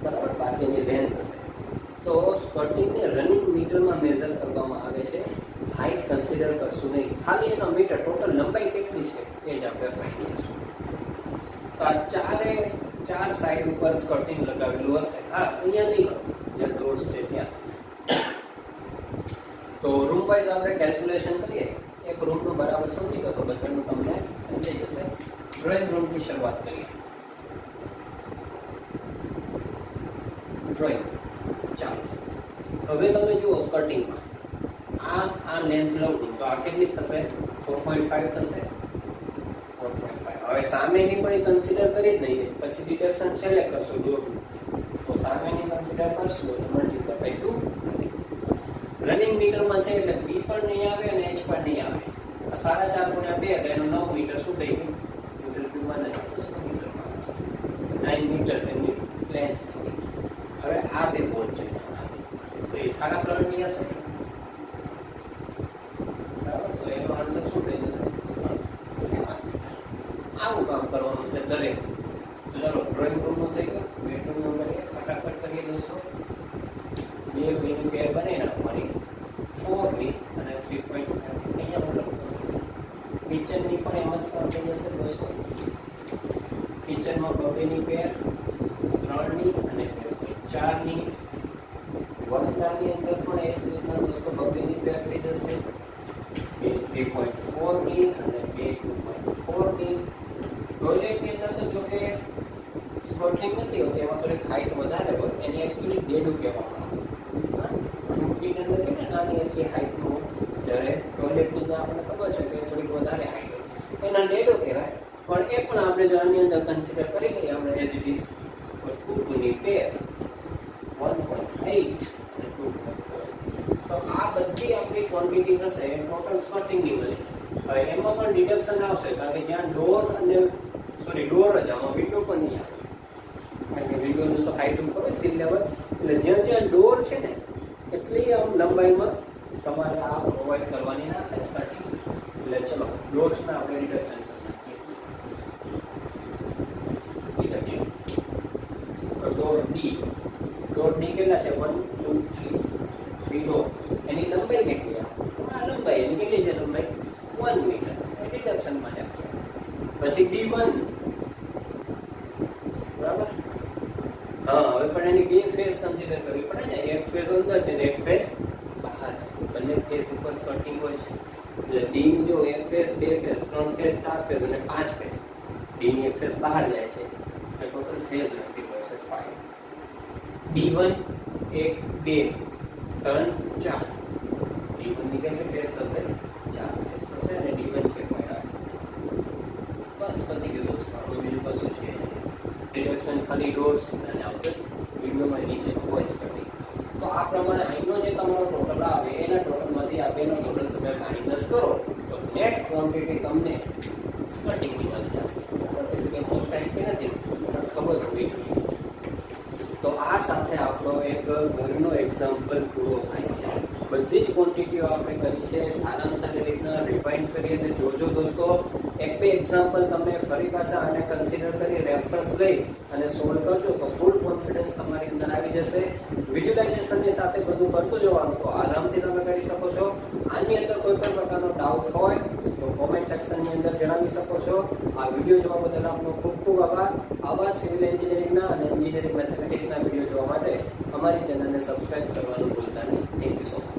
Speaker 1: બરાબર, બાકી એની લેન્થ હશે. તો સ્કર્ટિંગને રનિંગ મીટરમાં મેઝર કરવામાં આવે છે. હાઇટ કન્સિડર કરશું નહીં, ખાલી એનો મીટર ટોટલ લંબાઈ કેટલી છે એ જ આપણે ફાઇન્ડ કરીશું. તો આ ચાર સાઈડ ઉપર સ્કર્ટિંગ લગાવેલું હશે. હા, અહીંયા નહીં, જ્યાં ડોર્સ છે ત્યાં. તો રૂમ વાઇઝ આપણે કેલ્ક્યુલેશન કરીએ. એક રૂમનું બરાબર સમજી ગયો તો બધાનું તમને સમજાઈ જશે. ડ્રોઈંગ રૂમથી શરૂઆત કરીએ. ડ્રોઈંગ, ચાલો હવે તમે જુઓ સ્કર્ટિંગમાં આ લેન્થ લઉં તો આ કેટલી થશે? 4.5 થશે. 4.5. હવે સામેની પણ કન્સિડર કરી જ નહીં, પછી ડિડક્શન છેલ્લે કરશું. જો તો સામેની કન્સિડર કરશું તો મલ્ટીપ્લાય બાય 2. રનિંગ મીટરમાં છે એટલે બી પણ નહીં આવે અને એચ પણ નહીં આવે. 4.5 × 2 એટલે એનું 9 મીટર શું થઈ ગયું? મીટર ક્યુબમાં 9 મીટર એની લેન્થ. હવે આ બે બોલ છે તો એ 3.5 ની હશે. તો એનો આન્સર શું થઈ જશે? 7 મીટર. આવું કામ કરવાનું છે દરેક. ચલો ડ્રોઈંગ રૂમનું થઈ ગયું. બેડરૂમનું કરીએ, ફટાફટ કરીએ દોસ્તો. બે બેની પેર બનાવી નાખવાની, 4 ની અને 3.5 અહીંયા મતલબ કિચનની પણ એમ જ કામ થઈ જશે દોસ્તો. કિચનમાં બબેની પેર, 3 ની અને 4 ની. વરંડાની અંદર પણ એક રીતના દોસ્તો બબેની પેર થઈ જશે. 3.4 ની અને 2.4 ની. ટોયલેટની અંદર તો જો કે સ્પોર્ટિંગ નથી હોતી, એમાં થોડીક હાઈટ વધારે હોય, એની એકચ્યુઅલી ડેડું કહેવામાં આવે. ટૂંકીની અંદર કે નાની એટલી હાઈટનું, જ્યારે ટોયલેટની અંદર આપણને ખબર છે કે થોડીક વધારે હાઈટ હોય, એના ડેડો કહેવાય. પણ એ પણ આપણે જો આની અંદર કન્સિડર કરી લઈએ આપણે એઝ ઇટ ઇઝ, તો 2 પેર 1.8 અને 2.4. તો આ બધી આપણી ક્વોન્ટિટી હશે એ ટોટલ સ્કર્ટિંગની મળે. હવે એમાં પણ ડિડક્શન આવશે, કારણ કે જ્યાં ડોર અને ડોર જ આમાં વિન્ડો પણ નહીં આવે, કારણ કે વિન્ડોનું તો હાઈટ ઉપર હોય સી લેવલ, એટલે જ્યાં જ્યાં ડોર છે ને એટલી આમ લંબાઈમાં તમારે આ પ્રોવાઈડ કરવાની ના થાય સ્ટાર્ટિંગ. એટલે ચલો ડોર્સના આપણે ડિડક્શન ડિડક્શન. ડોર ડી કેટલા છે? 1 2 3 ડોર. એની લંબાઈ કેટલી? આ લંબાઈ એની કેટલી છે? લંબાઈ 1 મીટર. એ ડિડક્શનમાં જશે. પછી D1, બરાબર. હા, હવે પણ એની બે ફેસ કન્સિડર કરવી પડે ને. એક ફેસ અંદર છે ને એક ફેસ બહાર છે. બંને ફેસ ઉપર કટિંગ હોય છે. એટલે D જો એક ફેસ, બે ફેસ, 3 ફેસ, 4 ફેસ અને 5 ફેસ. D ની એક ફેસ બહાર જાય છે એટલે ટોટલ ફેસ નક્કી કરશે 5. D1 1 2 3 4. D1 ની કેટલી ફેસ થશે? 4 ફેસ થશે અને D1 છે બસ પતી ગયું દોસ્તો. બીજું કશું છે ડિડક્શન ખાલી ડોર્સ અને આપણે વિન્ડોમાં નીચે હોય જ કરી. તો આ પ્રમાણે અહીંનો જે તમારો ટોટલ આવે એના ટોટલમાંથી આ બેનો ટોટલ તમે માઇનસ કરો તો નેટ ક્વોન્ટિટી તમને સ્કર્ટિંગની મળી જશે. એટલે મોસ્ટ ટાઈમથી નથી પણ ખબર હોવી જોઈએ. તો આ સાથે આપણો એક ઘરનો એક્ઝામ્પલ પૂરો થાય છે. બધી જ ક્વોન્ટિટીઓ આપણે કરી છે, સારામાં સારી રીતના રિવાઇન્ડ કરી અને જોજો દોસ્તો. એક બે એક્ઝામ્પલ તમે ફરી પાછા આને કન્સિડર કરી રેફરન્સ લઈ અને સોલ્વ કરજો તો ફૂલ કોન્ફિડન્સ તમારી અંદર આવી જશે. વિઝ્યુલાઇઝેશનની સાથે બધું કરતું જવાનું તો આરામથી તમે કરી શકો છો. આની અંદર કોઈ પણ પ્રકારનો ડાઉટ હોય તો કોમેન્ટ સેક્શનની અંદર જણાવી શકો છો. આ વિડીયો જોવા બદલ આપનો ખૂબ ખૂબ આભાર. આવા સિવિલ એન્જિનિયરિંગના અને એન્જિનિયરિંગ મેથેમેટિક્સના વિડીયો જોવા માટે અમારી ચેનલને સબસ્ક્રાઇબ કરવાનું ભૂલતા નહીં. Thank you so much.